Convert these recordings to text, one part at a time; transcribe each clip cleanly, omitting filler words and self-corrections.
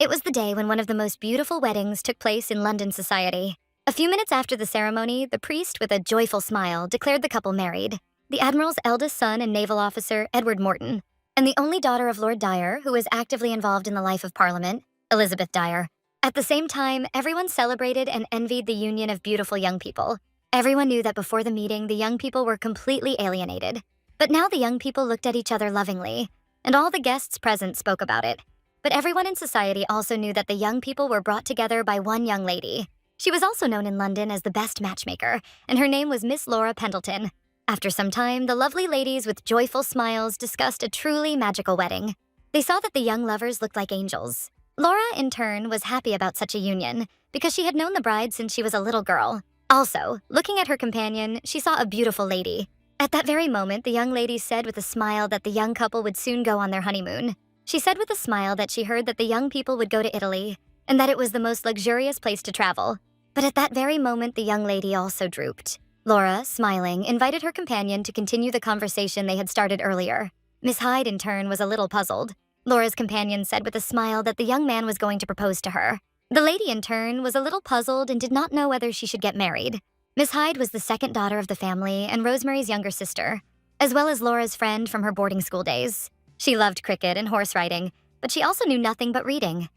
It was the day when one of the most beautiful weddings took place in London society. A few minutes after the ceremony, the priest, with a joyful smile, declared the couple married. The Admiral's eldest son and naval officer, Edward Morton, and the only daughter of Lord Dyer, who was actively involved in the life of Parliament, Elizabeth Dyer. At the same time, everyone celebrated and envied the union of beautiful young people. Everyone knew that before the meeting, the young people were completely alienated. But now the young people looked at each other lovingly, and all the guests present spoke about it. But everyone in society also knew that the young people were brought together by one young lady. She was also known in London as the best matchmaker, and her name was Miss Laura Pendleton. After some time, the lovely ladies with joyful smiles discussed a truly magical wedding. They saw that the young lovers looked like angels. Laura, in turn, was happy about such a union because she had known the bride since she was a little girl. Also, looking at her companion, she saw a beautiful lady. At that very moment, the young lady said with a smile that the young couple would soon go on their honeymoon. She said with a smile that she heard that the young people would go to Italy and that it was the most luxurious place to travel. But at that very moment, the young lady also drooped. Laura, smiling, invited her companion to continue the conversation they had started earlier. Miss Hyde, in turn, was a little puzzled. Laura's companion said with a smile that the young man was going to propose to her. The lady, in turn, was a little puzzled and did not know whether she should get married. Miss Hyde was the second daughter of the family and Rosemary's younger sister, as well as Laura's friend from her boarding school days. She loved cricket and horse riding, but she also knew nothing but reading.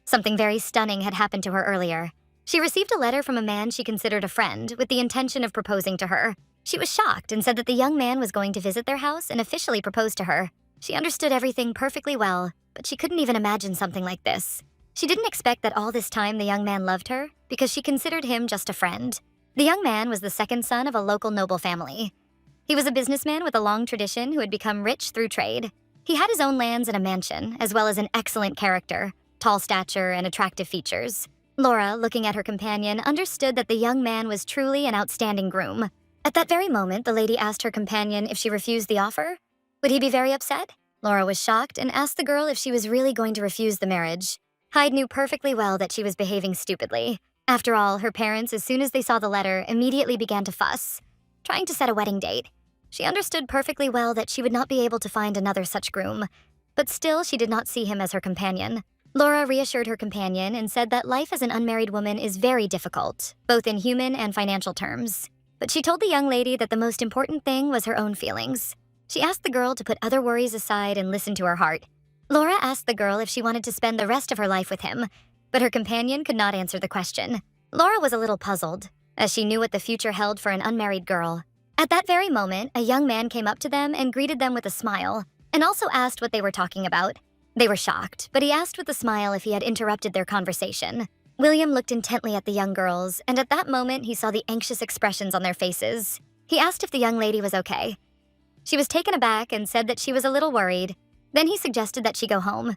Something very stunning had happened to her earlier. She received a letter from a man she considered a friend with the intention of proposing to her. She was shocked and said that the young man was going to visit their house and officially propose to her. She understood everything perfectly well, but she couldn't even imagine something like this. She didn't expect that all this time the young man loved her because she considered him just a friend. The young man was the second son of a local noble family. He was a businessman with a long tradition who had become rich through trade. He had his own lands and a mansion, as well as an excellent character, tall stature, and attractive features. Laura, looking at her companion, understood that the young man was truly an outstanding groom. At that very moment, the lady asked her companion if she refused the offer. Would he be very upset? Laura was shocked and asked the girl if she was really going to refuse the marriage. Hyde knew perfectly well that she was behaving stupidly. After all, her parents, as soon as they saw the letter, immediately began to fuss, trying to set a wedding date. She understood perfectly well that she would not be able to find another such groom, but still she did not see him as her companion. Laura reassured her companion and said that life as an unmarried woman is very difficult, both in human and financial terms. But she told the young lady that the most important thing was her own feelings. She asked the girl to put other worries aside and listen to her heart. Laura asked the girl if she wanted to spend the rest of her life with him, but her companion could not answer the question. Laura was a little puzzled, as she knew what the future held for an unmarried girl. At that very moment, a young man came up to them and greeted them with a smile, and also asked what they were talking about. They were shocked, but he asked with a smile if he had interrupted their conversation. William looked intently at the young girls, and at that moment he saw the anxious expressions on their faces. He asked if the young lady was okay. She was taken aback and said that she was a little worried. Then he suggested that she go home.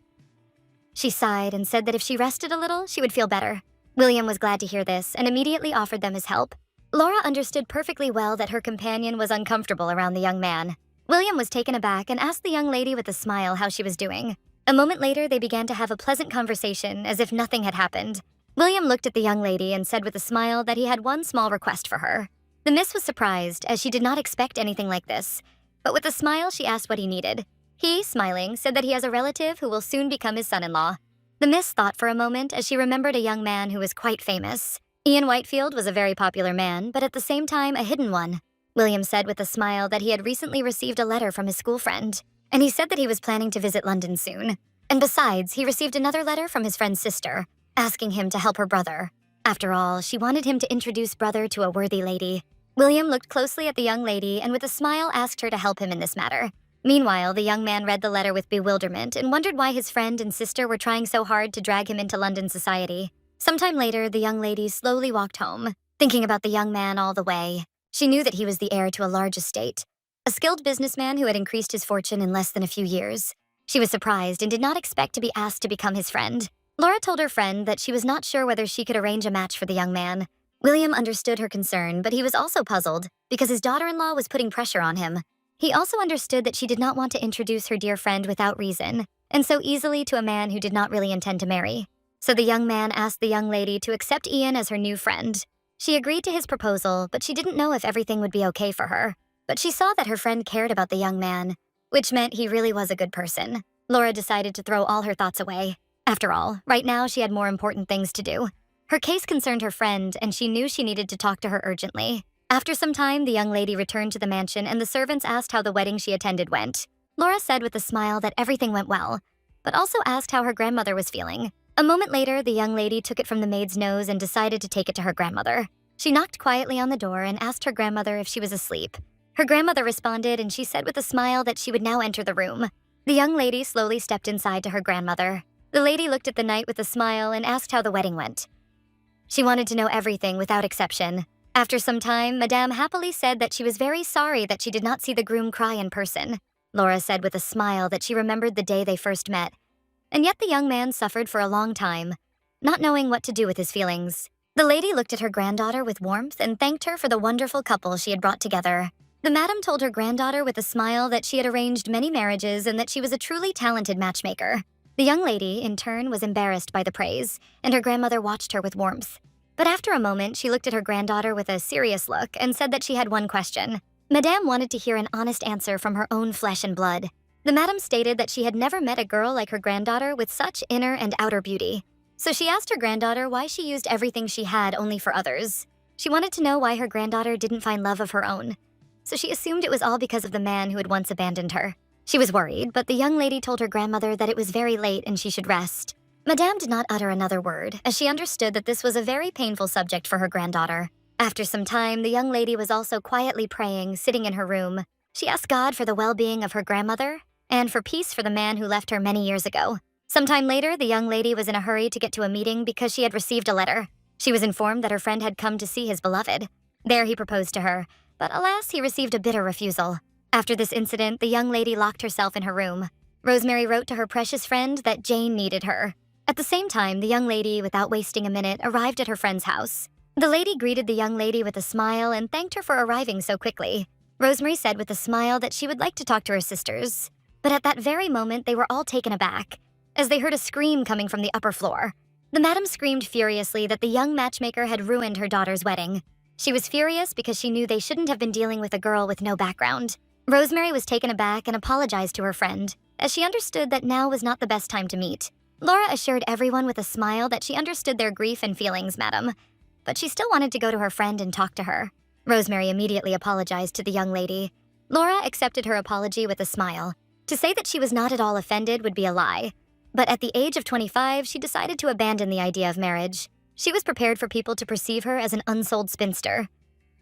She sighed and said that if she rested a little, she would feel better. William was glad to hear this and immediately offered them his help. Laura understood perfectly well that her companion was uncomfortable around the young man. William was taken aback and asked the young lady with a smile how she was doing. A moment later, they began to have a pleasant conversation as if nothing had happened. William looked at the young lady and said with a smile that he had one small request for her. The miss was surprised, as she did not expect anything like this. But with a smile, she asked what he needed. He, smiling, said that he has a relative who will soon become his son-in-law. The miss thought for a moment as she remembered a young man who was quite famous. Ian Whitefield was a very popular man, but at the same time a hidden one. William said with a smile that he had recently received a letter from his school friend, and he said that he was planning to visit London soon. And besides, he received another letter from his friend's sister, asking him to help her brother. After all, she wanted him to introduce brother to a worthy lady. William looked closely at the young lady and with a smile asked her to help him in this matter. Meanwhile, the young man read the letter with bewilderment and wondered why his friend and sister were trying so hard to drag him into London society. Sometime later, the young lady slowly walked home, thinking about the young man all the way. She knew that he was the heir to a large estate, a skilled businessman who had increased his fortune in less than a few years. She was surprised and did not expect to be asked to become his friend. Laura told her friend that she was not sure whether she could arrange a match for the young man. William understood her concern, but he was also puzzled because his daughter-in-law was putting pressure on him. He also understood that she did not want to introduce her dear friend without reason, and so easily to a man who did not really intend to marry. So the young man asked the young lady to accept Ian as her new friend. She agreed to his proposal, but she didn't know if everything would be okay for her. But she saw that her friend cared about the young man, which meant he really was a good person. Laura decided to throw all her thoughts away. After all, right now she had more important things to do. Her case concerned her friend, and she knew she needed to talk to her urgently. After some time, the young lady returned to the mansion and the servants asked how the wedding she attended went. Laura said with a smile that everything went well, but also asked how her grandmother was feeling. A moment later, the young lady took it from the maid's nose and decided to take it to her grandmother. She knocked quietly on the door and asked her grandmother if she was asleep. Her grandmother responded, and she said with a smile that she would now enter the room. The young lady slowly stepped inside to her grandmother. The lady looked at the knight with a smile and asked how the wedding went. She wanted to know everything without exception. After some time, Madame happily said that she was very sorry that she did not see the groom cry in person. Laura said with a smile that she remembered the day they first met. And yet the young man suffered for a long time, not knowing what to do with his feelings. The lady looked at her granddaughter with warmth and thanked her for the wonderful couple she had brought together. The madam told her granddaughter with a smile that she had arranged many marriages and that she was a truly talented matchmaker. The young lady, in turn, was embarrassed by the praise, and her grandmother watched her with warmth. But after a moment, she looked at her granddaughter with a serious look and said that she had one question. Madame wanted to hear an honest answer from her own flesh and blood. The madam stated that she had never met a girl like her granddaughter with such inner and outer beauty. So she asked her granddaughter why she used everything she had only for others. She wanted to know why her granddaughter didn't find love of her own. So she assumed it was all because of the man who had once abandoned her. She was worried, but the young lady told her grandmother that it was very late and she should rest. Madame did not utter another word, as she understood that this was a very painful subject for her granddaughter. After some time, the young lady was also quietly praying, sitting in her room. She asked God for the well-being of her grandmother and for peace for the man who left her many years ago. Sometime later, the young lady was in a hurry to get to a meeting because she had received a letter. She was informed that her friend had come to see his beloved. There he proposed to her, but alas, he received a bitter refusal. After this incident, the young lady locked herself in her room. Rosemary wrote to her precious friend that Jane needed her. At the same time, the young lady, without wasting a minute, arrived at her friend's house. The lady greeted the young lady with a smile and thanked her for arriving so quickly. Rosemary said with a smile that she would like to talk to her sisters. But at that very moment, they were all taken aback, as they heard a scream coming from the upper floor. The madam screamed furiously that the young matchmaker had ruined her daughter's wedding. She was furious because she knew they shouldn't have been dealing with a girl with no background. Rosemary was taken aback and apologized to her friend, as she understood that now was not the best time to meet. Laura assured everyone with a smile that she understood their grief and feelings, madam, but she still wanted to go to her friend and talk to her. Rosemary immediately apologized to the young lady. Laura accepted her apology with a smile. To say that she was not at all offended would be a lie, but at the age of 25, she decided to abandon the idea of marriage. She was prepared for people to perceive her as an unsold spinster.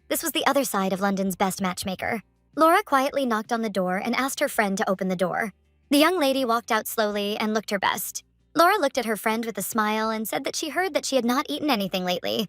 This was the other side of London's best matchmaker. Laura quietly knocked on the door and asked her friend to open the door. The young lady walked out slowly and looked her best. Laura looked at her friend with a smile and said that she heard that she had not eaten anything lately,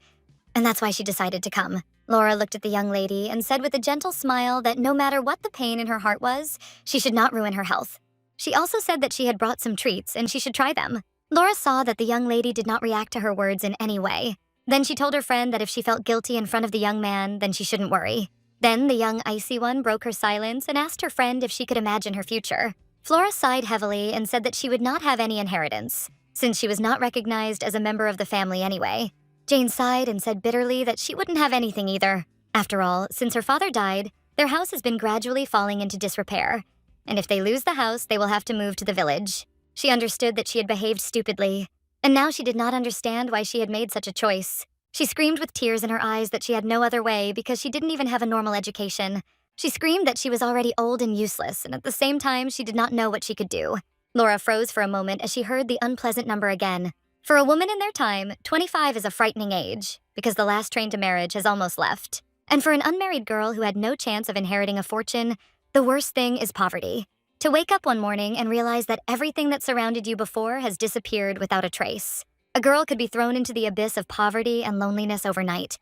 and that's why she decided to come. Laura looked at the young lady and said with a gentle smile that no matter what the pain in her heart was, she should not ruin her health. She also said that she had brought some treats and she should try them. Laura saw that the young lady did not react to her words in any way. Then she told her friend that if she felt guilty in front of the young man, then she shouldn't worry. Then the young icy one broke her silence and asked her friend if she could imagine her future. Flora sighed heavily and said that she would not have any inheritance, since she was not recognized as a member of the family anyway. Jane sighed and said bitterly that she wouldn't have anything either. After all, since her father died, their house has been gradually falling into disrepair, and if they lose the house, they will have to move to the village. She understood that she had behaved stupidly, and now she did not understand why she had made such a choice. She screamed with tears in her eyes that she had no other way because she didn't even have a normal education. She screamed that she was already old and useless, and at the same time, she did not know what she could do. Laura froze for a moment as she heard the unpleasant number again. For a woman in their time, 25 is a frightening age, because the last train to marriage has almost left. And for an unmarried girl who had no chance of inheriting a fortune, the worst thing is poverty. To wake up one morning and realize that everything that surrounded you before has disappeared without a trace. A girl could be thrown into the abyss of poverty and loneliness overnight,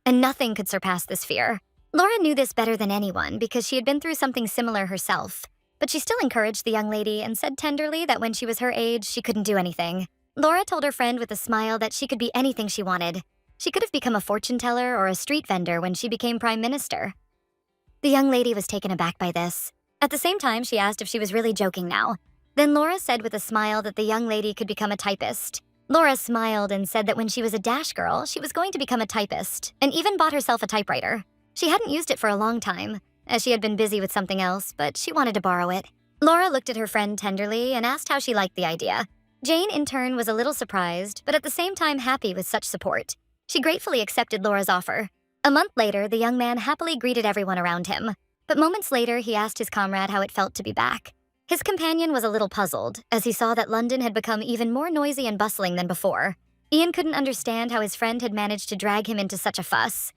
and nothing could surpass this fear. Laura knew this better than anyone because she had been through something similar herself, but she still encouraged the young lady and said tenderly that when she was her age, she couldn't do anything. Laura told her friend with a smile that she could be anything she wanted. She could have become a fortune teller or a street vendor when she became prime minister. The young lady was taken aback by this. At the same time, she asked if she was really joking now. Then Laura said with a smile that the young lady could become a typist. Laura smiled and said that when she was a dash girl, she was going to become a typist, and even bought herself a typewriter. She hadn't used it for a long time, as she had been busy with something else, but she wanted to borrow it. Laura looked at her friend tenderly and asked how she liked the idea. Jane, in turn, was a little surprised, but at the same time happy with such support. She gratefully accepted Laura's offer. A month later, the young man happily greeted everyone around him. But moments later, he asked his comrade how it felt to be back. His companion was a little puzzled, as he saw that London had become even more noisy and bustling than before. Ian couldn't understand how his friend had managed to drag him into such a fuss.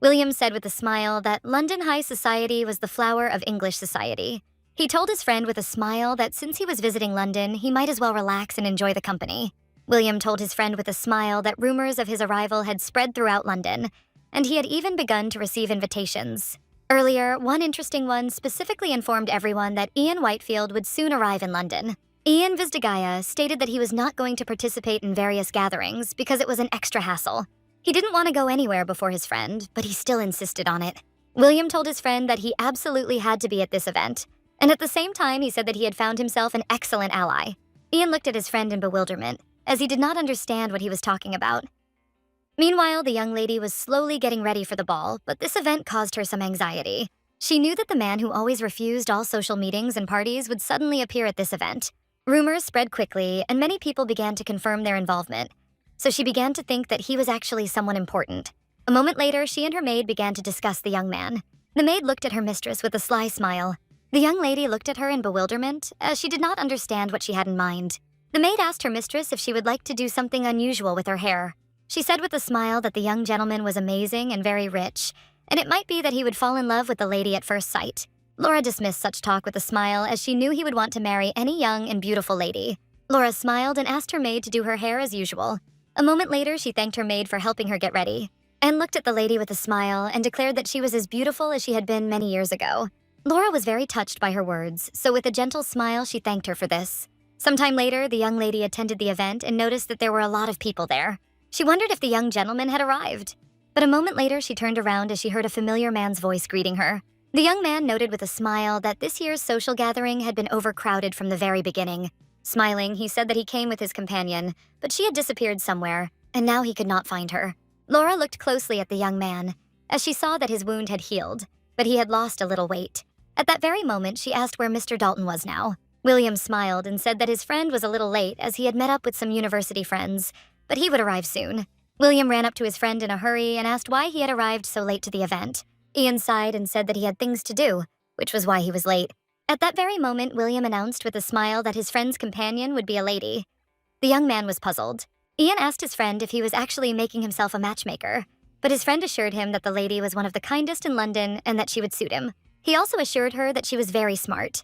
William said with a smile that London high society was the flower of English society. He told his friend with a smile that since he was visiting London, he might as well relax and enjoy the company. William told his friend with a smile that rumors of his arrival had spread throughout London, and he had even begun to receive invitations. Earlier, one interesting one specifically informed everyone that Ian Whitefield would soon arrive in London. Ian Visdigaya stated that he was not going to participate in various gatherings because it was an extra hassle. He didn't want to go anywhere before his friend, but he still insisted on it. William told his friend that he absolutely had to be at this event, and at the same time he said that he had found himself an excellent ally. Ian looked at his friend in bewilderment, as he did not understand what he was talking about. Meanwhile, the young lady was slowly getting ready for the ball, but this event caused her some anxiety. She knew that the man who always refused all social meetings and parties would suddenly appear at this event. Rumors spread quickly, and many people began to confirm their involvement. So she began to think that he was actually someone important. A moment later, she and her maid began to discuss the young man. The maid looked at her mistress with a sly smile. The young lady looked at her in bewilderment, as she did not understand what she had in mind. The maid asked her mistress if she would like to do something unusual with her hair. She said with a smile that the young gentleman was amazing and very rich, and it might be that he would fall in love with the lady at first sight. Laura dismissed such talk with a smile, as she knew he would want to marry any young and beautiful lady. Laura smiled and asked her maid to do her hair as usual. A moment later, she thanked her maid for helping her get ready, and looked at the lady with a smile and declared that she was as beautiful as she had been many years ago. Laura was very touched by her words, so with a gentle smile, she thanked her for this. Sometime later, the young lady attended the event and noticed that there were a lot of people there. She wondered if the young gentleman had arrived. But a moment later, she turned around as she heard a familiar man's voice greeting her. The young man noted with a smile that this year's social gathering had been overcrowded from the very beginning. Smiling, he said that he came with his companion, but she had disappeared somewhere, and now he could not find her. Laura looked closely at the young man, as she saw that his wound had healed, but he had lost a little weight. At that very moment, she asked where Mr. Dalton was now. William smiled and said that his friend was a little late as he had met up with some university friends, but he would arrive soon. William ran up to his friend in a hurry and asked why he had arrived so late to the event. Ian sighed and said that he had things to do, which was why he was late. At that very moment, William announced with a smile that his friend's companion would be a lady. The young man was puzzled. Ian asked his friend if he was actually making himself a matchmaker, but his friend assured him that the lady was one of the kindest in London and that she would suit him. He also assured her that she was very smart.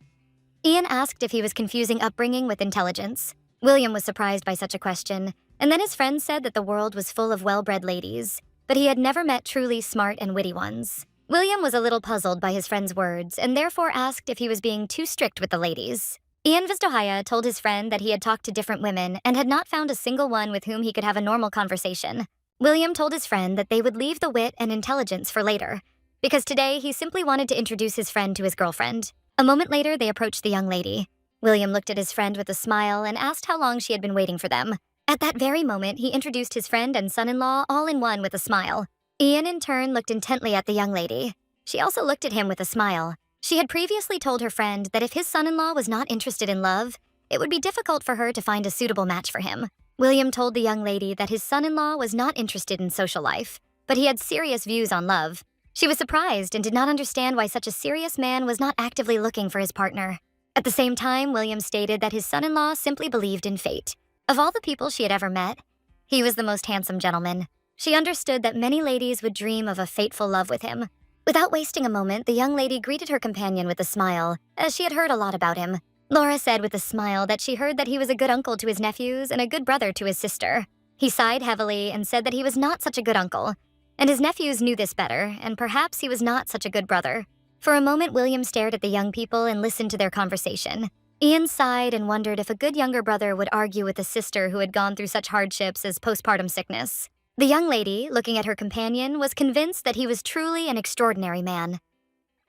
Ian asked if he was confusing upbringing with intelligence. William was surprised by such a question, and then his friend said that the world was full of well-bred ladies, but he had never met truly smart and witty ones. William was a little puzzled by his friend's words and therefore asked if he was being too strict with the ladies. Ian Visdohaya told his friend that he had talked to different women and had not found a single one with whom he could have a normal conversation. William told his friend that they would leave the wit and intelligence for later, because today he simply wanted to introduce his friend to his girlfriend. A moment later, they approached the young lady. William looked at his friend with a smile and asked how long she had been waiting for them. At that very moment, he introduced his friend and son-in-law all in one with a smile. Ian, in turn, looked intently at the young lady. She also looked at him with a smile. She had previously told her friend that if his son-in-law was not interested in love, it would be difficult for her to find a suitable match for him. William told the young lady that his son-in-law was not interested in social life, but he had serious views on love. She was surprised and did not understand why such a serious man was not actively looking for his partner. At the same time, William stated that his son-in-law simply believed in fate. Of all the people she had ever met, he was the most handsome gentleman. She understood that many ladies would dream of a fateful love with him. Without wasting a moment, the young lady greeted her companion with a smile, as she had heard a lot about him. Laura said with a smile that she heard that he was a good uncle to his nephews and a good brother to his sister. He sighed heavily and said that he was not such a good uncle, and his nephews knew this better, and perhaps he was not such a good brother. For a moment, William stared at the young people and listened to their conversation. Ian sighed and wondered if a good younger brother would argue with a sister who had gone through such hardships as postpartum sickness. The young lady, looking at her companion, was convinced that he was truly an extraordinary man.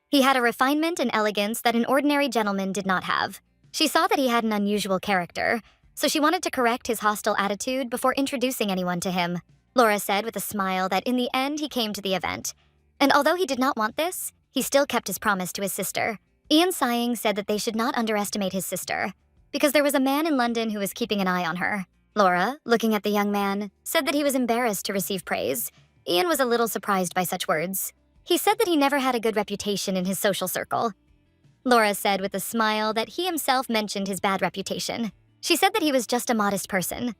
He had a refinement and elegance that an ordinary gentleman did not have. She saw that he had an unusual character, so she wanted to correct his hostile attitude before introducing anyone to him. Laura said with a smile that in the end he came to the event, and although he did not want this, he still kept his promise to his sister. Ian, sighing, said that they should not underestimate his sister. because there was a man in London who was keeping an eye on her. Laura, looking at the young man, said that he was embarrassed to receive praise. Ian was a little surprised by such words. He said that he never had a good reputation in his social circle. Laura said with a smile that he himself mentioned his bad reputation. She said that he was just a modest person.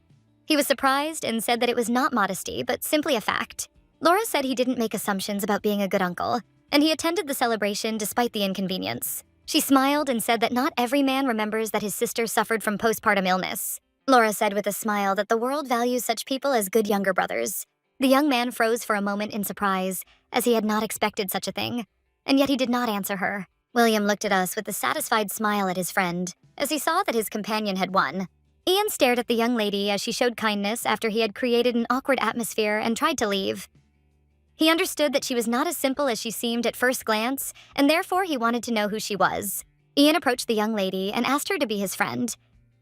He was surprised and said that it was not modesty, but simply a fact. Laura said he didn't make assumptions about being a good uncle, and he attended the celebration despite the inconvenience. She smiled and said that not every man remembers that his sister suffered from postpartum illness. Laura said with a smile that the world values such people as good younger brothers. The young man froze for a moment in surprise, as he had not expected such a thing, and yet he did not answer her. William looked at us with a satisfied smile at his friend, as he saw that his companion had won. Ian stared at the young lady as she showed kindness after he had created an awkward atmosphere and tried to leave. He understood that she was not as simple as she seemed at first glance, and therefore he wanted to know who she was. Ian approached the young lady and asked her to be his friend,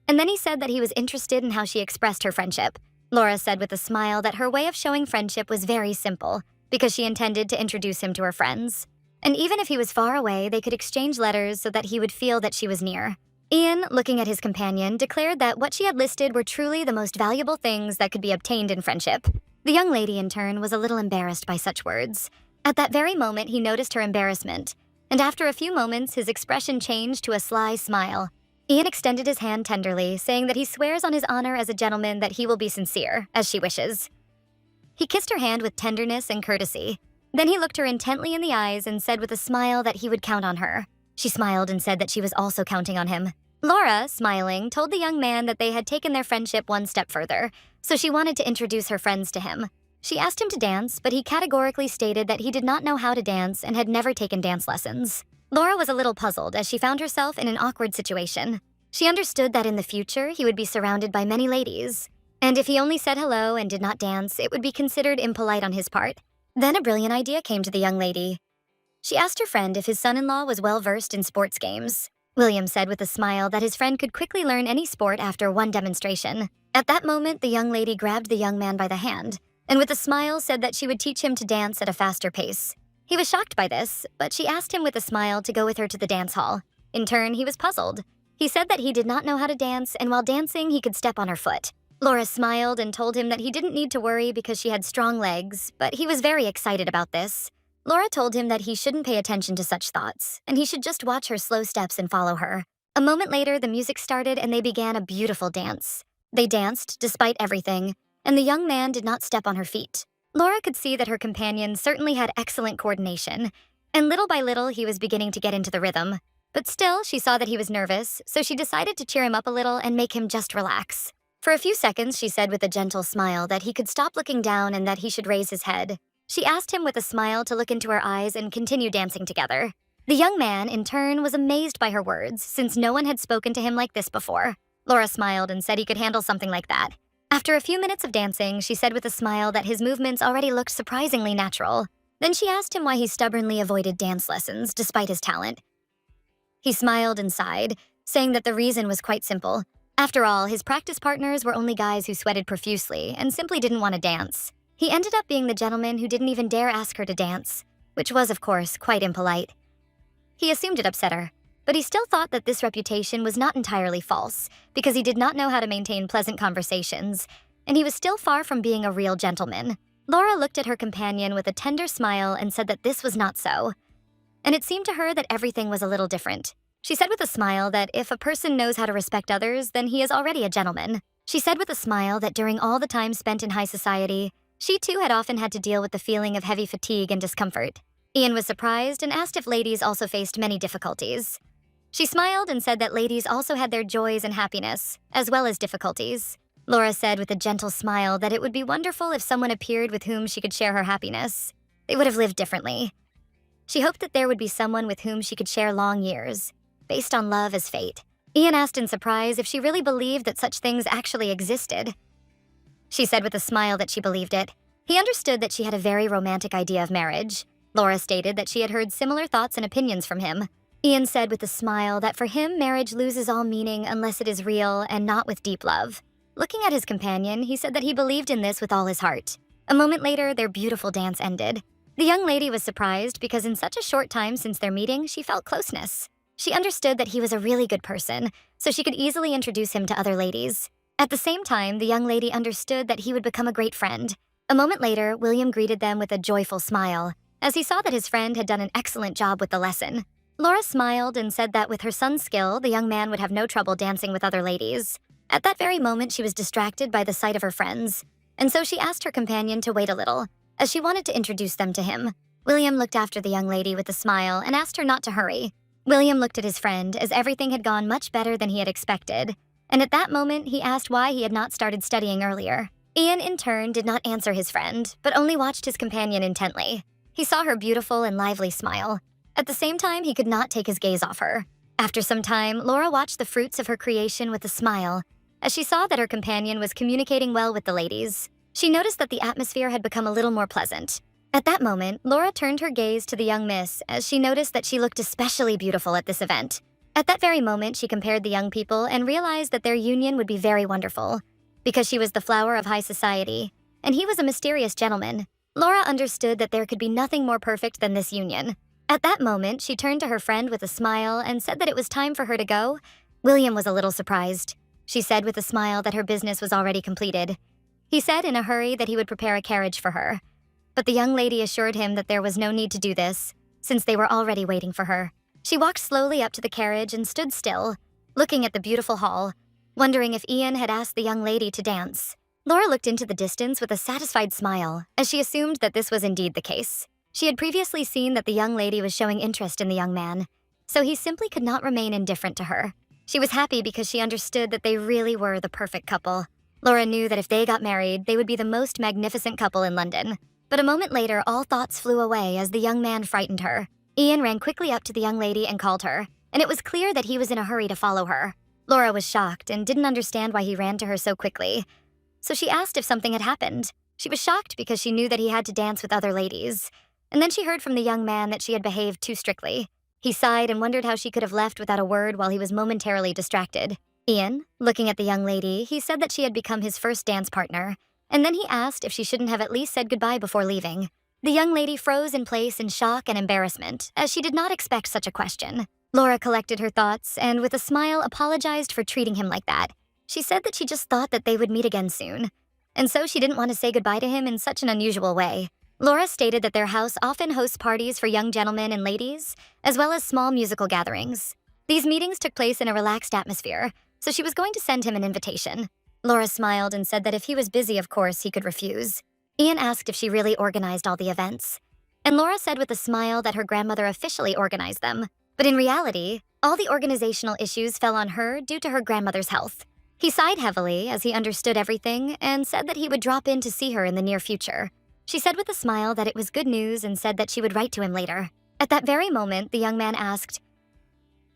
and then he said that he was interested in how she expressed her friendship. Laura said with a smile that her way of showing friendship was very simple, because she intended to introduce him to her friends. And even if he was far away, they could exchange letters so that he would feel that she was near. Ian, looking at his companion, declared that what she had listed were truly the most valuable things that could be obtained in friendship. The young lady, in turn, was a little embarrassed by such words. At that very moment, he noticed her embarrassment, and after a few moments, his expression changed to a sly smile. Ian extended his hand tenderly, saying that he swears on his honor as a gentleman that he will be sincere, as she wishes. He kissed her hand with tenderness and courtesy. Then he looked her intently in the eyes and said with a smile that he would count on her. She smiled and said that she was also counting on him. Laura, smiling, told the young man that they had taken their friendship one step further, so she wanted to introduce her friends to him. She asked him to dance, but he categorically stated that he did not know how to dance and had never taken dance lessons. Laura was a little puzzled as she found herself in an awkward situation. She understood that in the future he would be surrounded by many ladies, and if he only said hello and did not dance, it would be considered impolite on his part. Then a brilliant idea came to the young lady. She asked her friend if his son-in-law was well-versed in sports games. William said with a smile that his friend could quickly learn any sport after one demonstration. At that moment, the young lady grabbed the young man by the hand, and with a smile said that she would teach him to dance at a faster pace. He was shocked by this, but she asked him with a smile to go with her to the dance hall. In turn, he was puzzled. He said that he did not know how to dance, and while dancing, he could step on her foot. Laura smiled and told him that he didn't need to worry because she had strong legs, but he was very excited about this. Laura told him that he shouldn't pay attention to such thoughts, and he should just watch her slow steps and follow her. A moment later, the music started and they began a beautiful dance. They danced despite everything, and the young man did not step on her feet. Laura could see that her companion certainly had excellent coordination, and little by little he was beginning to get into the rhythm. But still, she saw that he was nervous, so she decided to cheer him up a little and make him just relax. For a few seconds, she said with a gentle smile that he could stop looking down and that he should raise his head. She asked him with a smile to look into her eyes and continue dancing together. The young man, in turn, was amazed by her words, since no one had spoken to him like this before. Laura smiled and said he could handle something like that. After a few minutes of dancing, she said with a smile that his movements already looked surprisingly natural. Then she asked him why he stubbornly avoided dance lessons, despite his talent. He smiled and sighed, saying that the reason was quite simple. After all, his practice partners were only guys who sweated profusely and simply didn't want to dance. He ended up being the gentleman who didn't even dare ask her to dance, which was, of course, quite impolite. He assumed it upset her, but he still thought that this reputation was not entirely false, because he did not know how to maintain pleasant conversations, and he was still far from being a real gentleman. Laura looked at her companion with a tender smile and said that this was not so, and it seemed to her that everything was a little different. She said with a smile that if a person knows how to respect others, then he is already a gentleman. She said with a smile that during all the time spent in high society, she too had often had to deal with the feeling of heavy fatigue and discomfort. Ian was surprised and asked if ladies also faced many difficulties. She smiled and said that ladies also had their joys and happiness, as well as difficulties. Laura said with a gentle smile that it would be wonderful if someone appeared with whom she could share her happiness. They would have lived differently. She hoped that there would be someone with whom she could share long years, based on love as fate. Ian asked in surprise if she really believed that such things actually existed. She said with a smile that she believed it. He understood that she had a very romantic idea of marriage. Laura stated that she had heard similar thoughts and opinions from him. Ian said with a smile that for him, marriage loses all meaning unless it is real and not with deep love. Looking at his companion, he said that he believed in this with all his heart. A moment later, their beautiful dance ended. The young lady was surprised because in such a short time since their meeting, she felt closeness. She understood that he was a really good person, so she could easily introduce him to other ladies. At the same time, the young lady understood that he would become a great friend. A moment later, William greeted them with a joyful smile, as he saw that his friend had done an excellent job with the lesson. Laura smiled and said that with her son's skill, the young man would have no trouble dancing with other ladies. At that very moment, she was distracted by the sight of her friends, and so she asked her companion to wait a little, as she wanted to introduce them to him. William looked after the young lady with a smile and asked her not to hurry. William looked at his friend as everything had gone much better than he had expected, and at that moment, he asked why he had not started studying earlier. Ian, in turn, did not answer his friend, but only watched his companion intently. He saw her beautiful and lively smile. At the same time, he could not take his gaze off her. After some time, Laura watched the fruits of her creation with a smile, as she saw that her companion was communicating well with the ladies. She noticed that the atmosphere had become a little more pleasant. At that moment, Laura turned her gaze to the young miss as she noticed that she looked especially beautiful at this event. At that very moment, she compared the young people and realized that their union would be very wonderful. Because she was the flower of high society, and he was a mysterious gentleman, Laura understood that there could be nothing more perfect than this union. At that moment, she turned to her friend with a smile and said that it was time for her to go. William was a little surprised. She said with a smile that her business was already completed. He said in a hurry that he would prepare a carriage for her. But the young lady assured him that there was no need to do this, since they were already waiting for her. She walked slowly up to the carriage and stood still, looking at the beautiful hall, wondering if Ian had asked the young lady to dance. Laura looked into the distance with a satisfied smile, as she assumed that this was indeed the case. She had previously seen that the young lady was showing interest in the young man, so he simply could not remain indifferent to her. She was happy because she understood that they really were the perfect couple. Laura knew that if they got married, they would be the most magnificent couple in London. But a moment later, all thoughts flew away as the young man frightened her. Ian ran quickly up to the young lady and called her, and it was clear that he was in a hurry to follow her. Laura was shocked and didn't understand why he ran to her so quickly, so she asked if something had happened. She was shocked because she knew that he had to dance with other ladies, and then she heard from the young man that she had behaved too strictly. He sighed and wondered how she could have left without a word while he was momentarily distracted. Ian, looking at the young lady, he said that she had become his first dance partner, and then he asked if she shouldn't have at least said goodbye before leaving. The young lady froze in place in shock and embarrassment, as she did not expect such a question. Laura collected her thoughts and, with a smile, apologized for treating him like that. She said that she just thought that they would meet again soon, and so she didn't want to say goodbye to him in such an unusual way. Laura stated that their house often hosts parties for young gentlemen and ladies, as well as small musical gatherings. These meetings took place in a relaxed atmosphere, so she was going to send him an invitation. Laura smiled and said that if he was busy, of course, he could refuse. Ian asked if she really organized all the events, and Laura said with a smile that her grandmother officially organized them. But in reality, all the organizational issues fell on her due to her grandmother's health. He sighed heavily as he understood everything and said that he would drop in to see her in the near future. She said with a smile that it was good news and said that she would write to him later. At that very moment, the young man asked,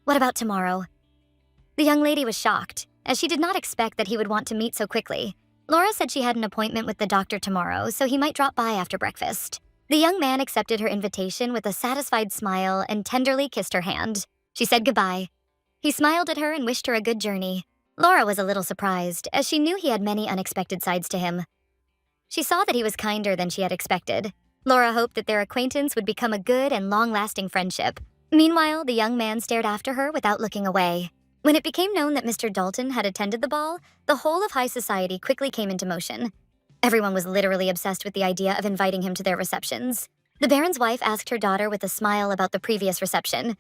"What about tomorrow?" The young lady was shocked, as she did not expect that he would want to meet so quickly. Laura said she had an appointment with the doctor tomorrow, so he might drop by after breakfast. The young man accepted her invitation with a satisfied smile and tenderly kissed her hand. She said goodbye. He smiled at her and wished her a good journey. Laura was a little surprised, as she knew he had many unexpected sides to him. She saw that he was kinder than she had expected. Laura hoped that their acquaintance would become a good and long-lasting friendship. Meanwhile, the young man stared after her without looking away. When it became known that Mr. Dalton had attended the ball, the whole of high society quickly came into motion. Everyone was literally obsessed with the idea of inviting him to their receptions. The Baron's wife asked her daughter with a smile about the previous reception.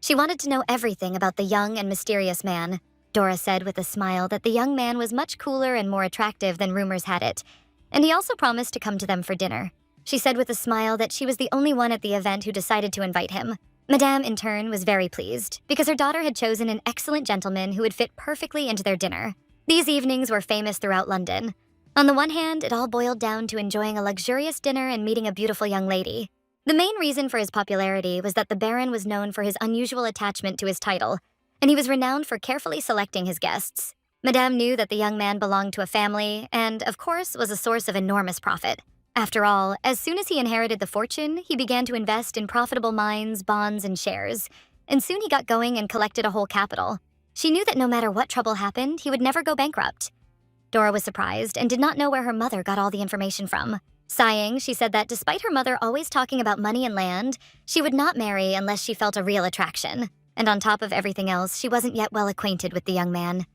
She wanted to know everything about the young and mysterious man. Dora said with a smile that the young man was much cooler and more attractive than rumors had it, and he also promised to come to them for dinner. She said with a smile that she was the only one at the event who decided to invite him. Madame, in turn, was very pleased, because her daughter had chosen an excellent gentleman who would fit perfectly into their dinner. These evenings were famous throughout London. On the one hand, it all boiled down to enjoying a luxurious dinner and meeting a beautiful young lady. The main reason for his popularity was that the Baron was known for his unusual attachment to his title, and he was renowned for carefully selecting his guests. Madame knew that the young man belonged to a family and, of course, was a source of enormous profit. After all, as soon as he inherited the fortune, he began to invest in profitable mines, bonds, and shares, and soon he got going and collected a whole capital. She knew that no matter what trouble happened, he would never go bankrupt. Dora was surprised and did not know where her mother got all the information from. Sighing, she said that despite her mother always talking about money and land, she would not marry unless she felt a real attraction. And on top of everything else, she wasn't yet well acquainted with the young man.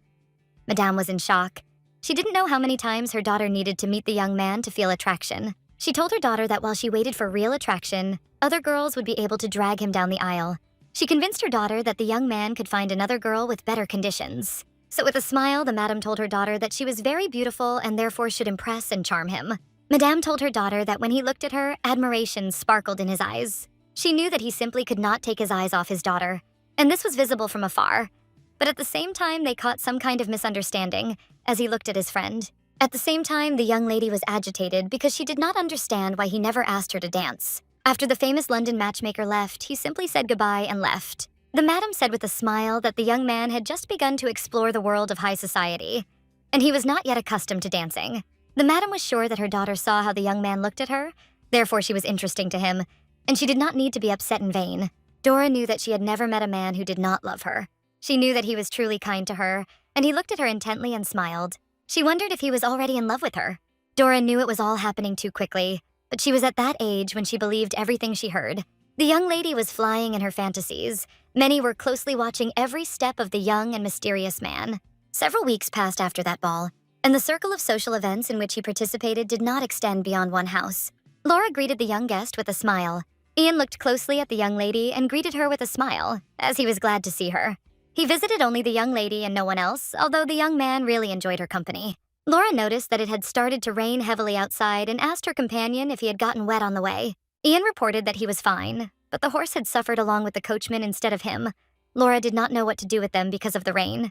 Madame was in shock. She didn't know how many times her daughter needed to meet the young man to feel attraction. She told her daughter that while she waited for real attraction, other girls would be able to drag him down the aisle. She convinced her daughter that the young man could find another girl with better conditions. So with a smile, the madam told her daughter that she was very beautiful and therefore should impress and charm him. Madame told her daughter that when he looked at her, admiration sparkled in his eyes. She knew that he simply could not take his eyes off his daughter, and this was visible from afar. But at the same time, they caught some kind of misunderstanding as he looked at his friend. At the same time, the young lady was agitated because she did not understand why he never asked her to dance. After the famous London matchmaker left, he simply said goodbye and left. The madam said with a smile that the young man had just begun to explore the world of high society, and he was not yet accustomed to dancing. The madam was sure that her daughter saw how the young man looked at her, therefore she was interesting to him, and she did not need to be upset in vain. Dora knew that she had never met a man who did not love her. She knew that he was truly kind to her, and he looked at her intently and smiled. She wondered if he was already in love with her. Dora knew it was all happening too quickly, but she was at that age when she believed everything she heard. The young lady was flying in her fantasies. Many were closely watching every step of the young and mysterious man. Several weeks passed after that ball, and the circle of social events in which he participated did not extend beyond one house. Laura greeted the young guest with a smile. Ian looked closely at the young lady and greeted her with a smile, as he was glad to see her. He visited only the young lady and no one else, although the young man really enjoyed her company. Laura noticed that it had started to rain heavily outside and asked her companion if he had gotten wet on the way. Ian reported that he was fine, but the horse had suffered along with the coachman instead of him. Laura did not know what to do with them because of the rain.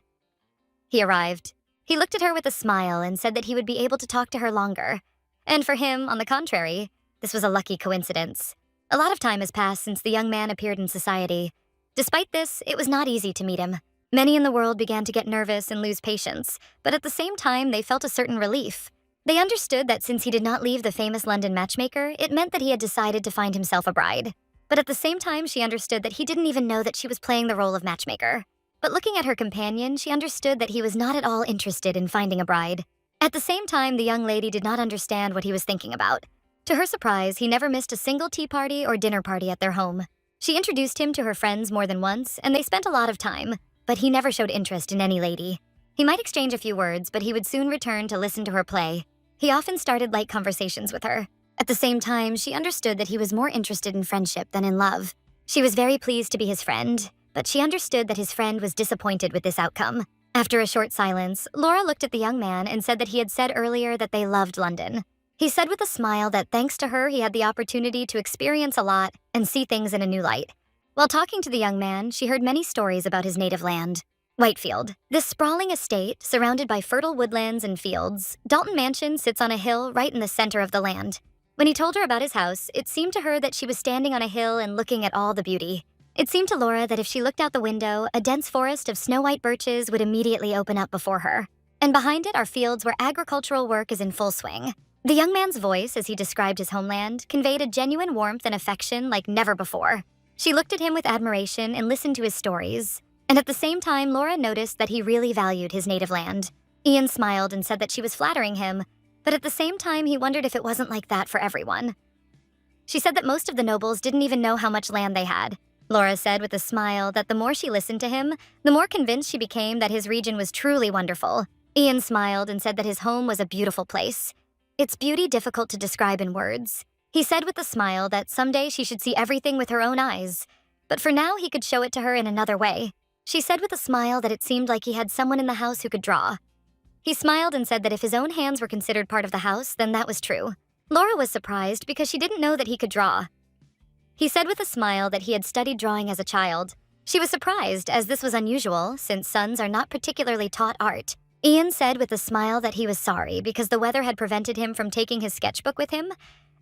He arrived. He looked at her with a smile and said that he would be able to talk to her longer. And for him, on the contrary, this was a lucky coincidence. A lot of time has passed since the young man appeared in society. Despite this, it was not easy to meet him. Many in the world began to get nervous and lose patience, but at the same time, they felt a certain relief. They understood that since he did not leave the famous London matchmaker, it meant that he had decided to find himself a bride. But at the same time, she understood that he didn't even know that she was playing the role of matchmaker. But looking at her companion, she understood that he was not at all interested in finding a bride. At the same time, the young lady did not understand what he was thinking about. To her surprise, he never missed a single tea party or dinner party at their home. She introduced him to her friends more than once, and they spent a lot of time, but he never showed interest in any lady. He might exchange a few words, but he would soon return to listen to her play. He often started light conversations with her. At the same time, she understood that he was more interested in friendship than in love. She was very pleased to be his friend, but she understood that his friend was disappointed with this outcome. After a short silence, Laura looked at the young man and said that he had said earlier that they loved London. He said with a smile that thanks to her, he had the opportunity to experience a lot and see things in a new light. While talking to the young man, she heard many stories about his native land. Whitefield. This sprawling estate, surrounded by fertile woodlands and fields, Dalton Mansion sits on a hill right in the center of the land. When he told her about his house, it seemed to her that she was standing on a hill and looking at all the beauty. It seemed to Laura that if she looked out the window, a dense forest of snow-white birches would immediately open up before her. And behind it are fields where agricultural work is in full swing. The young man's voice, as he described his homeland, conveyed a genuine warmth and affection like never before. She looked at him with admiration and listened to his stories. And at the same time, Laura noticed that he really valued his native land. Ian smiled and said that she was flattering him, but at the same time, he wondered if it wasn't like that for everyone. She said that most of the nobles didn't even know how much land they had. Laura said with a smile that the more she listened to him, the more convinced she became that his region was truly wonderful. Ian smiled and said that his home was a beautiful place. Its beauty difficult to describe in words. He said with a smile that someday she should see everything with her own eyes, but for now he could show it to her in another way. She said with a smile that it seemed like he had someone in the house who could draw. He smiled and said that if his own hands were considered part of the house, then that was true. Laura was surprised because she didn't know that he could draw. He said with a smile that he had studied drawing as a child. She was surprised, as this was unusual, since sons are not particularly taught art. Ian said with a smile that he was sorry because the weather had prevented him from taking his sketchbook with him,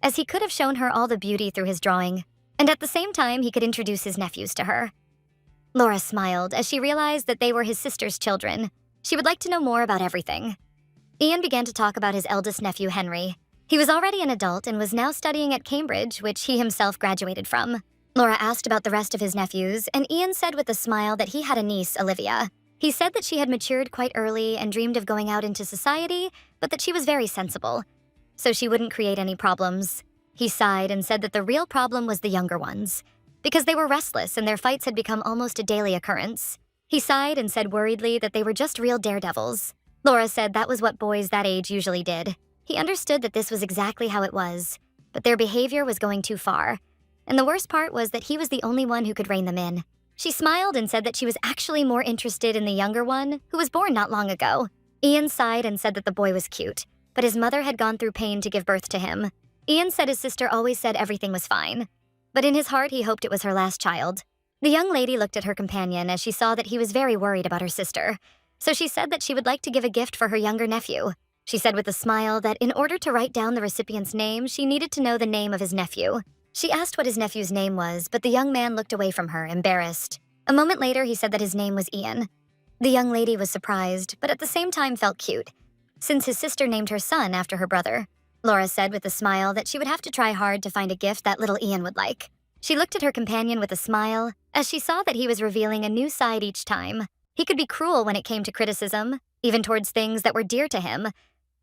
as he could have shown her all the beauty through his drawing, and at the same time he could introduce his nephews to her. Laura smiled as she realized that they were his sister's children. She would like to know more about everything. Ian began to talk about his eldest nephew, Henry. He was already an adult and was now studying at Cambridge, which he himself graduated from. Laura asked about the rest of his nephews, and Ian said with a smile that he had a niece, Olivia. He said that she had matured quite early and dreamed of going out into society, but that she was very sensible, so she wouldn't create any problems. He sighed and said that the real problem was the younger ones. because they were restless and their fights had become almost a daily occurrence. He sighed and said worriedly that they were just real daredevils. Laura said that was what boys that age usually did. He understood that this was exactly how it was, but their behavior was going too far. And the worst part was that he was the only one who could rein them in. She smiled and said that she was actually more interested in the younger one, who was born not long ago. Ian sighed and said that the boy was cute, but his mother had gone through pain to give birth to him. Ian said his sister always said everything was fine, but in his heart he hoped it was her last child. The young lady looked at her companion as she saw that he was very worried about her sister, so she said that she would like to give a gift for her younger nephew. She said with a smile that in order to write down the recipient's name, she needed to know the name of his nephew. She asked what his nephew's name was, but the young man looked away from her, embarrassed. A moment later, he said that his name was Ian. The young lady was surprised, but at the same time felt cute, since his sister named her son after her brother. Laura said with a smile that she would have to try hard to find a gift that little Ian would like. She looked at her companion with a smile, as she saw that he was revealing a new side each time. He could be cruel when it came to criticism, even towards things that were dear to him,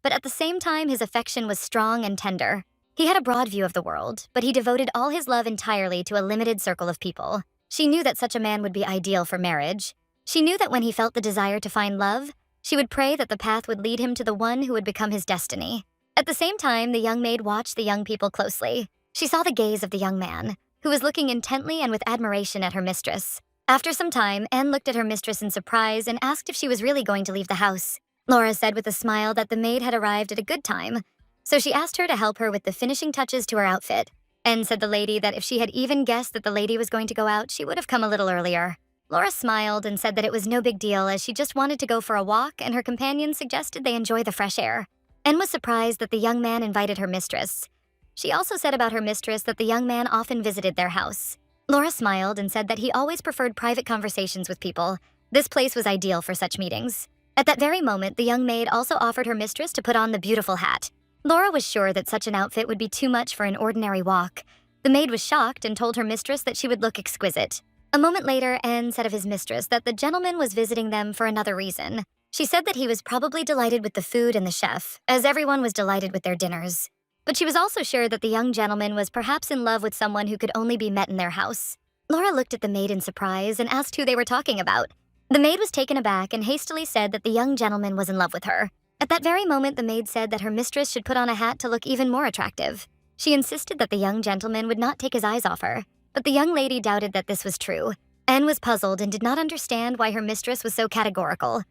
but at the same time his affection was strong and tender. He had a broad view of the world, but he devoted all his love entirely to a limited circle of people. She knew that such a man would be ideal for marriage. She knew that when he felt the desire to find love, she would pray that the path would lead him to the one who would become his destiny. At the same time, the young maid watched the young people closely. She saw the gaze of the young man, who was looking intently and with admiration at her mistress. After some time, Anne looked at her mistress in surprise and asked if she was really going to leave the house. Laura said with a smile that the maid had arrived at a good time, so she asked her to help her with the finishing touches to her outfit. Anne said the lady that if she had even guessed that the lady was going to go out, she would have come a little earlier. Laura smiled and said that it was no big deal as she just wanted to go for a walk and her companion suggested they enjoy the fresh air. Anne was surprised that the young man invited her mistress. She also said about her mistress that the young man often visited their house. Laura smiled and said that he always preferred private conversations with people. This place was ideal for such meetings. At that very moment, the young maid also offered her mistress to put on the beautiful hat. Laura was sure that such an outfit would be too much for an ordinary walk. The maid was shocked and told her mistress that she would look exquisite. A moment later, Anne said of his mistress that the gentleman was visiting them for another reason. She said that he was probably delighted with the food and the chef, as everyone was delighted with their dinners. But she was also sure that the young gentleman was perhaps in love with someone who could only be met in their house. Laura looked at the maid in surprise and asked who they were talking about. The maid was taken aback and hastily said that the young gentleman was in love with her. At that very moment, the maid said that her mistress should put on a hat to look even more attractive. She insisted that the young gentleman would not take his eyes off her, but the young lady doubted that this was true. Anne was puzzled and did not understand why her mistress was so categorical.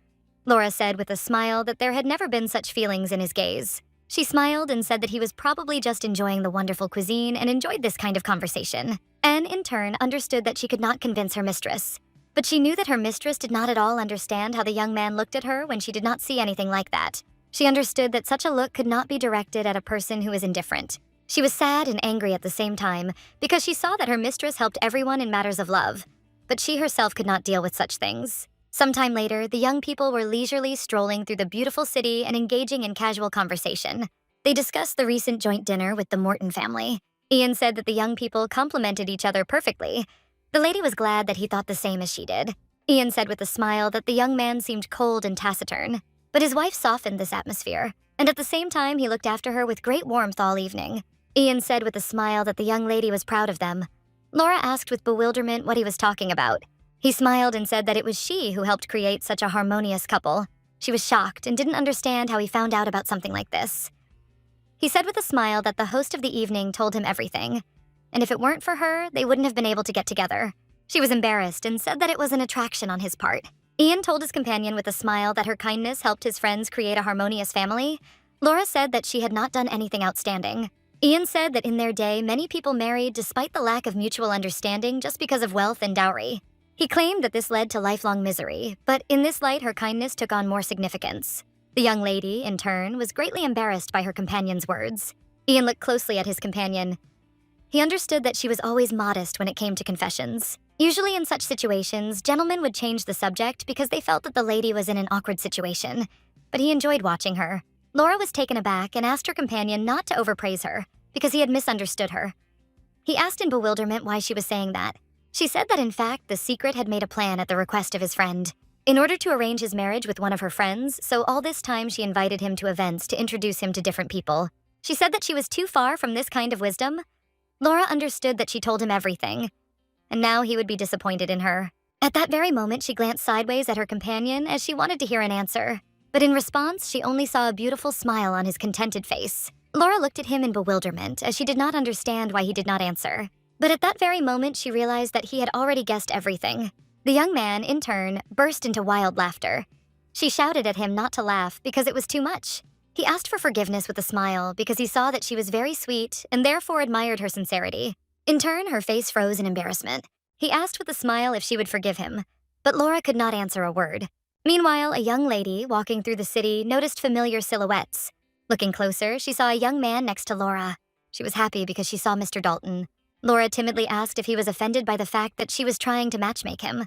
Laura said with a smile that there had never been such feelings in his gaze. She smiled and said that he was probably just enjoying the wonderful cuisine and enjoyed this kind of conversation. Anne, in turn, understood that she could not convince her mistress. But she knew that her mistress did not at all understand how the young man looked at her when she did not see anything like that. She understood that such a look could not be directed at a person who is indifferent. She was sad and angry at the same time because she saw that her mistress helped everyone in matters of love, but she herself could not deal with such things. Sometime later, the young people were leisurely strolling through the beautiful city and engaging in casual conversation. They discussed the recent joint dinner with the Morton family. Ian said that the young people complimented each other perfectly. The lady was glad that he thought the same as she did. Ian said with a smile that the young man seemed cold and taciturn, but his wife softened this atmosphere, and at the same time he looked after her with great warmth all evening. Ian said with a smile that the young lady was proud of them. Laura asked with bewilderment what he was talking about. He smiled and said that it was she who helped create such a harmonious couple. She was shocked and didn't understand how he found out about something like this. He said with a smile that the host of the evening told him everything, and if it weren't for her, they wouldn't have been able to get together. She was embarrassed and said that it was an attraction on his part. Ian told his companion with a smile that her kindness helped his friends create a harmonious family. Laura said that she had not done anything outstanding. Ian said that in their day, many people married despite the lack of mutual understanding just because of wealth and dowry. He claimed that this led to lifelong misery, but in this light, her kindness took on more significance. The young lady, in turn, was greatly embarrassed by her companion's words. Ian looked closely at his companion. He understood that she was always modest when it came to confessions. Usually in such situations, gentlemen would change the subject because they felt that the lady was in an awkward situation, but he enjoyed watching her. Laura was taken aback and asked her companion not to overpraise her because he had misunderstood her. He asked in bewilderment why she was saying that. She said that in fact, the secret had made a plan at the request of his friend, in order to arrange his marriage with one of her friends, so all this time she invited him to events to introduce him to different people. She said that she was too far from this kind of wisdom. Laura understood that she told him everything, and now he would be disappointed in her. At that very moment, she glanced sideways at her companion as she wanted to hear an answer. But in response, she only saw a beautiful smile on his contented face. Laura looked at him in bewilderment as she did not understand why he did not answer. But at that very moment, she realized that he had already guessed everything. The young man, in turn, burst into wild laughter. She shouted at him not to laugh because it was too much. He asked for forgiveness with a smile because he saw that she was very sweet and therefore admired her sincerity. In turn, her face froze in embarrassment. He asked with a smile if she would forgive him, but Laura could not answer a word. Meanwhile, a young lady walking through the city noticed familiar silhouettes. Looking closer, she saw a young man next to Laura. She was happy because she saw Mr. Dalton. Laura timidly asked if he was offended by the fact that she was trying to matchmake him.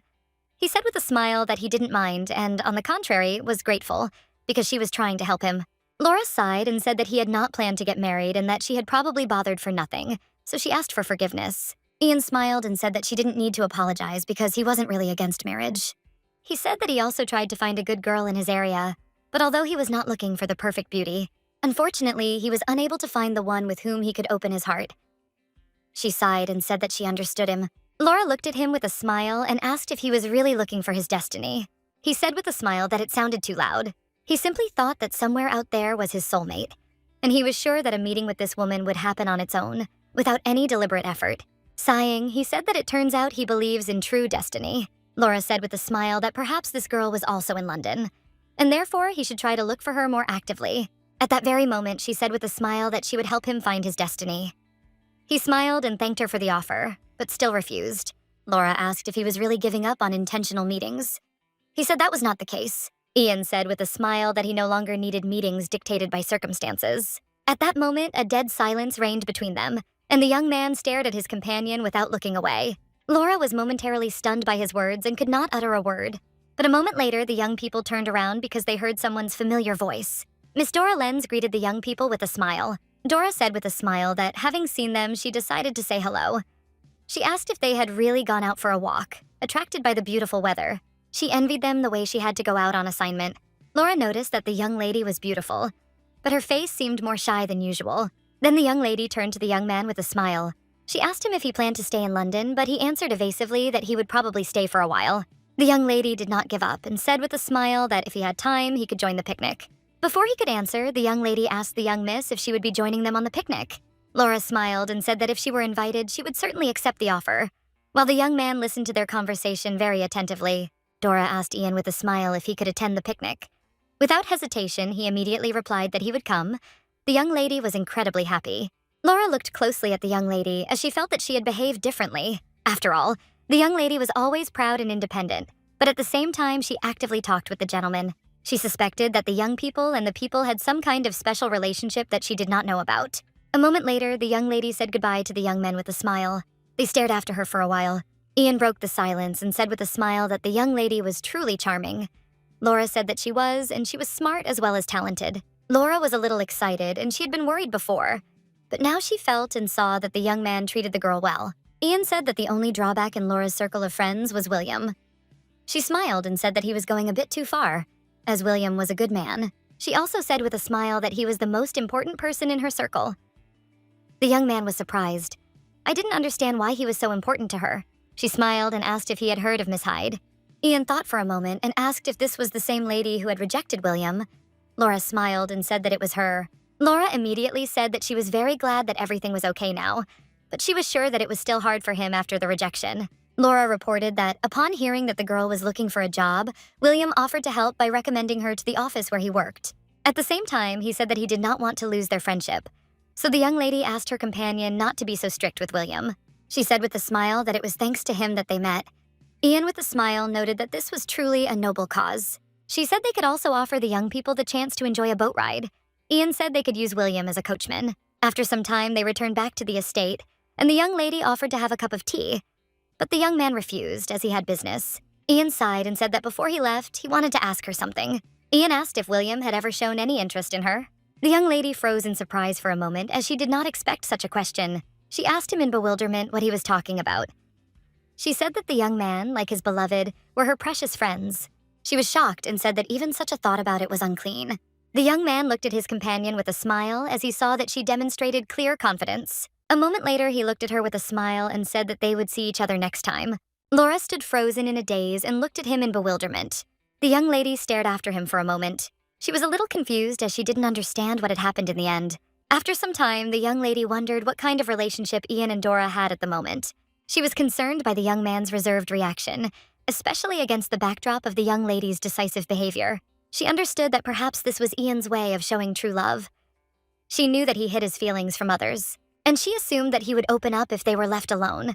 He said with a smile that he didn't mind and, on the contrary, was grateful because she was trying to help him. Laura sighed and said that he had not planned to get married and that she had probably bothered for nothing, so she asked for forgiveness. Ian smiled and said that she didn't need to apologize because he wasn't really against marriage. He said that he also tried to find a good girl in his area, but although he was not looking for the perfect beauty, unfortunately, he was unable to find the one with whom he could open his heart. She sighed and said that she understood him. Laura looked at him with a smile and asked if he was really looking for his destiny. He said with a smile that it sounded too loud. He simply thought that somewhere out there was his soulmate, and he was sure that a meeting with this woman would happen on its own, without any deliberate effort. Sighing, he said that it turns out he believes in true destiny. Laura said with a smile that perhaps this girl was also in London, and therefore he should try to look for her more actively. At that very moment, she said with a smile that she would help him find his destiny. He smiled and thanked her for the offer, but still refused. Laura asked if he was really giving up on intentional meetings. He said that was not the case. Ian said with a smile that he no longer needed meetings dictated by circumstances. At that moment, a dead silence reigned between them, and the young man stared at his companion without looking away. Laura was momentarily stunned by his words and could not utter a word. But a moment later, the young people turned around because they heard someone's familiar voice. Miss Dora Lenz greeted the young people with a smile. Dora said with a smile that, having seen them, she decided to say hello. She asked if they had really gone out for a walk, attracted by the beautiful weather. She envied them the way she had to go out on assignment. Laura noticed that the young lady was beautiful, but her face seemed more shy than usual. Then the young lady turned to the young man with a smile. She asked him if he planned to stay in London, but he answered evasively that he would probably stay for a while. The young lady did not give up and said with a smile that if he had time, he could join the picnic. Before he could answer, the young lady asked the young miss if she would be joining them on the picnic. Laura smiled and said that if she were invited, she would certainly accept the offer. While the young man listened to their conversation very attentively, Dora asked Ian with a smile if he could attend the picnic. Without hesitation, he immediately replied that he would come. The young lady was incredibly happy. Laura looked closely at the young lady as she felt that she had behaved differently. After all, the young lady was always proud and independent, but at the same time, she actively talked with the gentleman. She suspected that the young people and the people had some kind of special relationship that she did not know about. A moment later, the young lady said goodbye to the young men with a smile. They stared after her for a while. Ian broke the silence and said with a smile that the young lady was truly charming. Laura said that she was, and she was smart as well as talented. Laura was a little excited, and she had been worried before, but now she felt and saw that the young man treated the girl well. Ian said that the only drawback in Laura's circle of friends was William. She smiled and said that he was going a bit too far, as William was a good man. She also said with a smile that he was the most important person in her circle. The young man was surprised. I didn't understand why he was so important to her. She smiled and asked if he had heard of Miss Hyde. Ian thought for a moment and asked if this was the same lady who had rejected William. Laura smiled and said that it was her. Laura immediately said that she was very glad that everything was okay now, but she was sure that it was still hard for him after the rejection. Laura reported that, upon hearing that the girl was looking for a job, William offered to help by recommending her to the office where he worked. At the same time, he said that he did not want to lose their friendship. So the young lady asked her companion not to be so strict with William. She said with a smile that it was thanks to him that they met. Ian with a smile noted that this was truly a noble cause. She said they could also offer the young people the chance to enjoy a boat ride. Ian said they could use William as a coachman. After some time, they returned back to the estate, and the young lady offered to have a cup of tea. But the young man refused, as he had business. Ian sighed and said that before he left, he wanted to ask her something. Ian asked if William had ever shown any interest in her. The young lady froze in surprise for a moment, as she did not expect such a question. She asked him in bewilderment what he was talking about. She said that the young man, like his beloved, were her precious friends. She was shocked and said that even such a thought about it was unclean. The young man looked at his companion with a smile as he saw that she demonstrated clear confidence. A moment later, he looked at her with a smile and said that they would see each other next time. Laura stood frozen in a daze and looked at him in bewilderment. The young lady stared after him for a moment. She was a little confused as she didn't understand what had happened in the end. After some time, the young lady wondered what kind of relationship Ian and Dora had at the moment. She was concerned by the young man's reserved reaction, especially against the backdrop of the young lady's decisive behavior. She understood that perhaps this was Ian's way of showing true love. She knew that he hid his feelings from others, and she assumed that he would open up if they were left alone.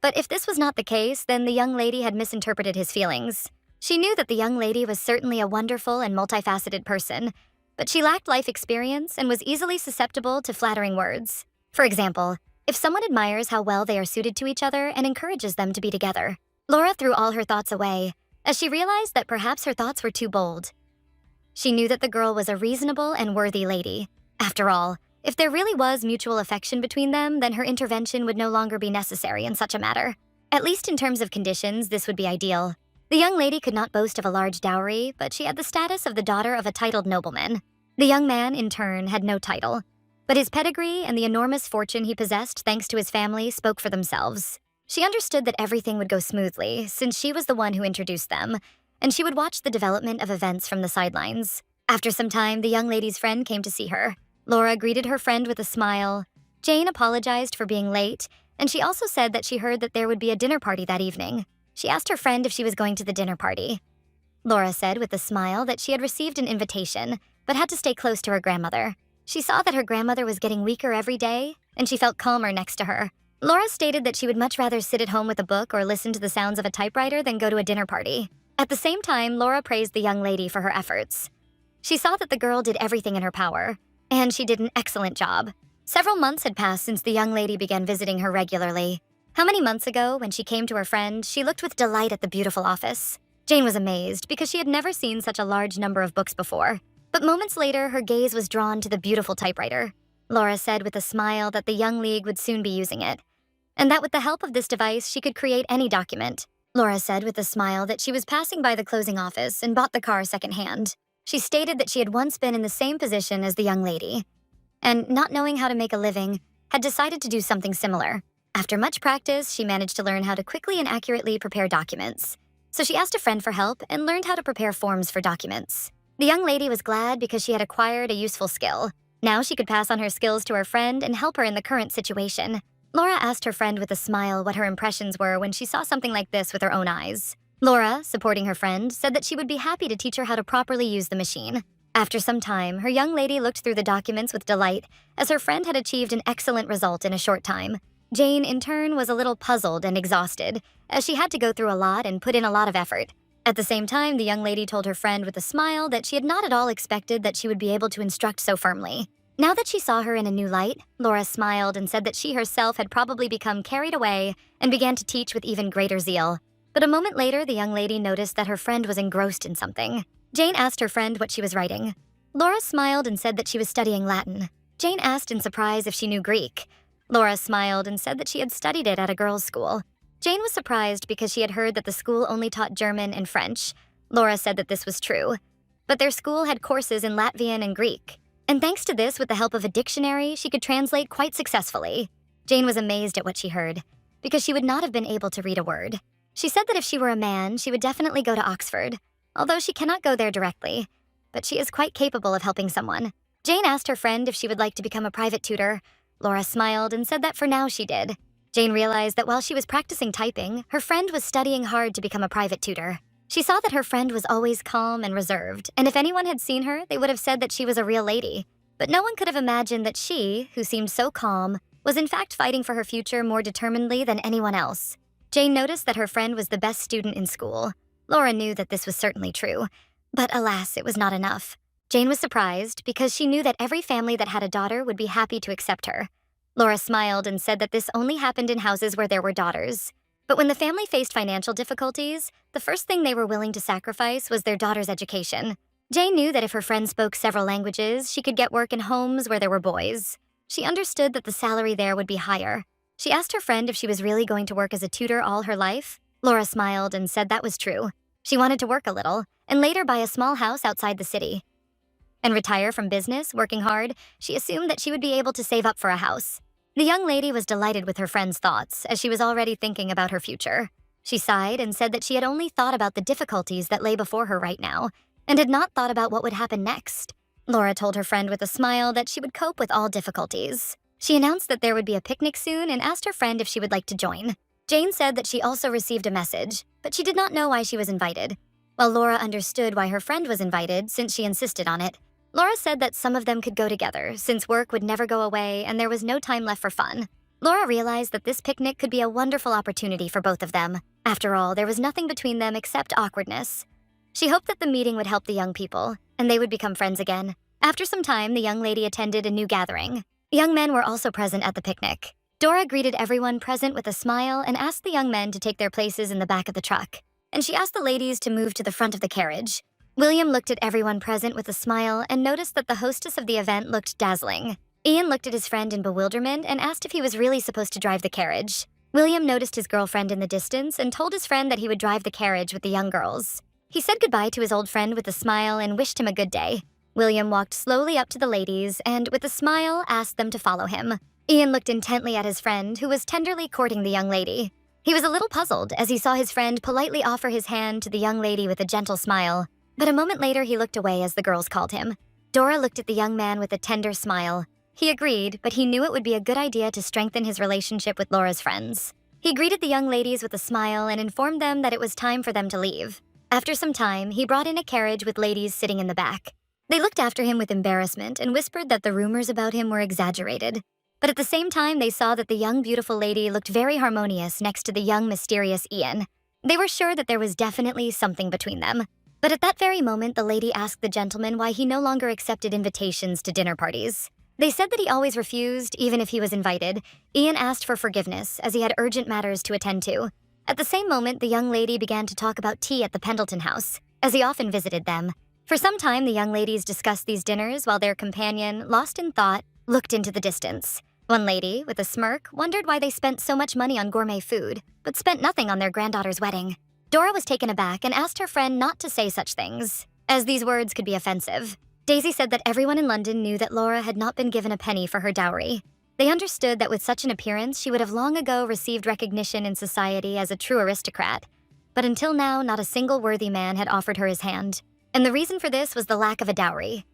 But if this was not the case, then the young lady had misinterpreted his feelings. She knew that the young lady was certainly a wonderful and multifaceted person, but she lacked life experience and was easily susceptible to flattering words. For example, if someone admires how well they are suited to each other and encourages them to be together. Laura threw all her thoughts away, as she realized that perhaps her thoughts were too bold. She knew that the girl was a reasonable and worthy lady. After all, if there really was mutual affection between them, then her intervention would no longer be necessary in such a matter. At least in terms of conditions, this would be ideal. The young lady could not boast of a large dowry, but she had the status of the daughter of a titled nobleman. The young man, in turn, had no title. But his pedigree and the enormous fortune he possessed thanks to his family spoke for themselves. She understood that everything would go smoothly, since she was the one who introduced them, and she would watch the development of events from the sidelines. After some time, the young lady's friend came to see her. Laura greeted her friend with a smile. Jane apologized for being late, and she also said that she heard that there would be a dinner party that evening. She asked her friend if she was going to the dinner party. Laura said with a smile that she had received an invitation, but had to stay close to her grandmother. She saw that her grandmother was getting weaker every day, and she felt calmer next to her. Laura stated that she would much rather sit at home with a book or listen to the sounds of a typewriter than go to a dinner party. At the same time, Laura praised the young lady for her efforts. She saw that the girl did everything in her power, and she did an excellent job. Several months had passed since the young lady began visiting her regularly. How many months ago, when she came to her friend, she looked with delight at the beautiful office. Jane was amazed because she had never seen such a large number of books before. But moments later, her gaze was drawn to the beautiful typewriter. Laura said with a smile that the young league would soon be using it, and that with the help of this device, she could create any document. Laura said with a smile that she was passing by the closing office and bought the car secondhand. She stated that she had once been in the same position as the young lady, and not knowing how to make a living, had decided to do something similar. After much practice, she managed to learn how to quickly and accurately prepare documents. So she asked a friend for help and learned how to prepare forms for documents. The young lady was glad because she had acquired a useful skill. Now she could pass on her skills to her friend and help her in the current situation. Laura asked her friend with a smile what her impressions were when she saw something like this with her own eyes. Laura, supporting her friend, said that she would be happy to teach her how to properly use the machine. After some time, her young lady looked through the documents with delight, as her friend had achieved an excellent result in a short time. Jane, in turn, was a little puzzled and exhausted, as she had to go through a lot and put in a lot of effort. At the same time, the young lady told her friend with a smile that she had not at all expected that she would be able to instruct so firmly. Now that she saw her in a new light, Laura smiled and said that she herself had probably become carried away and began to teach with even greater zeal. But a moment later, the young lady noticed that her friend was engrossed in something. Jane asked her friend what she was writing. Laura smiled and said that she was studying Latin. Jane asked in surprise if she knew Greek. Laura smiled and said that she had studied it at a girls' school. Jane was surprised because she had heard that the school only taught German and French. Laura said that this was true, but their school had courses in Latvian and Greek. And thanks to this, with the help of a dictionary, she could translate quite successfully. Jane was amazed at what she heard, because she would not have been able to read a word. She said that if she were a man, she would definitely go to Oxford, although she cannot go there directly, but she is quite capable of helping someone. Jane asked her friend if she would like to become a private tutor. Laura smiled and said that for now she did. Jane realized that while she was practicing typing, her friend was studying hard to become a private tutor. She saw that her friend was always calm and reserved, and if anyone had seen her, they would have said that she was a real lady. But no one could have imagined that she, who seemed so calm, was in fact fighting for her future more determinedly than anyone else. Jane noticed that her friend was the best student in school. Laura knew that this was certainly true, but alas, it was not enough. Jane was surprised because she knew that every family that had a daughter would be happy to accept her. Laura smiled and said that this only happened in houses where there were daughters. But when the family faced financial difficulties, the first thing they were willing to sacrifice was their daughter's education. Jane knew that if her friend spoke several languages, she could get work in homes where there were boys. She understood that the salary there would be higher. She asked her friend if she was really going to work as a tutor all her life. Laura smiled and said that was true. She wanted to work a little, and later buy a small house outside the city. And retire from business, working hard, she assumed that she would be able to save up for a house. The young lady was delighted with her friend's thoughts, as she was already thinking about her future. She sighed and said that she had only thought about the difficulties that lay before her right now, and had not thought about what would happen next. Laura told her friend with a smile that she would cope with all difficulties. She announced that there would be a picnic soon and asked her friend if she would like to join. Jane said that she also received a message, but she did not know why she was invited. While Laura understood why her friend was invited since she insisted on it, Laura said that some of them could go together since work would never go away and there was no time left for fun. Laura realized that this picnic could be a wonderful opportunity for both of them. After all, there was nothing between them except awkwardness. She hoped that the meeting would help the young people, and they would become friends again. After some time, the young lady attended a new gathering. Young men were also present at the picnic. Dora greeted everyone present with a smile and asked the young men to take their places in the back of the truck. And she asked the ladies to move to the front of the carriage. William looked at everyone present with a smile and noticed that the hostess of the event looked dazzling. Ian looked at his friend in bewilderment and asked if he was really supposed to drive the carriage. William noticed his girlfriend in the distance and told his friend that he would drive the carriage with the young girls. He said goodbye to his old friend with a smile and wished him a good day. William walked slowly up to the ladies and, with a smile, asked them to follow him. Ian looked intently at his friend, who was tenderly courting the young lady. He was a little puzzled as he saw his friend politely offer his hand to the young lady with a gentle smile. But a moment later, he looked away as the girls called him. Dora looked at the young man with a tender smile. He agreed, but he knew it would be a good idea to strengthen his relationship with Laura's friends. He greeted the young ladies with a smile and informed them that it was time for them to leave. After some time, he brought in a carriage with ladies sitting in the back. They looked after him with embarrassment and whispered that the rumors about him were exaggerated. But at the same time, they saw that the young, beautiful lady looked very harmonious next to the young, mysterious Ian. They were sure that there was definitely something between them. But at that very moment, the lady asked the gentleman why he no longer accepted invitations to dinner parties. They said that he always refused, even if he was invited. Ian asked for forgiveness, as he had urgent matters to attend to. At the same moment, the young lady began to talk about tea at the Pendleton house, as he often visited them. For some time, the young ladies discussed these dinners while their companion, lost in thought, looked into the distance. One lady, with a smirk, wondered why they spent so much money on gourmet food, but spent nothing on their granddaughter's wedding. Dora was taken aback and asked her friend not to say such things, as these words could be offensive. Daisy said that everyone in London knew that Laura had not been given a penny for her dowry. They understood that with such an appearance, she would have long ago received recognition in society as a true aristocrat. But until now, not a single worthy man had offered her his hand. And the reason for this was the lack of a dowry.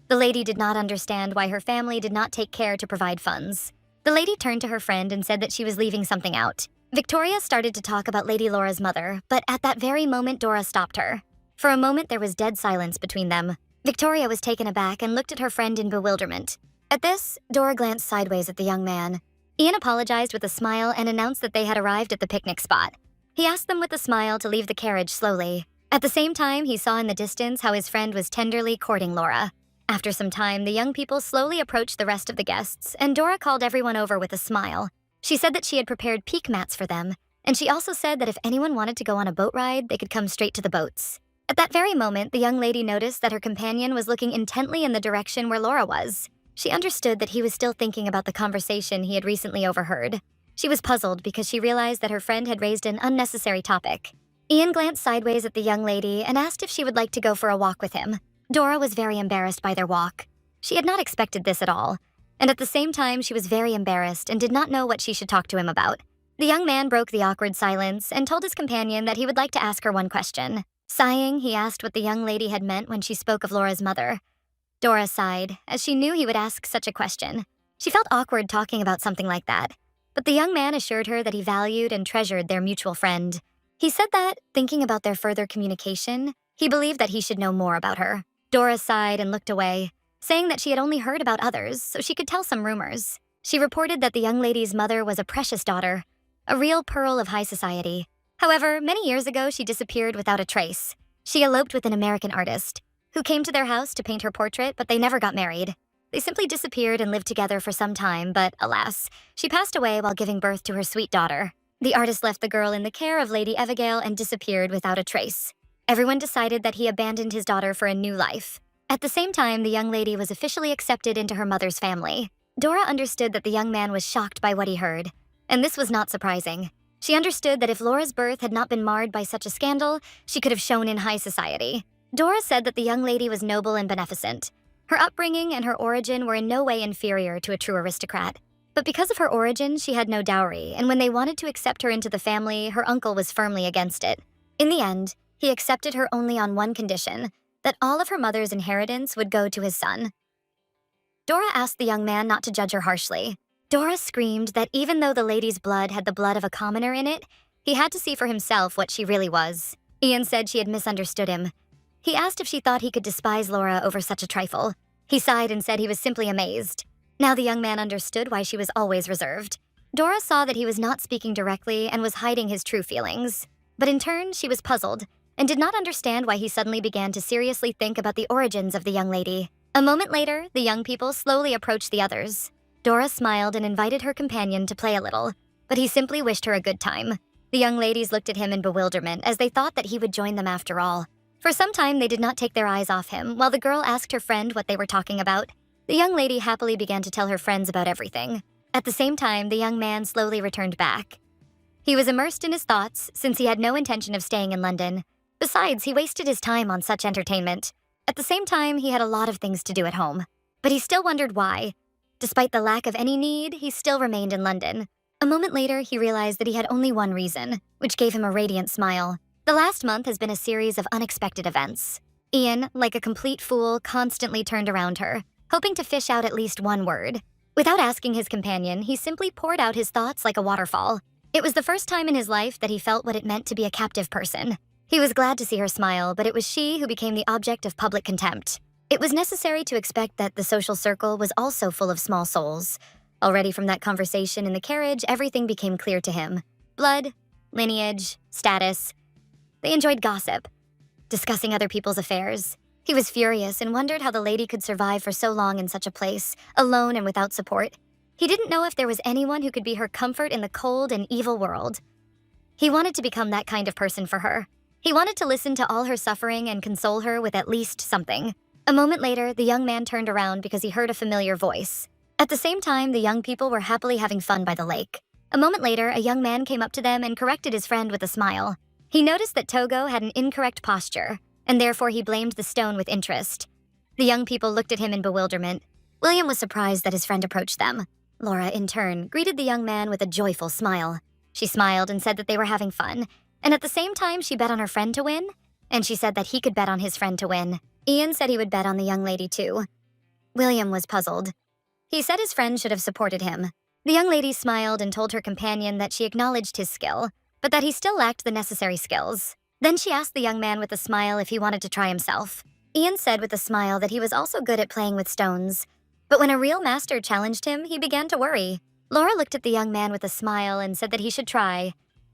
The lady did not understand why her family did not take care to provide funds. The lady turned to her friend and said that she was leaving something out. Victoria started to talk about Lady Laura's mother, but at that very moment, Dora stopped her. For a moment, there was dead silence between them. Victoria was taken aback and looked at her friend in bewilderment. At this, Dora glanced sideways at the young man. Ian apologized with a smile and announced that they had arrived at the picnic spot. He asked them with a smile to leave the carriage slowly. At the same time, he saw in the distance how his friend was tenderly courting Laura. After some time, the young people slowly approached the rest of the guests, and Dora called everyone over with a smile. She said that she had prepared peak mats for them, and she also said that if anyone wanted to go on a boat ride, they could come straight to the boats. At that very moment, the young lady noticed that her companion was looking intently in the direction where Laura was. She understood that he was still thinking about the conversation he had recently overheard. She was puzzled because she realized that her friend had raised an unnecessary topic. Ian glanced sideways at the young lady and asked if she would like to go for a walk with him. Dora was very embarrassed by their walk. She had not expected this at all, and at the same time she was very embarrassed and did not know what she should talk to him about. The young man broke the awkward silence and told his companion that he would like to ask her one question. Sighing, he asked what the young lady had meant when she spoke of Laura's mother. Dora sighed, as she knew he would ask such a question. She felt awkward talking about something like that, but the young man assured her that he valued and treasured their mutual friend. He said that, thinking about their further communication, he believed that he should know more about her. Dora sighed and looked away, saying that she had only heard about others, so she could tell some rumors. She reported that the young lady's mother was a precious daughter, a real pearl of high society. However, many years ago, she disappeared without a trace. She eloped with an American artist, who came to their house to paint her portrait, but they never got married. They simply disappeared and lived together for some time, but alas, she passed away while giving birth to her sweet daughter. The artist left the girl in the care of Lady Evagale and disappeared without a trace. Everyone decided that he abandoned his daughter for a new life. At the same time, the young lady was officially accepted into her mother's family. Dora understood that the young man was shocked by what he heard, and this was not surprising. She understood that if Laura's birth had not been marred by such a scandal, she could have shone in high society. Dora said that the young lady was noble and beneficent. Her upbringing and her origin were in no way inferior to a true aristocrat. But because of her origin, she had no dowry, and when they wanted to accept her into the family, her uncle was firmly against it. In the end, he accepted her only on one condition, that all of her mother's inheritance would go to his son. Dora asked the young man not to judge her harshly. Dora screamed that even though the lady's blood had the blood of a commoner in it, he had to see for himself what she really was. Ian said she had misunderstood him. He asked if she thought he could despise Laura over such a trifle. He sighed and said he was simply amazed. Now the young man understood why she was always reserved. Dora saw that he was not speaking directly and was hiding his true feelings. But in turn, she was puzzled and did not understand why he suddenly began to seriously think about the origins of the young lady. A moment later, the young people slowly approached the others. Dora smiled and invited her companion to play a little, but he simply wished her a good time. The young ladies looked at him in bewilderment as they thought that he would join them after all. For some time, they did not take their eyes off him, while the girl asked her friend what they were talking about. The young lady happily began to tell her friends about everything. At the same time, the young man slowly returned back. He was immersed in his thoughts, since he had no intention of staying in London. Besides, he wasted his time on such entertainment. At the same time, he had a lot of things to do at home. But he still wondered why. Despite the lack of any need, he still remained in London. A moment later, he realized that he had only one reason, which gave him a radiant smile. The last month has been a series of unexpected events. Ian, like a complete fool, constantly turned around her, hoping to fish out at least one word. Without asking his companion, he simply poured out his thoughts like a waterfall. It was the first time in his life that he felt what it meant to be a captive person. He was glad to see her smile, but it was she who became the object of public contempt. It was necessary to expect that the social circle was also full of small souls. Already from that conversation in the carriage, everything became clear to him. Blood, lineage, status. They enjoyed gossip, discussing other people's affairs. He was furious and wondered how the lady could survive for so long in such a place, alone and without support. He didn't know if there was anyone who could be her comfort in the cold and evil world. He wanted to become that kind of person for her. He wanted to listen to all her suffering and console her with at least something. A moment later, the young man turned around because he heard a familiar voice. At the same time, the young people were happily having fun by the lake. A moment later, a young man came up to them and corrected his friend with a smile. He noticed that Togo had an incorrect posture, and therefore he blamed the stone with interest. The young people looked at him in bewilderment. William was surprised that his friend approached them. Laura, in turn, greeted the young man with a joyful smile. She smiled and said that they were having fun, and at the same time she bet on her friend to win, and she said that he could bet on his friend to win. Ian said he would bet on the young lady too. William was puzzled. He said his friend should have supported him. The young lady smiled and told her companion that she acknowledged his skill, but that he still lacked the necessary skills. Then she asked the young man with a smile if he wanted to try himself. Ian said with a smile that he was also good at playing with stones. But when a real master challenged him, he began to worry. Laura looked at the young man with a smile and said that he should try,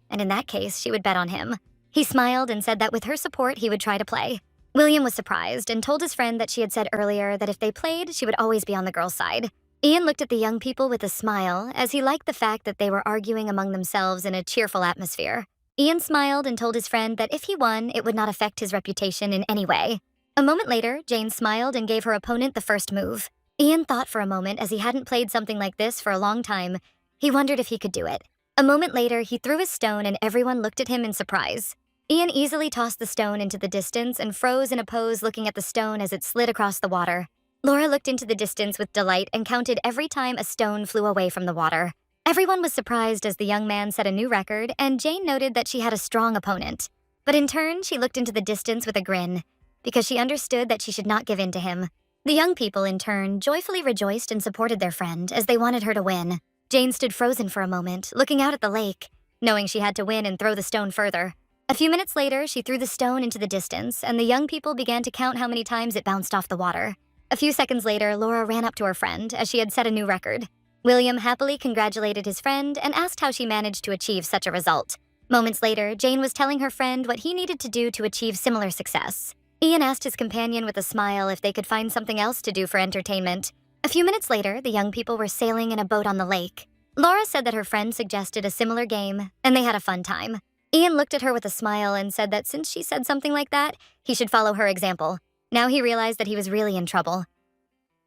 and in that case, she would bet on him. He smiled and said that with her support, he would try to play. William was surprised and told his friend that she had said earlier that if they played, she would always be on the girl's side. Ian looked at the young people with a smile, as he liked the fact that they were arguing among themselves in a cheerful atmosphere. Ian smiled and told his friend that if he won, it would not affect his reputation in any way. A moment later, Jane smiled and gave her opponent the first move. Ian thought for a moment, as he hadn't played something like this for a long time. He wondered if he could do it. A moment later, he threw his stone and everyone looked at him in surprise. Ian easily tossed the stone into the distance and froze in a pose looking at the stone as it slid across the water. Laura looked into the distance with delight and counted every time a stone flew away from the water. Everyone was surprised as the young man set a new record, and Jane noted that she had a strong opponent. But in turn, she looked into the distance with a grin, because she understood that she should not give in to him. The young people, in turn, joyfully rejoiced and supported their friend, as they wanted her to win. Jane stood frozen for a moment, looking out at the lake, knowing she had to win and throw the stone further. A few minutes later, she threw the stone into the distance, and the young people began to count how many times it bounced off the water. A few seconds later, Laura ran up to her friend, as she had set a new record. William happily congratulated his friend and asked how she managed to achieve such a result. Moments later, Jane was telling her friend what he needed to do to achieve similar success. Ian asked his companion with a smile if they could find something else to do for entertainment. A few minutes later, the young people were sailing in a boat on the lake. Laura said that her friend suggested a similar game, and they had a fun time. Ian looked at her with a smile and said that since she said something like that, he should follow her example. Now he realized that he was really in trouble.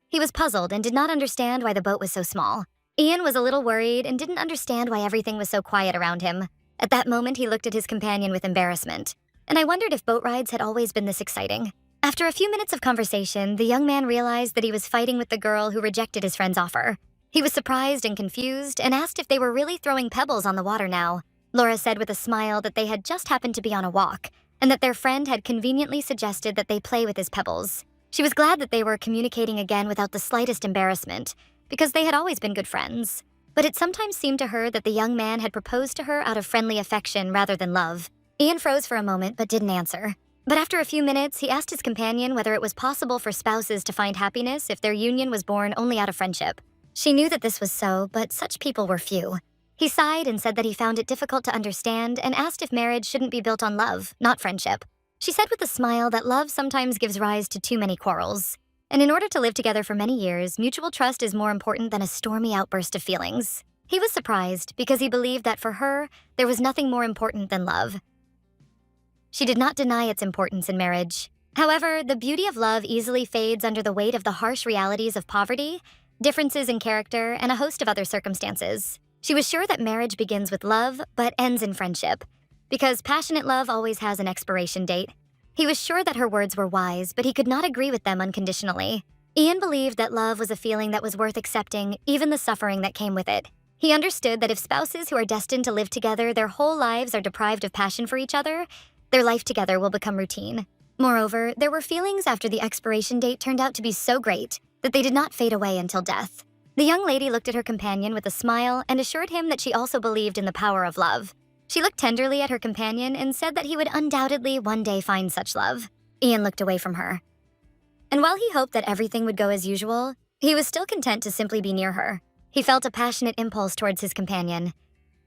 He was puzzled and did not understand why the boat was so small. Ian was a little worried and didn't understand why everything was so quiet around him. At that moment, he looked at his companion with embarrassment, and I wondered if boat rides had always been this exciting. After a few minutes of conversation, the young man realized that he was fighting with the girl who rejected his friend's offer. He was surprised and confused and asked if they were really throwing pebbles on the water now. Laura said with a smile that they had just happened to be on a walk, and that their friend had conveniently suggested that they play with his pebbles. She was glad that they were communicating again without the slightest embarrassment, because they had always been good friends. But it sometimes seemed to her that the young man had proposed to her out of friendly affection rather than love. Ian froze for a moment but didn't answer. But after a few minutes, he asked his companion whether it was possible for spouses to find happiness if their union was born only out of friendship. She knew that this was so, but such people were few. He sighed and said that he found it difficult to understand and asked if marriage shouldn't be built on love, not friendship. She said with a smile that love sometimes gives rise to too many quarrels. And in order to live together for many years, mutual trust is more important than a stormy outburst of feelings. He was surprised because he believed that for her, there was nothing more important than love. She did not deny its importance in marriage. However, the beauty of love easily fades under the weight of the harsh realities of poverty, differences in character, and a host of other circumstances. She was sure that marriage begins with love, but ends in friendship, because passionate love always has an expiration date. He was sure that her words were wise, but he could not agree with them unconditionally. Ian believed that love was a feeling that was worth accepting, even the suffering that came with it. He understood that if spouses who are destined to live together their whole lives are deprived of passion for each other, their life together will become routine. Moreover, there were feelings after the expiration date turned out to be so great that they did not fade away until death. The young lady looked at her companion with a smile and assured him that she also believed in the power of love. She looked tenderly at her companion and said that he would undoubtedly one day find such love. Ian looked away from her. And while he hoped that everything would go as usual, he was still content to simply be near her. He felt a passionate impulse towards his companion.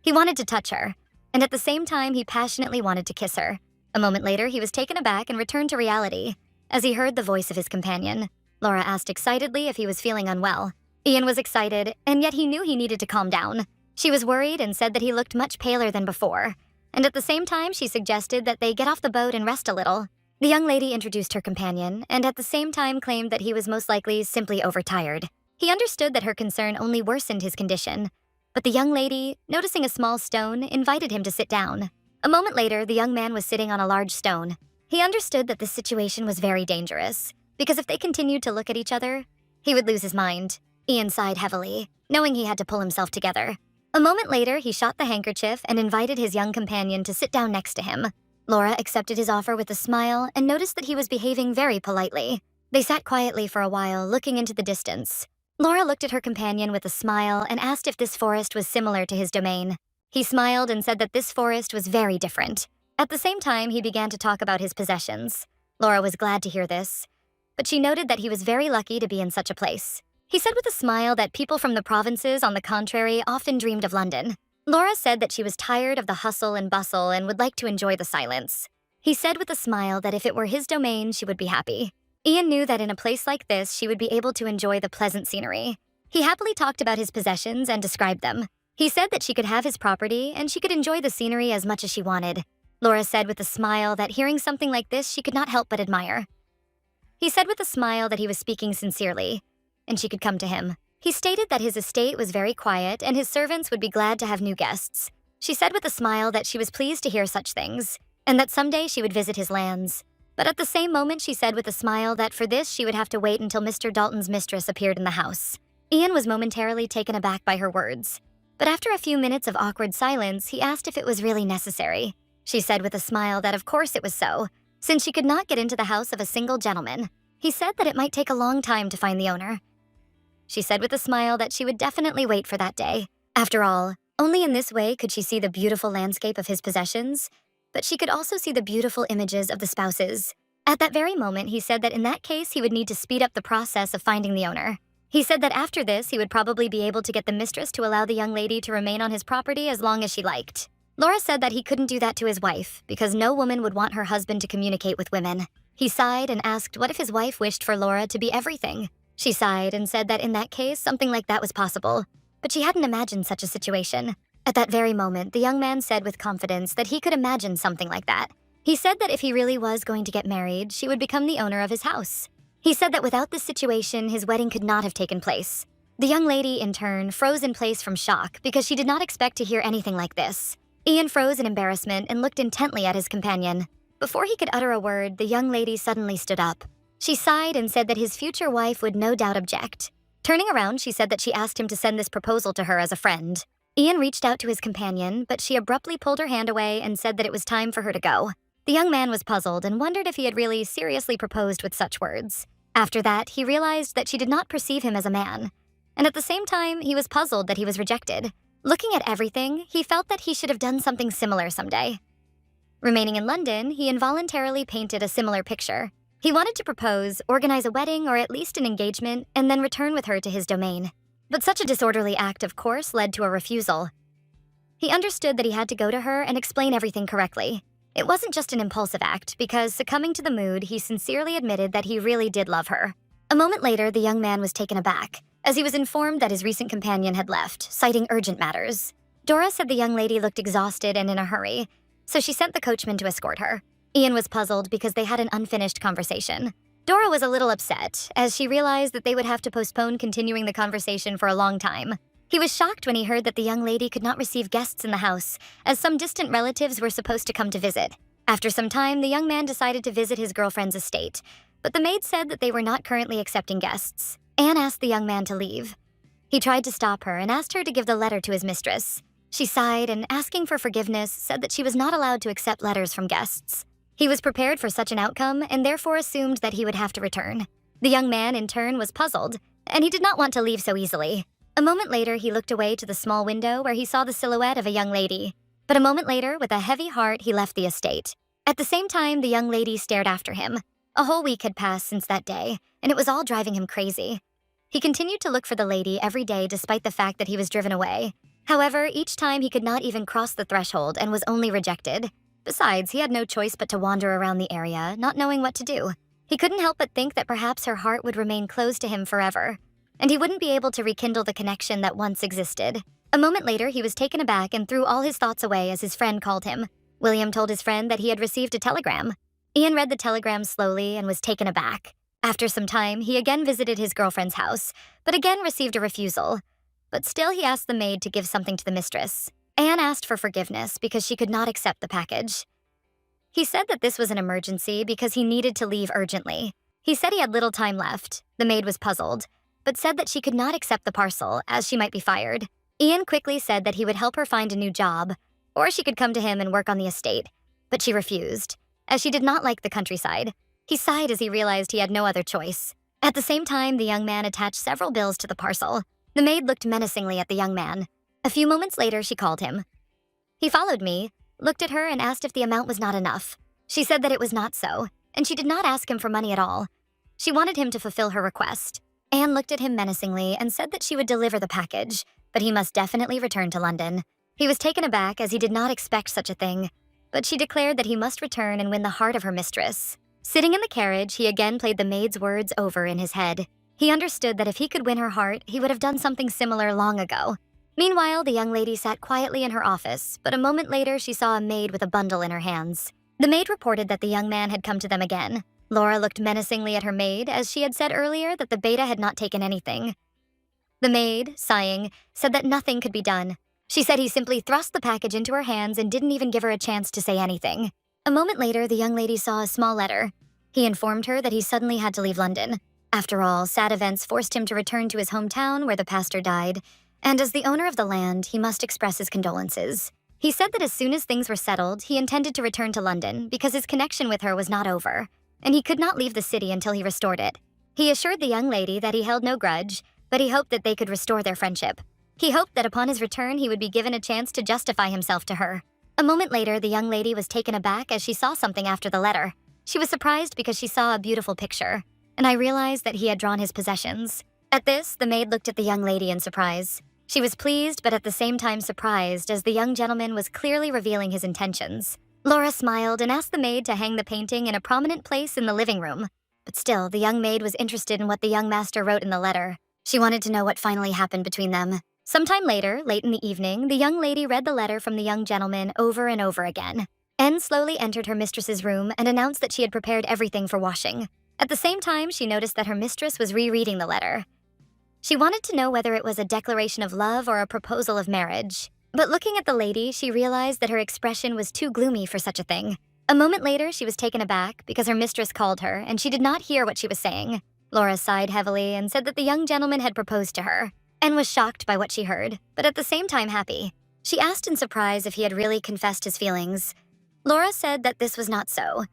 He wanted to touch her, and at the same time he passionately wanted to kiss her. A moment later, he was taken aback and returned to reality. As he heard the voice of his companion, Laura asked excitedly if he was feeling unwell. Ian was excited, and yet he knew he needed to calm down. She was worried and said that he looked much paler than before, and at the same time she suggested that they get off the boat and rest a little. The young lady introduced her companion, and at the same time claimed that he was most likely simply overtired. He understood that her concern only worsened his condition, but the young lady, noticing a small stone, invited him to sit down. A moment later, the young man was sitting on a large stone. He understood that this situation was very dangerous, because if they continued to look at each other, he would lose his mind. Ian sighed heavily, knowing he had to pull himself together. A moment later, he shot the handkerchief and invited his young companion to sit down next to him. Laura accepted his offer with a smile and noticed that he was behaving very politely. They sat quietly for a while, looking into the distance. Laura looked at her companion with a smile and asked if this forest was similar to his domain. He smiled and said that this forest was very different. At the same time, he began to talk about his possessions. Laura was glad to hear this, but she noted that he was very lucky to be in such a place. He said with a smile that people from the provinces, on the contrary, often dreamed of London. Laura said that she was tired of the hustle and bustle and would like to enjoy the silence. He said with a smile that if it were his domain, she would be happy. Ian knew that in a place like this, she would be able to enjoy the pleasant scenery. He happily talked about his possessions and described them. He said that she could have his property and she could enjoy the scenery as much as she wanted. Laura said with a smile that hearing something like this, she could not help but admire. He said with a smile that he was speaking sincerely, and she could come to him. He stated that his estate was very quiet and his servants would be glad to have new guests. She said with a smile that she was pleased to hear such things, and that someday she would visit his lands. But at the same moment, she said with a smile that for this she would have to wait until Mr. Dalton's mistress appeared in the house. Ian was momentarily taken aback by her words. But after a few minutes of awkward silence, he asked if it was really necessary. She said with a smile that of course it was so, since she could not get into the house of a single gentleman. He said that it might take a long time to find the owner. She said with a smile that she would definitely wait for that day. After all, only in this way could she see the beautiful landscape of his possessions, but she could also see the beautiful images of the spouses. At that very moment, he said that in that case, he would need to speed up the process of finding the owner. He said that after this, he would probably be able to get the mistress to allow the young lady to remain on his property as long as she liked. Laura said that he couldn't do that to his wife, because no woman would want her husband to communicate with women. He sighed and asked what if his wife wished for Laura to be everything. She sighed and said that in that case, something like that was possible, but she hadn't imagined such a situation. At that very moment, the young man said with confidence that he could imagine something like that. He said that if he really was going to get married, she would become the owner of his house. He said that without this situation, his wedding could not have taken place. The young lady, in turn, froze in place from shock because she did not expect to hear anything like this. Ian froze in embarrassment and looked intently at his companion. Before he could utter a word, the young lady suddenly stood up. She sighed and said that his future wife would no doubt object. Turning around, she said that she asked him to send this proposal to her as a friend. Ian reached out to his companion, but she abruptly pulled her hand away and said that it was time for her to go. The young man was puzzled and wondered if he had really seriously proposed with such words. After that, he realized that she did not perceive him as a man. And at the same time, he was puzzled that he was rejected. Looking at everything, he felt that he should have done something similar someday. Remaining in London, he involuntarily painted a similar picture. He wanted to propose, organize a wedding or at least an engagement, and then return with her to his domain. But such a disorderly act, of course, led to a refusal. He understood that he had to go to her and explain everything correctly. It wasn't just an impulsive act, because succumbing to the mood, he sincerely admitted that he really did love her. A moment later, the young man was taken aback, as he was informed that his recent companion had left, citing urgent matters. Dora said the young lady looked exhausted and in a hurry, so she sent the coachman to escort her. Ian was puzzled because they had an unfinished conversation. Dora was a little upset, as she realized that they would have to postpone continuing the conversation for a long time. He was shocked when he heard that the young lady could not receive guests in the house, as some distant relatives were supposed to come to visit. After some time, the young man decided to visit his girlfriend's estate, but the maid said that they were not currently accepting guests. Anne asked the young man to leave. He tried to stop her and asked her to give the letter to his mistress. She sighed and, asking for forgiveness, said that she was not allowed to accept letters from guests. He was prepared for such an outcome and therefore assumed that he would have to return. The young man, in turn, was puzzled, and he did not want to leave so easily. A moment later, he looked away to the small window where he saw the silhouette of a young lady. But a moment later, with a heavy heart, he left the estate. At the same time, the young lady stared after him. A whole week had passed since that day, and it was all driving him crazy. He continued to look for the lady every day despite the fact that he was driven away. However, each time he could not even cross the threshold and was only rejected. Besides, he had no choice but to wander around the area, not knowing what to do. He couldn't help but think that perhaps her heart would remain closed to him forever, and he wouldn't be able to rekindle the connection that once existed. A moment later, he was taken aback and threw all his thoughts away as his friend called him. William told his friend that he had received a telegram. Ian read the telegram slowly and was taken aback. After some time, he again visited his girlfriend's house, but again received a refusal. But still, he asked the maid to give something to the mistress. Anne asked for forgiveness because she could not accept the package. He said that this was an emergency because he needed to leave urgently. He said he had little time left. The maid was puzzled, but said that she could not accept the parcel as she might be fired. Ian quickly said that he would help her find a new job, or she could come to him and work on the estate, but she refused, as she did not like the countryside. He sighed as he realized he had no other choice. At the same time, the young man attached several bills to the parcel. The maid looked menacingly at the young man. A few moments later, she called him. He followed me, looked at her, and asked if the amount was not enough. She said that it was not so, and she did not ask him for money at all. She wanted him to fulfill her request. Anne looked at him menacingly and said that she would deliver the package, but he must definitely return to London. He was taken aback as he did not expect such a thing, but she declared that he must return and win the heart of her mistress. Sitting in the carriage, he again played the maid's words over in his head. He understood that if he could win her heart, he would have done something similar long ago. Meanwhile, the young lady sat quietly in her office, but a moment later she saw a maid with a bundle in her hands. The maid reported that the young man had come to them again. Laura looked menacingly at her maid, as she had said earlier that the beta had not taken anything. The maid, sighing, said that nothing could be done. She said he simply thrust the package into her hands and didn't even give her a chance to say anything. A moment later, the young lady saw a small letter. He informed her that he suddenly had to leave London. After all, sad events forced him to return to his hometown where the pastor died, and as the owner of the land, he must express his condolences. He said that as soon as things were settled, he intended to return to London because his connection with her was not over, and he could not leave the city until he restored it. He assured the young lady that he held no grudge, but he hoped that they could restore their friendship. He hoped that upon his return, he would be given a chance to justify himself to her. A moment later, the young lady was taken aback as she saw something after the letter. She was surprised because she saw a beautiful picture, and I realized that he had drawn his possessions. At this, the maid looked at the young lady in surprise. She was pleased, but at the same time surprised, as the young gentleman was clearly revealing his intentions. Laura smiled and asked the maid to hang the painting in a prominent place in the living room. But still, the young maid was interested in what the young master wrote in the letter. She wanted to know what finally happened between them. Sometime later, late in the evening, the young lady read the letter from the young gentleman over and over again. Anne slowly entered her mistress's room and announced that she had prepared everything for washing. At the same time, she noticed that her mistress was rereading the letter. She wanted to know whether it was a declaration of love or a proposal of marriage. But looking at the lady, she realized that her expression was too gloomy for such a thing. A moment later, she was taken aback because her mistress called her and she did not hear what she was saying. Laura sighed heavily and said that the young gentleman had proposed to her, and was shocked by what she heard, but at the same time happy. She asked in surprise if he had really confessed his feelings. Laura said that this was not so,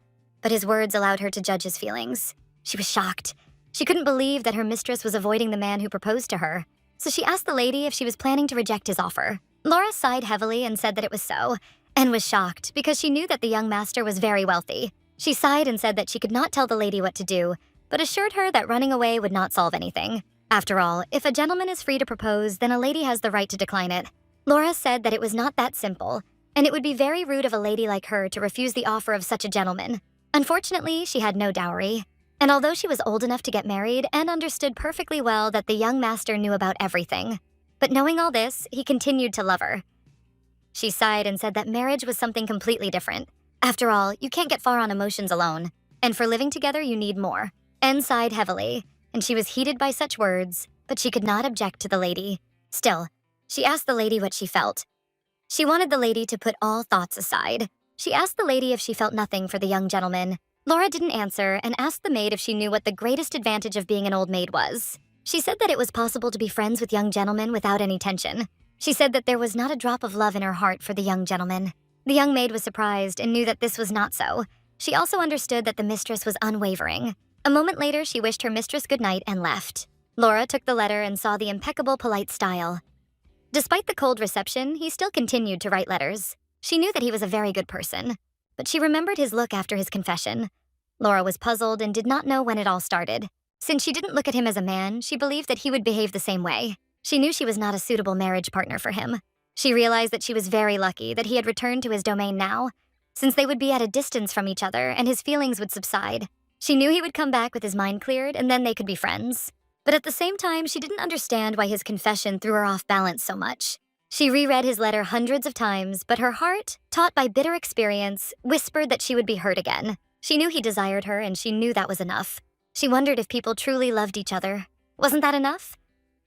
but his words allowed her to judge his feelings. She was shocked. She couldn't believe that her mistress was avoiding the man who proposed to her, so she asked the lady if she was planning to reject his offer. Laura sighed heavily and said that it was so, and was shocked because she knew that the young master was very wealthy. She sighed and said that she could not tell the lady what to do, but assured her that running away would not solve anything. After all, if a gentleman is free to propose, then a lady has the right to decline it. Laura said that it was not that simple, and it would be very rude of a lady like her to refuse the offer of such a gentleman. Unfortunately, she had no dowry, and although she was old enough to get married and understood perfectly well that the young master knew about everything, but knowing all this, he continued to love her. She sighed and said that marriage was something completely different. After all, you can't get far on emotions alone, and for living together you need more. Anne sighed heavily, and she was heated by such words, but she could not object to the lady. Still, she asked the lady what she felt. She wanted the lady to put all thoughts aside. She asked the lady if she felt nothing for the young gentleman. Laura didn't answer and asked the maid if she knew what the greatest advantage of being an old maid was. She said that it was possible to be friends with young gentlemen without any tension. She said that there was not a drop of love in her heart for the young gentleman. The young maid was surprised and knew that this was not so. She also understood that the mistress was unwavering. A moment later, she wished her mistress good night and left. Laura took the letter and saw the impeccable polite style. Despite the cold reception, he still continued to write letters. She knew that he was a very good person, but she remembered his look after his confession. Laura was puzzled and did not know when it all started. Since she didn't look at him as a man, she believed that he would behave the same way. She knew she was not a suitable marriage partner for him. She realized that she was very lucky that he had returned to his domain now, since they would be at a distance from each other and his feelings would subside. She knew he would come back with his mind cleared and then they could be friends. But at the same time, she didn't understand why his confession threw her off balance so much. She reread his letter hundreds of times, but her heart, taught by bitter experience, whispered that she would be hurt again. She knew he desired her, and she knew that was enough. She wondered if people truly loved each other. Wasn't that enough?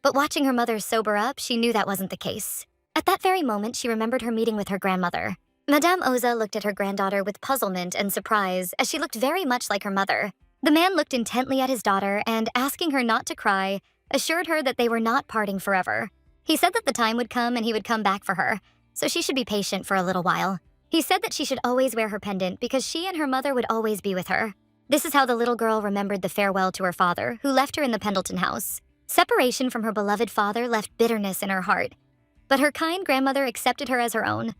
But watching her mother sober up, she knew that wasn't the case. At that very moment, she remembered her meeting with her grandmother. Madame Oza looked at her granddaughter with puzzlement and surprise, as she looked very much like her mother. The man looked intently at his daughter and, asking her not to cry, assured her that they were not parting forever. He said that the time would come and he would come back for her, so she should be patient for a little while. He said that she should always wear her pendant because she and her mother would always be with her. This is how the little girl remembered the farewell to her father, who left her in the Pendleton house. Separation from her beloved father left bitterness in her heart, but her kind grandmother accepted her as her own.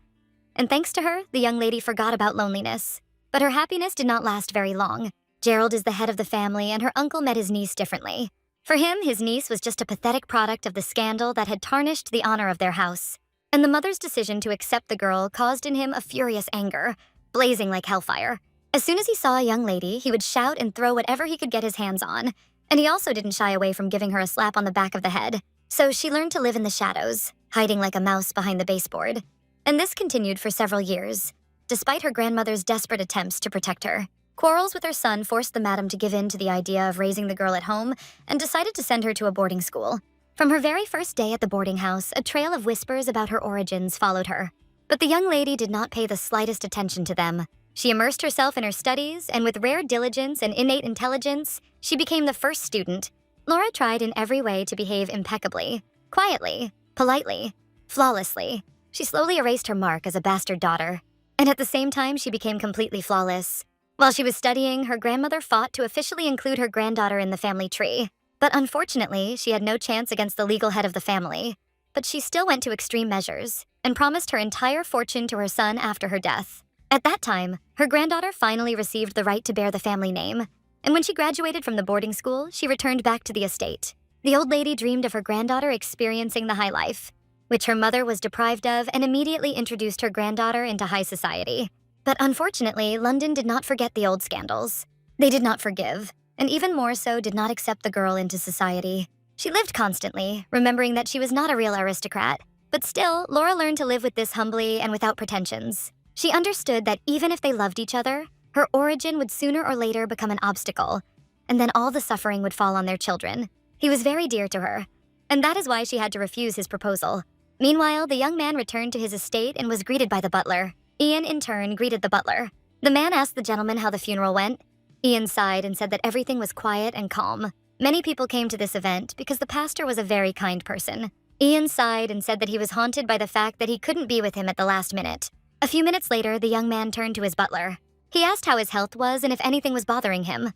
And thanks to her, the young lady forgot about loneliness. But her happiness did not last very long. Gerald is the head of the family, and her uncle met his niece differently. For him, his niece was just a pathetic product of the scandal that had tarnished the honor of their house. And the mother's decision to accept the girl caused in him a furious anger, blazing like hellfire. As soon as he saw a young lady, he would shout and throw whatever he could get his hands on. And he also didn't shy away from giving her a slap on the back of the head. So she learned to live in the shadows, hiding like a mouse behind the baseboard. And this continued for several years, despite her grandmother's desperate attempts to protect her. Quarrels with her son forced the madam to give in to the idea of raising the girl at home and decided to send her to a boarding school. From her very first day at the boarding house, a trail of whispers about her origins followed her. But the young lady did not pay the slightest attention to them. She immersed herself in her studies, and with rare diligence and innate intelligence, she became the first student. Laura tried in every way to behave impeccably, quietly, politely, flawlessly. She slowly erased her mark as a bastard daughter, and at the same time she became completely flawless. While she was studying, her grandmother fought to officially include her granddaughter in the family tree. But unfortunately, she had no chance against the legal head of the family. But she still went to extreme measures and promised her entire fortune to her son after her death. At that time, her granddaughter finally received the right to bear the family name. And when she graduated from the boarding school, she returned back to the estate. The old lady dreamed of her granddaughter experiencing the high life, which her mother was deprived of, and immediately introduced her granddaughter into high society. But unfortunately, London did not forget the old scandals. They did not forgive, and even more so did not accept the girl into society. She lived constantly, remembering that she was not a real aristocrat. But still, Laura learned to live with this humbly and without pretensions. She understood that even if they loved each other, her origin would sooner or later become an obstacle, and then all the suffering would fall on their children. He was very dear to her, and that is why she had to refuse his proposal. Meanwhile, the young man returned to his estate and was greeted by the butler. Ian, in turn, greeted the butler. The man asked the gentleman how the funeral went. Ian sighed and said that everything was quiet and calm. Many people came to this event because the pastor was a very kind person. Ian sighed and said that he was haunted by the fact that he couldn't be with him at the last minute. A few minutes later, the young man turned to his butler. He asked how his health was and if anything was bothering him.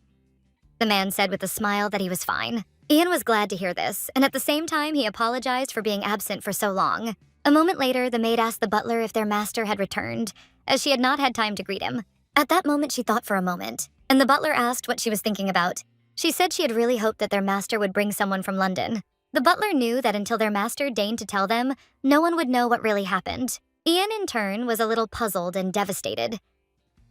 The man said with a smile that he was fine. Ian was glad to hear this, and at the same time he apologized for being absent for so long. A moment later, the maid asked the butler if their master had returned, as she had not had time to greet him. At that moment, she thought for a moment, and the butler asked what she was thinking about. She said she had really hoped that their master would bring someone from London. The butler knew that until their master deigned to tell them, no one would know what really happened. Ian, in turn, was a little puzzled and devastated.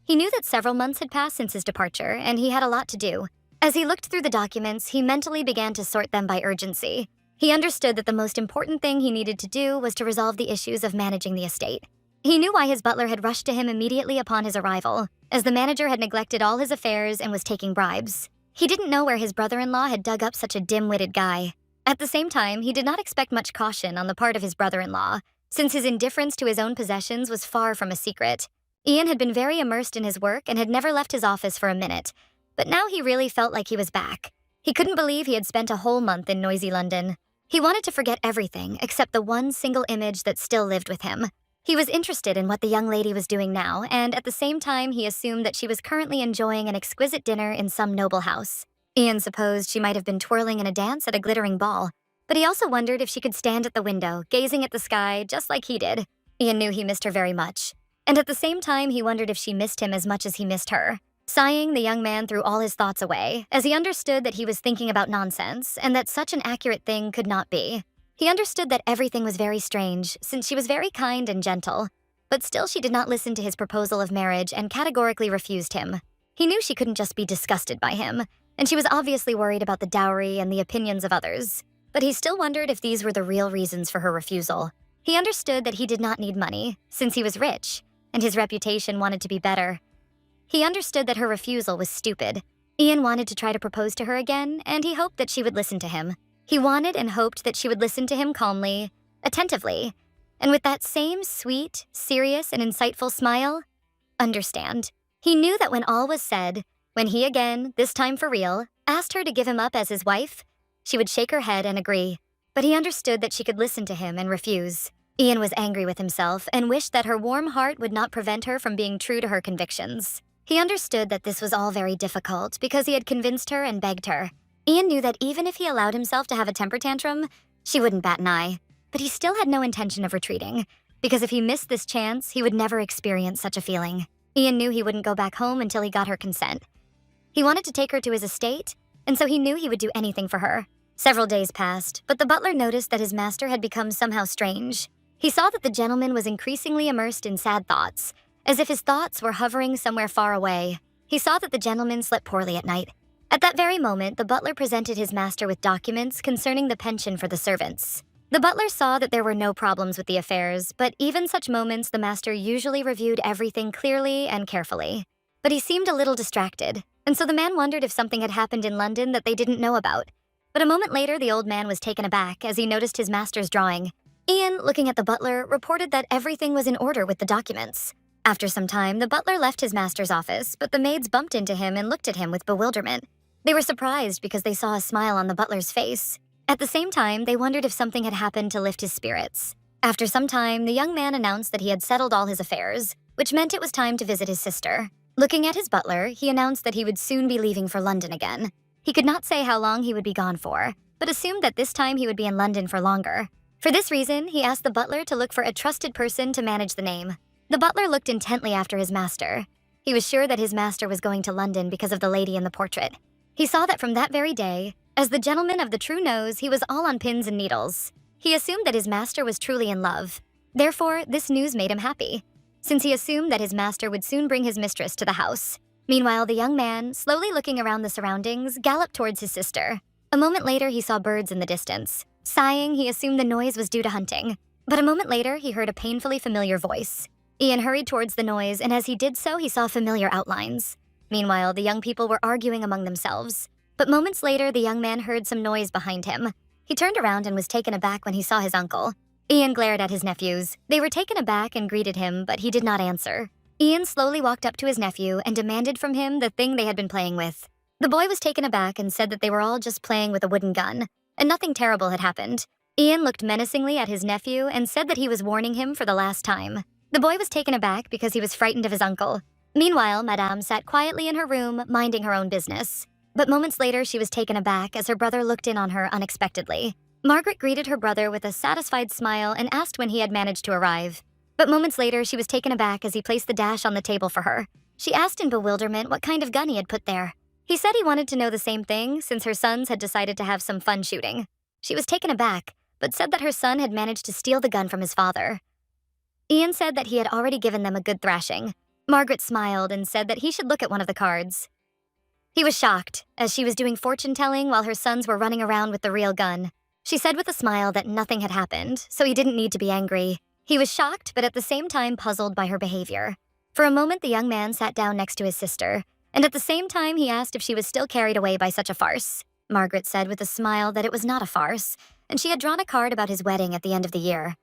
He knew that several months had passed since his departure, and he had a lot to do. As he looked through the documents, he mentally began to sort them by urgency. He understood that the most important thing he needed to do was to resolve the issues of managing the estate. He knew why his butler had rushed to him immediately upon his arrival, as the manager had neglected all his affairs and was taking bribes. He didn't know where his brother-in-law had dug up such a dim-witted guy. At the same time, he did not expect much caution on the part of his brother-in-law, since his indifference to his own possessions was far from a secret. Ian had been very immersed in his work and had never left his office for a minute, but now he really felt like he was back. He couldn't believe he had spent a whole month in noisy London. He wanted to forget everything except the one single image that still lived with him. He was interested in what the young lady was doing now, and at the same time he assumed that she was currently enjoying an exquisite dinner in some noble house. Ian supposed she might have been twirling in a dance at a glittering ball, but he also wondered if she could stand at the window, gazing at the sky just like he did. Ian knew he missed her very much, and at the same time he wondered if she missed him as much as he missed her. Sighing, the young man threw all his thoughts away, as he understood that he was thinking about nonsense, and that such an accurate thing could not be. He understood that everything was very strange, since she was very kind and gentle, but still she did not listen to his proposal of marriage and categorically refused him. He knew she couldn't just be disgusted by him, and she was obviously worried about the dowry and the opinions of others, but he still wondered if these were the real reasons for her refusal. He understood that he did not need money, since he was rich, and his reputation wanted to be better. He understood that her refusal was stupid. Ian wanted to try to propose to her again, and he hoped that she would listen to him. He wanted and hoped that she would listen to him calmly, attentively, and with that same sweet, serious, and insightful smile, understand. He knew that when all was said, when he again, this time for real, asked her to give him up as his wife, she would shake her head and agree. But he understood that she could listen to him and refuse. Ian was angry with himself and wished that her warm heart would not prevent her from being true to her convictions. He understood that this was all very difficult because he had convinced her and begged her. Ian knew that even if he allowed himself to have a temper tantrum, she wouldn't bat an eye. But he still had no intention of retreating, because if he missed this chance, he would never experience such a feeling. Ian knew he wouldn't go back home until he got her consent. He wanted to take her to his estate, and so he knew he would do anything for her. Several days passed, but the butler noticed that his master had become somehow strange. He saw that the gentleman was increasingly immersed in sad thoughts, as if his thoughts were hovering somewhere far away. He saw that the gentleman slept poorly at night. At that very moment, the butler presented his master with documents concerning the pension for the servants. The butler saw that there were no problems with the affairs, but even such moments the master usually reviewed everything clearly and carefully. But he seemed a little distracted, and so the man wondered if something had happened in London that they didn't know about. But a moment later, the old man was taken aback as he noticed his master's drawing. Ian, looking at the butler, reported that everything was in order with the documents. After some time, the butler left his master's office, but the maids bumped into him and looked at him with bewilderment. They were surprised because they saw a smile on the butler's face. At the same time, they wondered if something had happened to lift his spirits. After some time, the young man announced that he had settled all his affairs, which meant it was time to visit his sister. Looking at his butler, he announced that he would soon be leaving for London again. He could not say how long he would be gone for, but assumed that this time he would be in London for longer. For this reason, he asked the butler to look for a trusted person to manage the name. The butler looked intently after his master. He was sure that his master was going to London because of the lady in the portrait. He saw that from that very day, as the gentleman of the true nose, he was all on pins and needles. He assumed that his master was truly in love. Therefore, this news made him happy, since he assumed that his master would soon bring his mistress to the house. Meanwhile, the young man, slowly looking around the surroundings, galloped towards his sister. A moment later, he saw birds in the distance. Sighing, he assumed the noise was due to hunting. But a moment later, he heard a painfully familiar voice. Ian hurried towards the noise, and as he did so, he saw familiar outlines. Meanwhile, the young people were arguing among themselves. But moments later, the young man heard some noise behind him. He turned around and was taken aback when he saw his uncle. Ian glared at his nephews. They were taken aback and greeted him, but he did not answer. Ian slowly walked up to his nephew and demanded from him the thing they had been playing with. The boy was taken aback and said that they were all just playing with a wooden gun, and nothing terrible had happened. Ian looked menacingly at his nephew and said that he was warning him for the last time. The boy was taken aback because he was frightened of his uncle. Meanwhile, Madame sat quietly in her room, minding her own business. But moments later, she was taken aback as her brother looked in on her unexpectedly. Margaret greeted her brother with a satisfied smile and asked when he had managed to arrive. But moments later, she was taken aback as he placed the dash on the table for her. She asked in bewilderment what kind of gun he had put there. He said he wanted to know the same thing since her sons had decided to have some fun shooting. She was taken aback, but said that her son had managed to steal the gun from his father. Ian said that he had already given them a good thrashing. Margaret smiled and said that he should look at one of the cards. He was shocked, as she was doing fortune-telling while her sons were running around with the real gun. She said with a smile that nothing had happened, so he didn't need to be angry. He was shocked, but at the same time puzzled by her behavior. For a moment, the young man sat down next to his sister, and at the same time he asked if she was still carried away by such a farce. Margaret said with a smile that it was not a farce, and she had drawn a card about his wedding at the end of the year.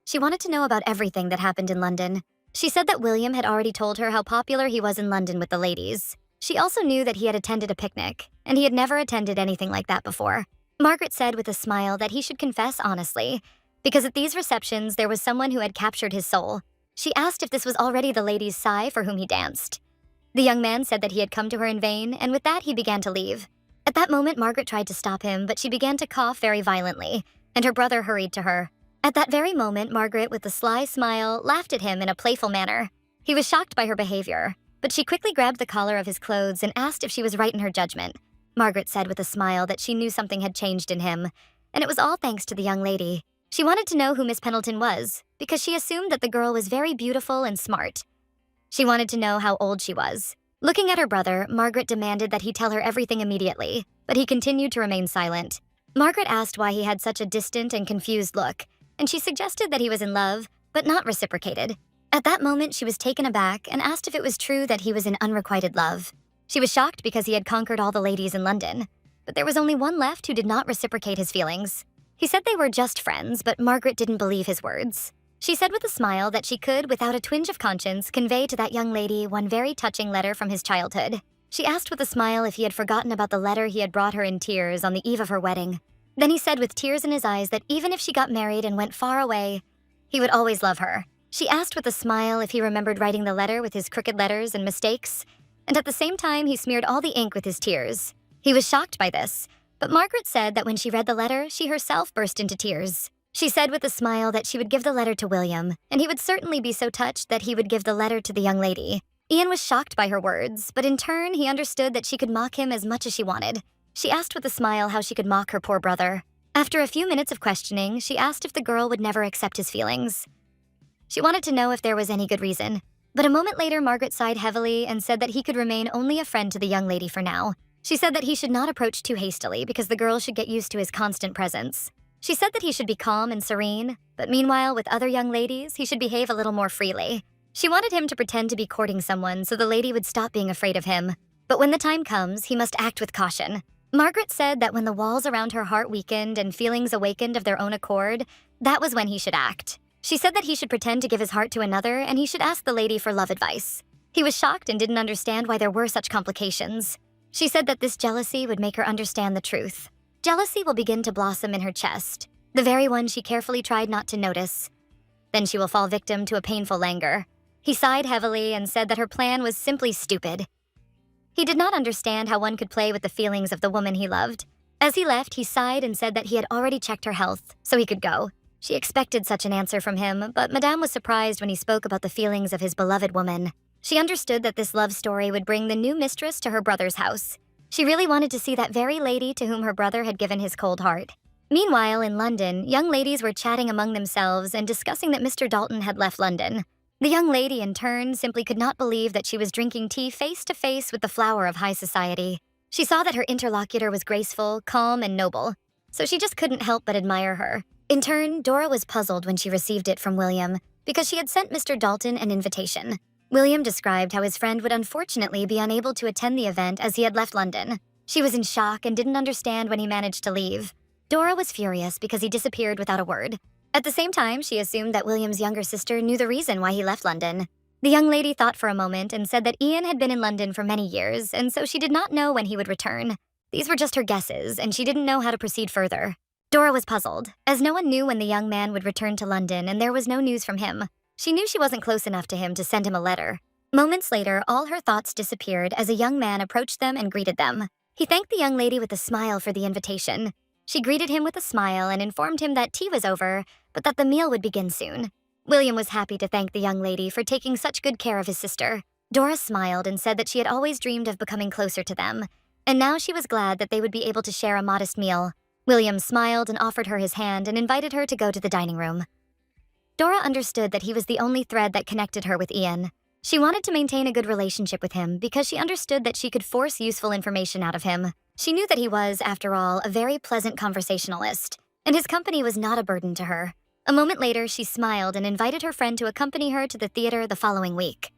She wanted to know about everything that happened in London. She said that William had already told her how popular he was in London with the ladies. She also knew that he had attended a picnic, and he had never attended anything like that before. Margaret said with a smile that he should confess honestly, because at these receptions there was someone who had captured his soul. She asked if this was already the lady's sigh for whom he danced. The young man said that he had come to her in vain, and with that he began to leave. At that moment, Margaret tried to stop him, but she began to cough very violently, and her brother hurried to her. At that very moment, Margaret, with a sly smile, laughed at him in a playful manner. He was shocked by her behavior, but she quickly grabbed the collar of his clothes and asked if she was right in her judgment. Margaret said with a smile that she knew something had changed in him, and it was all thanks to the young lady. She wanted to know who Miss Pendleton was, because she assumed that the girl was very beautiful and smart. She wanted to know how old she was. Looking at her brother, Margaret demanded that he tell her everything immediately, but he continued to remain silent. Margaret asked why he had such a distant and confused look, and she suggested that he was in love, but not reciprocated. At that moment, she was taken aback and asked if it was true that he was in unrequited love. She was shocked because he had conquered all the ladies in London, but there was only one left who did not reciprocate his feelings. He said they were just friends, but Margaret didn't believe his words. She said with a smile that she could, without a twinge of conscience, convey to that young lady one very touching letter from his childhood. She asked with a smile if he had forgotten about the letter he had brought her in tears on the eve of her wedding. Then he said with tears in his eyes that even if she got married and went far away, he would always love her. She asked with a smile if he remembered writing the letter with his crooked letters and mistakes, and at the same time he smeared all the ink with his tears. He was shocked by this, but Margaret said that when she read the letter, she herself burst into tears. She said with a smile that she would give the letter to William, and he would certainly be so touched that he would give the letter to the young lady. Ian was shocked by her words, but in turn he understood that she could mock him as much as she wanted. She asked with a smile how she could mock her poor brother. After a few minutes of questioning, she asked if the girl would never accept his feelings. She wanted to know if there was any good reason. But a moment later, Margaret sighed heavily and said that he could remain only a friend to the young lady for now. She said that he should not approach too hastily because the girl should get used to his constant presence. She said that he should be calm and serene, but meanwhile, with other young ladies, he should behave a little more freely. She wanted him to pretend to be courting someone so the lady would stop being afraid of him. But when the time comes, he must act with caution. Margaret said that when the walls around her heart weakened and feelings awakened of their own accord, that was when he should act. She said that he should pretend to give his heart to another and he should ask the lady for love advice. He was shocked and didn't understand why there were such complications. She said that this jealousy would make her understand the truth. Jealousy will begin to blossom in her chest, the very one she carefully tried not to notice. Then she will fall victim to a painful languor. He sighed heavily and said that her plan was simply stupid. He did not understand how one could play with the feelings of the woman he loved. As he left, he sighed and said that he had already checked her health, so he could go. She expected such an answer from him, but Madame was surprised when he spoke about the feelings of his beloved woman. She understood that this love story would bring the new mistress to her brother's house. She really wanted to see that very lady to whom her brother had given his cold heart. Meanwhile, in London, young ladies were chatting among themselves and discussing that Mr. Dalton had left London. The young lady, in turn, simply could not believe that she was drinking tea face to face with the flower of high society. She saw that her interlocutor was graceful, calm, and noble, so she just couldn't help but admire her. In turn, Dora was puzzled when she received it from William, because she had sent Mr. Dalton an invitation. William described how his friend would unfortunately be unable to attend the event as he had left London. She was in shock and didn't understand when he managed to leave. Dora was furious because he disappeared without a word. At the same time, she assumed that William's younger sister knew the reason why he left London. The young lady thought for a moment and said that Ian had been in London for many years, and so she did not know when he would return. These were just her guesses, and she didn't know how to proceed further. Dora was puzzled, as no one knew when the young man would return to London and there was no news from him. She knew she wasn't close enough to him to send him a letter. Moments later, all her thoughts disappeared as a young man approached them and greeted them. He thanked the young lady with a smile for the invitation. She greeted him with a smile and informed him that tea was over, but that the meal would begin soon. William was happy to thank the young lady for taking such good care of his sister. Dora smiled and said that she had always dreamed of becoming closer to them, and now she was glad that they would be able to share a modest meal. William smiled and offered her his hand and invited her to go to the dining room. Dora understood that he was the only thread that connected her with Ian. She wanted to maintain a good relationship with him because she understood that she could force useful information out of him. She knew that he was, after all, a very pleasant conversationalist, and his company was not a burden to her. A moment later, she smiled and invited her friend to accompany her to the theater the following week.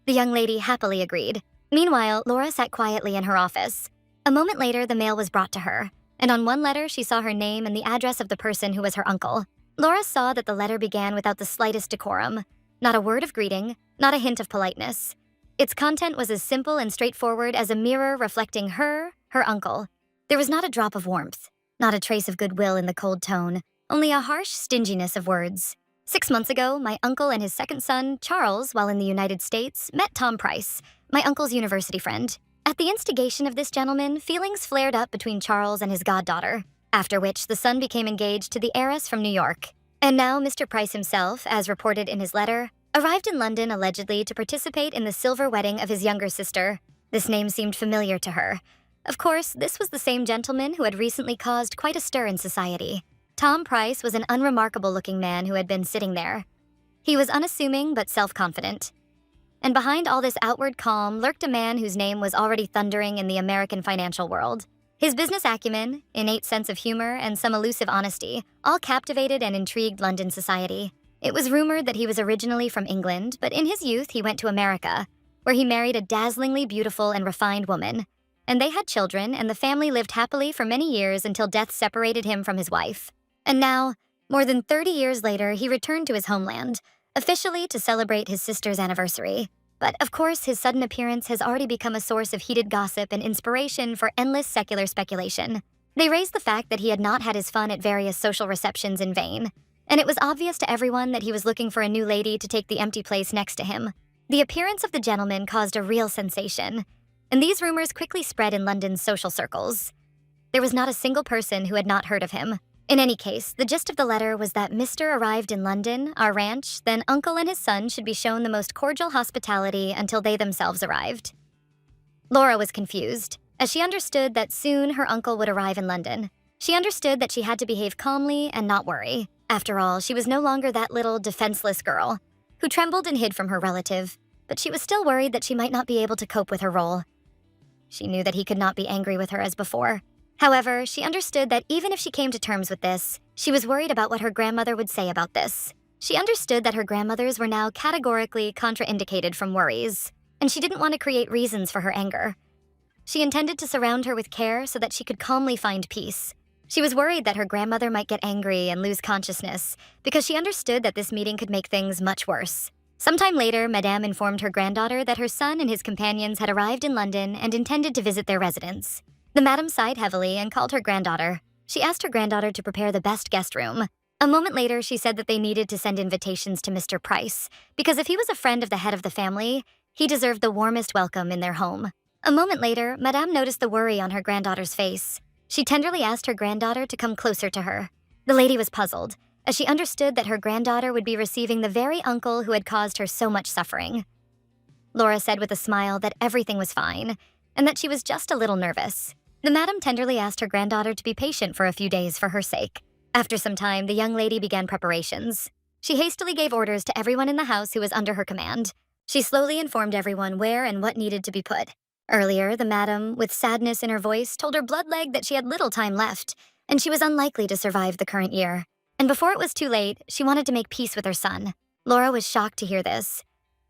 The young lady happily agreed. Meanwhile, Laura sat quietly in her office. A moment later, the mail was brought to her, and on one letter she saw her name and the address of the person who was her uncle. Laura saw that the letter began without the slightest decorum. Not a word of greeting, not a hint of politeness. Its content was as simple and straightforward as a mirror reflecting her uncle. There was not a drop of warmth, not a trace of goodwill in the cold tone, only a harsh stinginess of words. 6 months ago, my uncle and his second son, Charles, while in the United States, met Tom Price, my uncle's university friend. At the instigation of this gentleman, feelings flared up between Charles and his goddaughter, after which the son became engaged to the heiress from New York. And now Mr. Price himself, as reported in his letter, arrived in London allegedly to participate in the silver wedding of his younger sister. This name seemed familiar to her. Of course, this was the same gentleman who had recently caused quite a stir in society. Tom Price was an unremarkable-looking man who had been sitting there. He was unassuming but self-confident. And behind all this outward calm lurked a man whose name was already thundering in the American financial world. His business acumen, innate sense of humor, and some elusive honesty all captivated and intrigued London society. It was rumored that he was originally from England, but in his youth he went to America, where he married a dazzlingly beautiful and refined woman. And they had children, and the family lived happily for many years until death separated him from his wife. And now, more than 30 years later, he returned to his homeland, officially to celebrate his sister's anniversary. But of course, his sudden appearance has already become a source of heated gossip and inspiration for endless secular speculation. They raised the fact that he had not had his fun at various social receptions in vain, and it was obvious to everyone that he was looking for a new lady to take the empty place next to him. The appearance of the gentleman caused a real sensation, and these rumors quickly spread in London's social circles. There was not a single person who had not heard of him. In any case, the gist of the letter was that Mr. arrived in London, our ranch, then Uncle and his son should be shown the most cordial hospitality until they themselves arrived. Laura was confused, as she understood that soon her uncle would arrive in London. She understood that she had to behave calmly and not worry. After all, she was no longer that little defenseless girl who trembled and hid from her relative, but she was still worried that she might not be able to cope with her role. She knew that he could not be angry with her as before. However, she understood that even if she came to terms with this, she was worried about what her grandmother would say about this. She understood that her grandmothers were now categorically contraindicated from worries, and she didn't want to create reasons for her anger. She intended to surround her with care so that she could calmly find peace. She was worried that her grandmother might get angry and lose consciousness, because she understood that this meeting could make things much worse. Sometime later, Madame informed her granddaughter that her son and his companions had arrived in London and intended to visit their residence. The madam sighed heavily and called her granddaughter. She asked her granddaughter to prepare the best guest room. A moment later, she said that they needed to send invitations to Mr. Price, because if he was a friend of the head of the family, he deserved the warmest welcome in their home. A moment later, Madame noticed the worry on her granddaughter's face. She tenderly asked her granddaughter to come closer to her. The lady was puzzled, as she understood that her granddaughter would be receiving the very uncle who had caused her so much suffering. Laura said with a smile that everything was fine, and that she was just a little nervous. The madam tenderly asked her granddaughter to be patient for a few days for her sake. After some time, the young lady began preparations. She hastily gave orders to everyone in the house who was under her command. She slowly informed everyone where and what needed to be put. Earlier, the madam, with sadness in her voice, told her bloodleg that she had little time left, and she was unlikely to survive the current year. And before it was too late, she wanted to make peace with her son. Laura was shocked to hear this,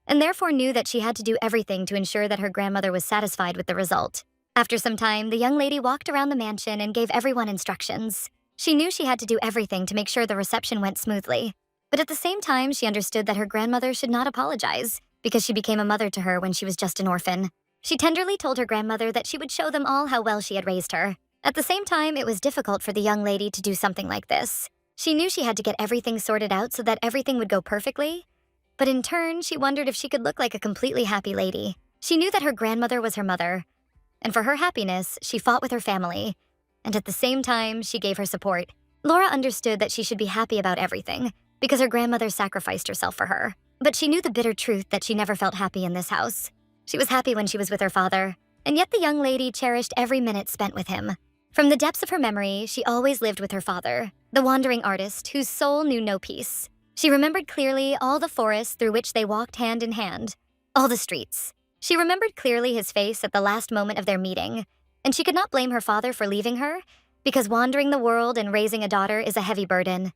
and therefore knew that she had to do everything to ensure that her grandmother was satisfied with the result. After some time, the young lady walked around the mansion and gave everyone instructions. She knew she had to do everything to make sure the reception went smoothly. But at the same time, she understood that her grandmother should not apologize, because she became a mother to her when she was just an orphan. She tenderly told her grandmother that she would show them all how well she had raised her. At the same time, it was difficult for the young lady to do something like this. She knew she had to get everything sorted out so that everything would go perfectly, but in turn, she wondered if she could look like a completely happy lady. She knew that her grandmother was her mother, and for her happiness, she fought with her family, and at the same time, she gave her support. Laura understood that she should be happy about everything, because her grandmother sacrificed herself for her. But she knew the bitter truth that she never felt happy in this house. She was happy when she was with her father, and yet the young lady cherished every minute spent with him. From the depths of her memory, she always lived with her father, the wandering artist whose soul knew no peace. She remembered clearly all the forests through which they walked hand in hand, all the streets. She remembered clearly his face at the last moment of their meeting, and she could not blame her father for leaving her, because wandering the world and raising a daughter is a heavy burden.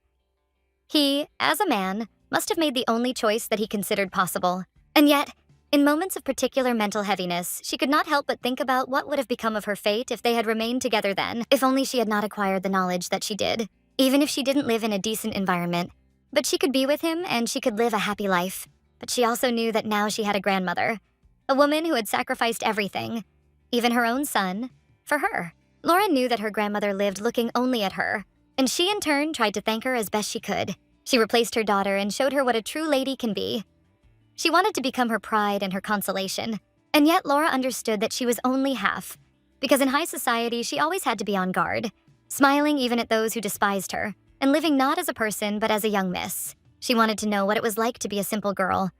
He, as a man, must have made the only choice that he considered possible. And yet, in moments of particular mental heaviness, she could not help but think about what would have become of her fate if they had remained together then, if only she had not acquired the knowledge that she did. Even if she didn't live in a decent environment, but she could be with him and she could live a happy life. But she also knew that now she had a grandmother, a woman who had sacrificed everything, even her own son, for her. Laura knew that her grandmother lived looking only at her, and she in turn tried to thank her as best she could. She replaced her daughter and showed her what a true lady can be. She wanted to become her pride and her consolation, and yet Laura understood that she was only half, because in high society she always had to be on guard, smiling even at those who despised her, and living not as a person but as a young miss. She wanted to know what it was like to be a simple girl,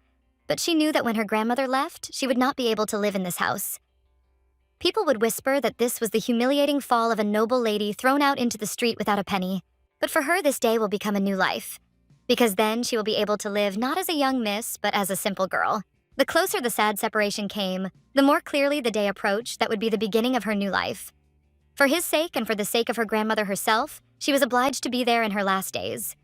but she knew that when her grandmother left, she would not be able to live in this house. People would whisper that this was the humiliating fall of a noble lady thrown out into the street without a penny, but for her this day will become a new life, because then she will be able to live not as a young miss, but as a simple girl. The closer the sad separation came, the more clearly the day approached that would be the beginning of her new life. For his sake and for the sake of her grandmother herself, she was obliged to be there in her last days.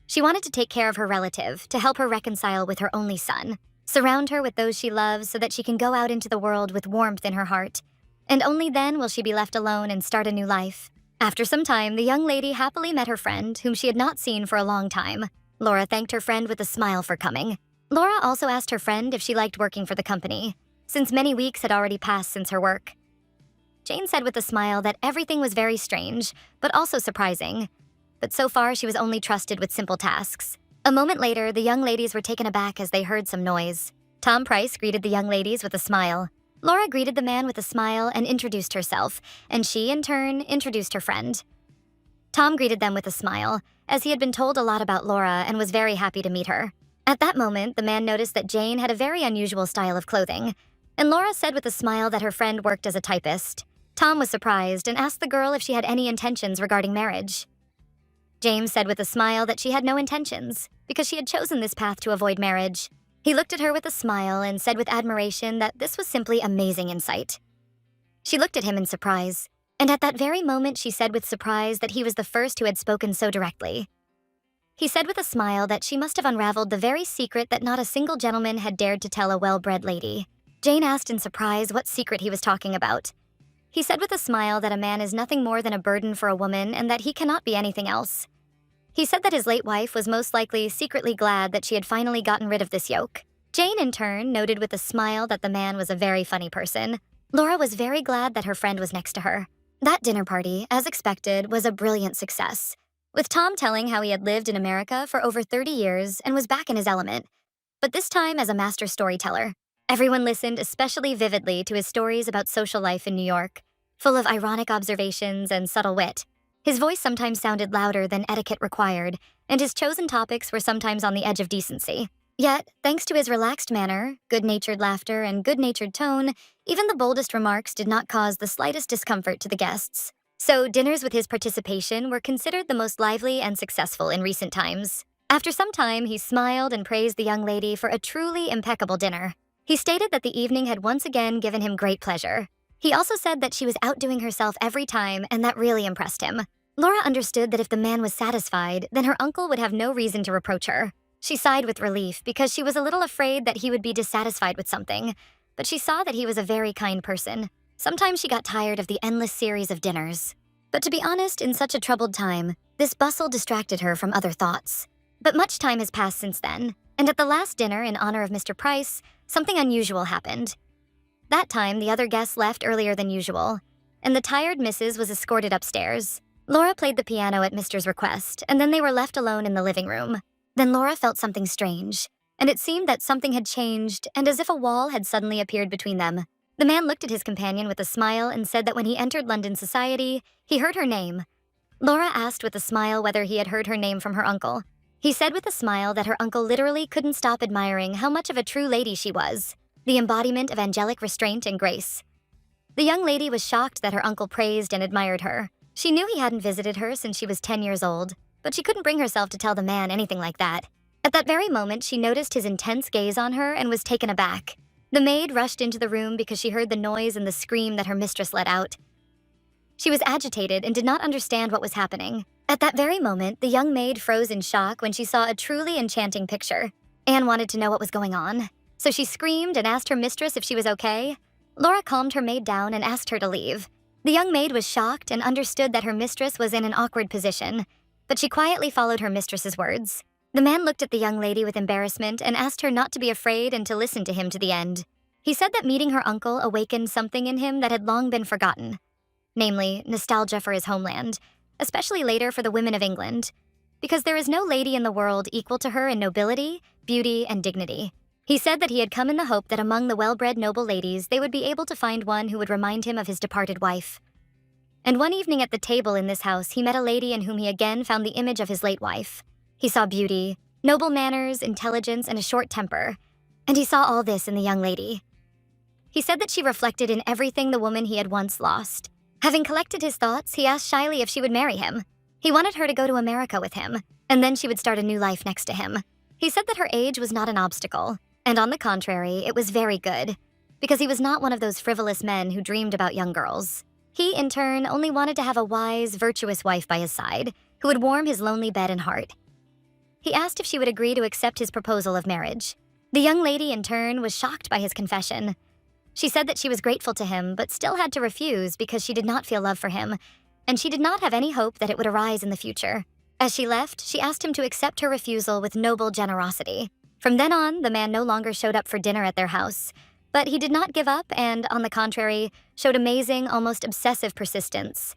She wanted to take care of her relative, to help her reconcile with her only son, surround her with those she loves so that she can go out into the world with warmth in her heart, and only then will she be left alone and start a new life. After some time, the young lady happily met her friend, whom she had not seen for a long time. Laura thanked her friend with a smile for coming. Laura also asked her friend if she liked working for the company, since many weeks had already passed since her work. Jane said with a smile that everything was very strange, but also surprising. But so far, she was only trusted with simple tasks. A moment later, the young ladies were taken aback as they heard some noise. Tom Price greeted the young ladies with a smile. Laura greeted the man with a smile and introduced herself, and she, in turn, introduced her friend. Tom greeted them with a smile, as he had been told a lot about Laura and was very happy to meet her. At that moment, the man noticed that Jane had a very unusual style of clothing, and Laura said with a smile that her friend worked as a typist. Tom was surprised and asked the girl if she had any intentions regarding marriage. James said with a smile that she had no intentions, because she had chosen this path to avoid marriage. He looked at her with a smile and said with admiration that this was simply amazing insight. She looked at him in surprise, and at that very moment she said with surprise that he was the first who had spoken so directly. He said with a smile that she must have unraveled the very secret that not a single gentleman had dared to tell a well-bred lady. Jane asked in surprise what secret he was talking about. He said with a smile that a man is nothing more than a burden for a woman and that he cannot be anything else. He said that his late wife was most likely secretly glad that she had finally gotten rid of this yoke. Jane, in turn, noted with a smile that the man was a very funny person. Laura was very glad that her friend was next to her. That dinner party, as expected, was a brilliant success, with Tom telling how he had lived in America for over 30 years and was back in his element, but this time as a master storyteller. Everyone listened especially vividly to his stories about social life in New York, full of ironic observations and subtle wit. His voice sometimes sounded louder than etiquette required, and his chosen topics were sometimes on the edge of decency. Yet, thanks to his relaxed manner, good-natured laughter, and good-natured tone, even the boldest remarks did not cause the slightest discomfort to the guests. So, dinners with his participation were considered the most lively and successful in recent times. After some time, he smiled and praised the young lady for a truly impeccable dinner. He stated that the evening had once again given him great pleasure. He also said that she was outdoing herself every time, and that really impressed him. Laura understood that if the man was satisfied, then her uncle would have no reason to reproach her. She sighed with relief because she was a little afraid that he would be dissatisfied with something, but she saw that he was a very kind person. Sometimes she got tired of the endless series of dinners. But to be honest, in such a troubled time, this bustle distracted her from other thoughts. But much time has passed since then, and at the last dinner in honor of Mr. Price, something unusual happened. That time, the other guests left earlier than usual, and the tired Mrs. was escorted upstairs. Laura played the piano at Mr.'s request, and then they were left alone in the living room. Then Laura felt something strange, and it seemed that something had changed, and as if a wall had suddenly appeared between them. The man looked at his companion with a smile and said that when he entered London society, he heard her name. Laura asked with a smile whether he had heard her name from her uncle. He said with a smile that her uncle literally couldn't stop admiring how much of a true lady she was, the embodiment of angelic restraint and grace. The young lady was shocked that her uncle praised and admired her. She knew he hadn't visited her since she was 10 years old, but she couldn't bring herself to tell the man anything like that. At that very moment, she noticed his intense gaze on her and was taken aback. The maid rushed into the room because she heard the noise and the scream that her mistress let out. She was agitated and did not understand what was happening. At that very moment, the young maid froze in shock when she saw a truly enchanting picture. Anne wanted to know what was going on, so she screamed and asked her mistress if she was okay. Laura calmed her maid down and asked her to leave. The young maid was shocked and understood that her mistress was in an awkward position, but she quietly followed her mistress's words. The man looked at the young lady with embarrassment and asked her not to be afraid and to listen to him to the end. He said that meeting her uncle awakened something in him that had long been forgotten, namely, nostalgia for his homeland, especially later for the women of England, because there is no lady in the world equal to her in nobility, beauty, and dignity. He said that he had come in the hope that among the well-bred noble ladies they would be able to find one who would remind him of his departed wife. And one evening at the table in this house, he met a lady in whom he again found the image of his late wife. He saw beauty, noble manners, intelligence, and a short temper, and he saw all this in the young lady. He said that she reflected in everything the woman he had once lost. Having collected his thoughts, he asked shyly if she would marry him. He wanted her to go to America with him, and then she would start a new life next to him. He said that her age was not an obstacle, and on the contrary, it was very good, because he was not one of those frivolous men who dreamed about young girls. He, in turn, only wanted to have a wise, virtuous wife by his side, who would warm his lonely bed and heart. He asked if she would agree to accept his proposal of marriage. The young lady, in turn, was shocked by his confession. She said that she was grateful to him, but still had to refuse because she did not feel love for him, and she did not have any hope that it would arise in the future. As she left, she asked him to accept her refusal with noble generosity. From then on, the man no longer showed up for dinner at their house, but he did not give up and, on the contrary, showed amazing, almost obsessive persistence.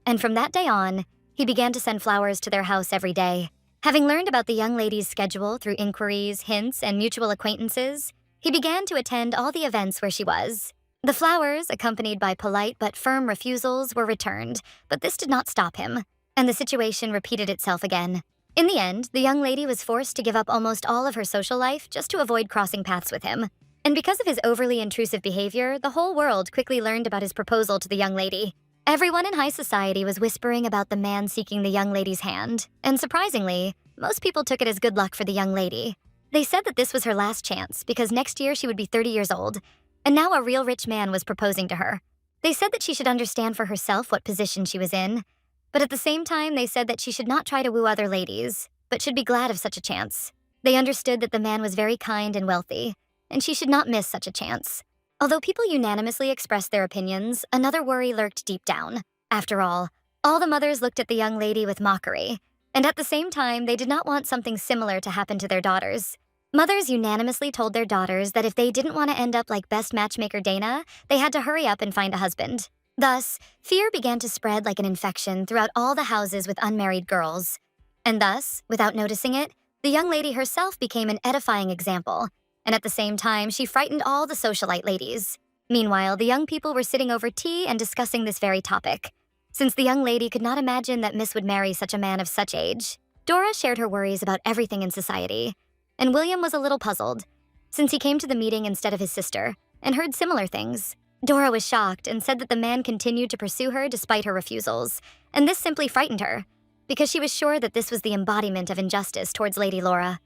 And from that day on, he began to send flowers to their house every day. Having learned about the young lady's schedule through inquiries, hints, and mutual acquaintances, he began to attend all the events where she was. The flowers, accompanied by polite but firm refusals, were returned, but this did not stop him, and the situation repeated itself again. In the end, the young lady was forced to give up almost all of her social life just to avoid crossing paths with him. And because of his overly intrusive behavior, the whole world quickly learned about his proposal to the young lady. Everyone in high society was whispering about the man seeking the young lady's hand, and surprisingly, most people took it as good luck for the young lady. They said that this was her last chance because next year she would be 30 years old, and now a real rich man was proposing to her. They said that she should understand for herself what position she was in, but at the same time they said that she should not try to woo other ladies, but should be glad of such a chance. They understood that the man was very kind and wealthy, and she should not miss such a chance. Although people unanimously expressed their opinions, another worry lurked deep down. After all the mothers looked at the young lady with mockery, and at the same time, they did not want something similar to happen to their daughters. Mothers unanimously told their daughters that if they didn't want to end up like best matchmaker Dana, they had to hurry up and find a husband. Thus, fear began to spread like an infection throughout all the houses with unmarried girls. And thus, without noticing it, the young lady herself became an edifying example, and at the same time, she frightened all the socialite ladies. Meanwhile, the young people were sitting over tea and discussing this very topic. Since the young lady could not imagine that Miss would marry such a man of such age, Dora shared her worries about everything in society, and William was a little puzzled, since he came to the meeting instead of his sister, and heard similar things. Dora was shocked and said that the man continued to pursue her despite her refusals, and this simply frightened her, because she was sure that this was the embodiment of injustice towards Lady Laura.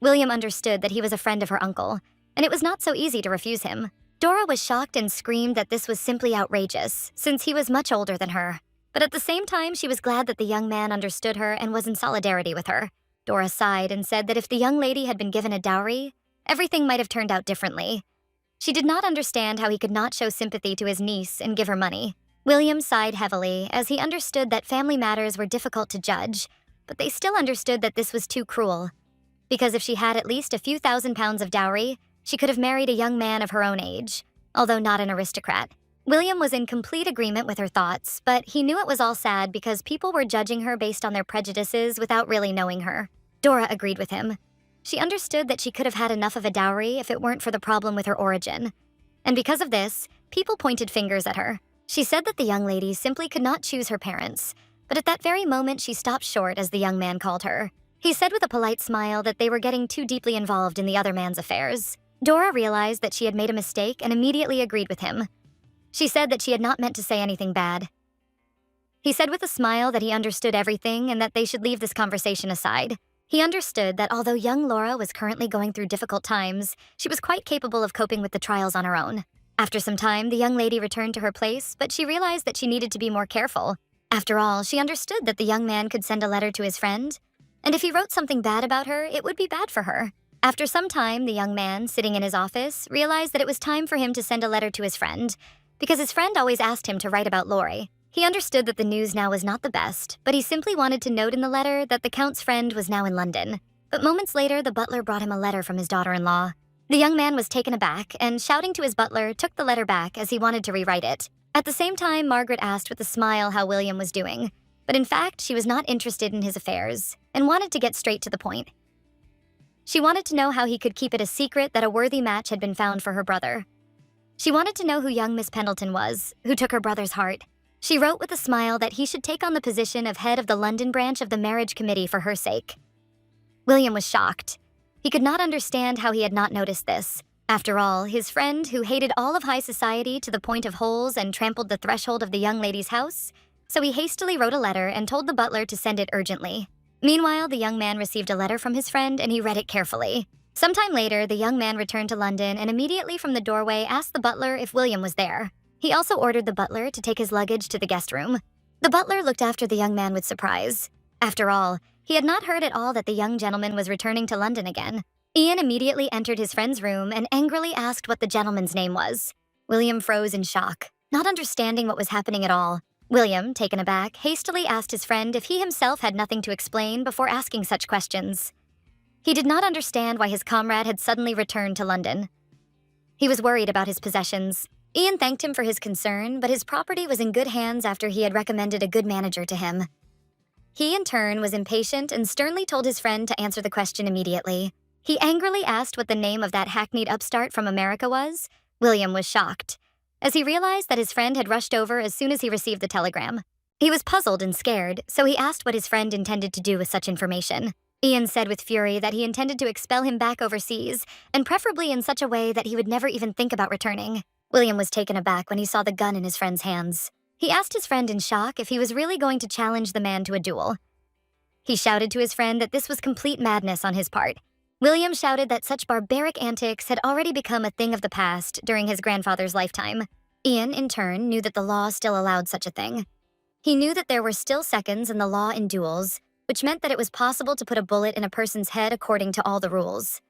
William understood that he was a friend of her uncle, and it was not so easy to refuse him. Dora was shocked and screamed that this was simply outrageous, since he was much older than her. But at the same time, she was glad that the young man understood her and was in solidarity with her. Dora sighed and said that if the young lady had been given a dowry, everything might have turned out differently. She did not understand how he could not show sympathy to his niece and give her money. William sighed heavily as he understood that family matters were difficult to judge, but they still understood that this was too cruel. Because if she had at least a few £1,000s of dowry, she could have married a young man of her own age, although not an aristocrat. William was in complete agreement with her thoughts, but he knew it was all sad because people were judging her based on their prejudices without really knowing her. Dora agreed with him. She understood that she could have had enough of a dowry if it weren't for the problem with her origin. And because of this, people pointed fingers at her. She said that the young lady simply could not choose her parents, but at that very moment she stopped short as the young man called her. He said with a polite smile that they were getting too deeply involved in the other man's affairs. Dora realized that she had made a mistake and immediately agreed with him. She said that she had not meant to say anything bad. He said with a smile that he understood everything and that they should leave this conversation aside. He understood that although young Laura was currently going through difficult times, she was quite capable of coping with the trials on her own. After some time, the young lady returned to her place, but she realized that she needed to be more careful. After all, she understood that the young man could send a letter to his friend, and if he wrote something bad about her, it would be bad for her. After some time, the young man, sitting in his office, realized that it was time for him to send a letter to his friend, because his friend always asked him to write about Lori. He understood that the news now was not the best, but he simply wanted to note in the letter that the Count's friend was now in London. But moments later, the butler brought him a letter from his daughter-in-law. The young man was taken aback and, shouting to his butler, took the letter back as he wanted to rewrite it. At the same time, Margaret asked with a smile how William was doing, but in fact, she was not interested in his affairs and wanted to get straight to the point. She wanted to know how he could keep it a secret that a worthy match had been found for her brother. She wanted to know who young Miss Pendleton was, who took her brother's heart. She wrote with a smile that he should take on the position of head of the London branch of the marriage committee for her sake. William was shocked. He could not understand how he had not noticed this. After all, his friend, who hated all of high society to the point of holes and trampled the threshold of the young lady's house, so he hastily wrote a letter and told the butler to send it urgently. Meanwhile, the young man received a letter from his friend and he read it carefully. Sometime later, the young man returned to London and immediately from the doorway asked the butler if William was there. He also ordered the butler to take his luggage to the guest room. The butler looked after the young man with surprise. After all, he had not heard at all that the young gentleman was returning to London again. Ian immediately entered his friend's room and angrily asked what the gentleman's name was. William froze in shock, not understanding what was happening at all. William, taken aback, hastily asked his friend if he himself had nothing to explain before asking such questions. He did not understand why his comrade had suddenly returned to London. He was worried about his possessions. Ian thanked him for his concern, but his property was in good hands after he had recommended a good manager to him. He, in turn, was impatient and sternly told his friend to answer the question immediately. He angrily asked what the name of that hackneyed upstart from America was. William was shocked, as he realized that his friend had rushed over as soon as he received the telegram. He was puzzled and scared, so he asked what his friend intended to do with such information. Ian said with fury that he intended to expel him back overseas, and preferably in such a way that he would never even think about returning. William was taken aback when he saw the gun in his friend's hands. He asked his friend in shock if he was really going to challenge the man to a duel. He shouted to his friend that this was complete madness on his part. William shouted that such barbaric antics had already become a thing of the past during his grandfather's lifetime. Ian, in turn, knew that the law still allowed such a thing. He knew that there were still seconds in the law in duels, which meant that it was possible to put a bullet in a person's head according to all the rules.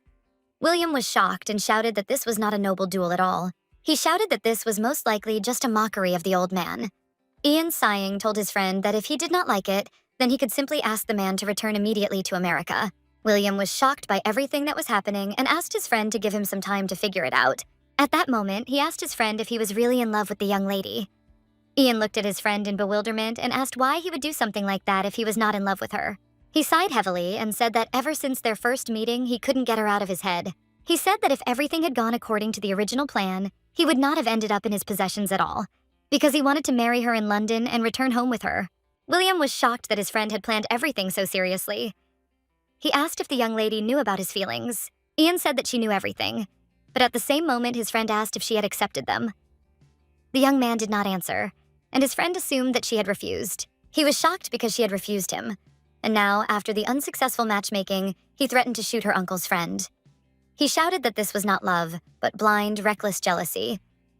William was shocked and shouted that this was not a noble duel at all. He shouted that this was most likely just a mockery of the old man. Ian, sighing, told his friend that if he did not like it, then he could simply ask the man to return immediately to America. William was shocked by everything that was happening and asked his friend to give him some time to figure it out. At that moment, he asked his friend if he was really in love with the young lady. Ian looked at his friend in bewilderment and asked why he would do something like that if he was not in love with her. He sighed heavily and said that ever since their first meeting, he couldn't get her out of his head. He said that if everything had gone according to the original plan, he would not have ended up in his possessions at all, because he wanted to marry her in London and return home with her. William was shocked that his friend had planned everything so seriously. He asked if the young lady knew about his feelings. Ian said that she knew everything, but at the same moment his friend asked if she had accepted them. The young man did not answer, and his friend assumed that she had refused. He was shocked because she had refused him, and now, after the unsuccessful matchmaking, he threatened to shoot her uncle's friend. He shouted that this was not love, but blind, reckless jealousy,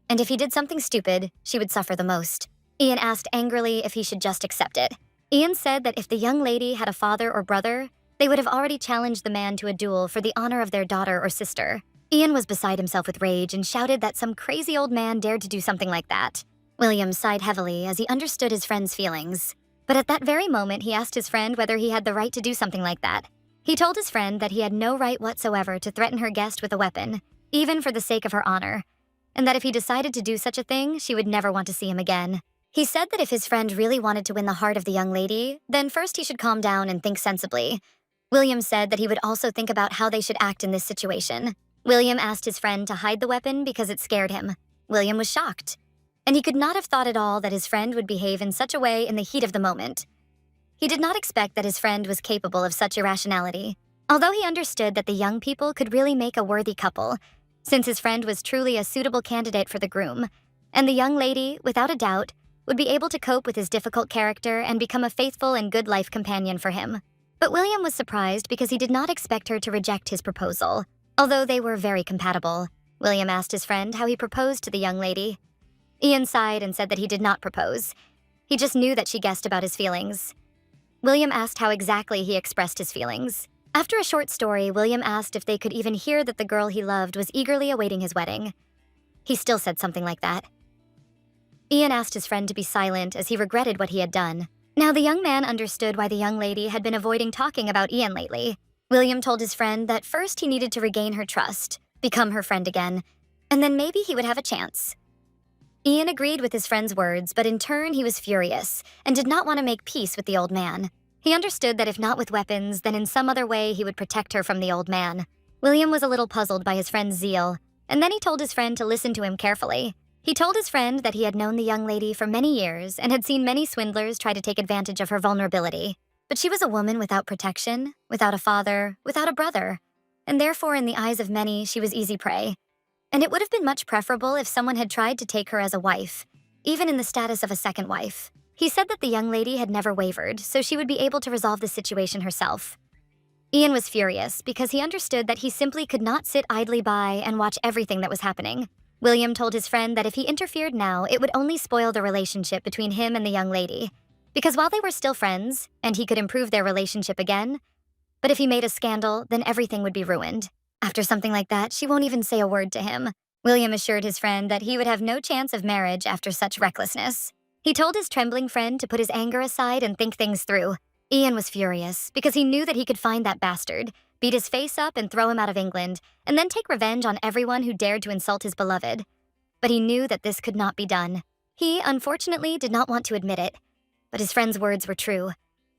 and if he did something stupid, she would suffer the most. Ian asked angrily if he should just accept it. Ian said that if the young lady had a father or brother, they would have already challenged the man to a duel for the honor of their daughter or sister. Ian was beside himself with rage and shouted that some crazy old man dared to do something like that. William sighed heavily as he understood his friend's feelings. But at that very moment, he asked his friend whether he had the right to do something like that. He told his friend that he had no right whatsoever to threaten her guest with a weapon, even for the sake of her honor, and that if he decided to do such a thing, she would never want to see him again. He said that if his friend really wanted to win the heart of the young lady, then first he should calm down and think sensibly. William said that he would also think about how they should act in this situation. William asked his friend to hide the weapon because it scared him. William was shocked, and he could not have thought at all that his friend would behave in such a way in the heat of the moment. He did not expect that his friend was capable of such irrationality, although he understood that the young people could really make a worthy couple, since his friend was truly a suitable candidate for the groom, and the young lady, without a doubt, would be able to cope with his difficult character and become a faithful and good life companion for him. But William was surprised because he did not expect her to reject his proposal. Although they were very compatible, William asked his friend how he proposed to the young lady. Ian sighed and said that he did not propose. He just knew that she guessed about his feelings. William asked how exactly he expressed his feelings. After a short story, William asked if they could even hear that the girl he loved was eagerly awaiting his wedding. He still said something like that. Ian asked his friend to be silent as he regretted what he had done. Now the young man understood why the young lady had been avoiding talking about Ian lately. William told his friend that first he needed to regain her trust, become her friend again, and then maybe he would have a chance. Ian agreed with his friend's words, but in turn he was furious and did not want to make peace with the old man. He understood that if not with weapons, then in some other way he would protect her from the old man. William was a little puzzled by his friend's zeal, and then he told his friend to listen to him carefully. He told his friend that he had known the young lady for many years and had seen many swindlers try to take advantage of her vulnerability. But she was a woman without protection, without a father, without a brother, and therefore in the eyes of many she was easy prey. And it would have been much preferable if someone had tried to take her as a wife, even in the status of a second wife. He said that the young lady had never wavered, so she would be able to resolve the situation herself. Ian was furious because he understood that he simply could not sit idly by and watch everything that was happening. William told his friend that if he interfered now, it would only spoil the relationship between him and the young lady, because while they were still friends, and he could improve their relationship again, but if he made a scandal, then everything would be ruined. After something like that, she won't even say a word to him. William assured his friend that he would have no chance of marriage after such recklessness. He told his trembling friend to put his anger aside and think things through. Ian was furious because he knew that he could find that bastard, beat his face up and throw him out of England, and then take revenge on everyone who dared to insult his beloved. But he knew that this could not be done. He, unfortunately, did not want to admit it. But his friend's words were true.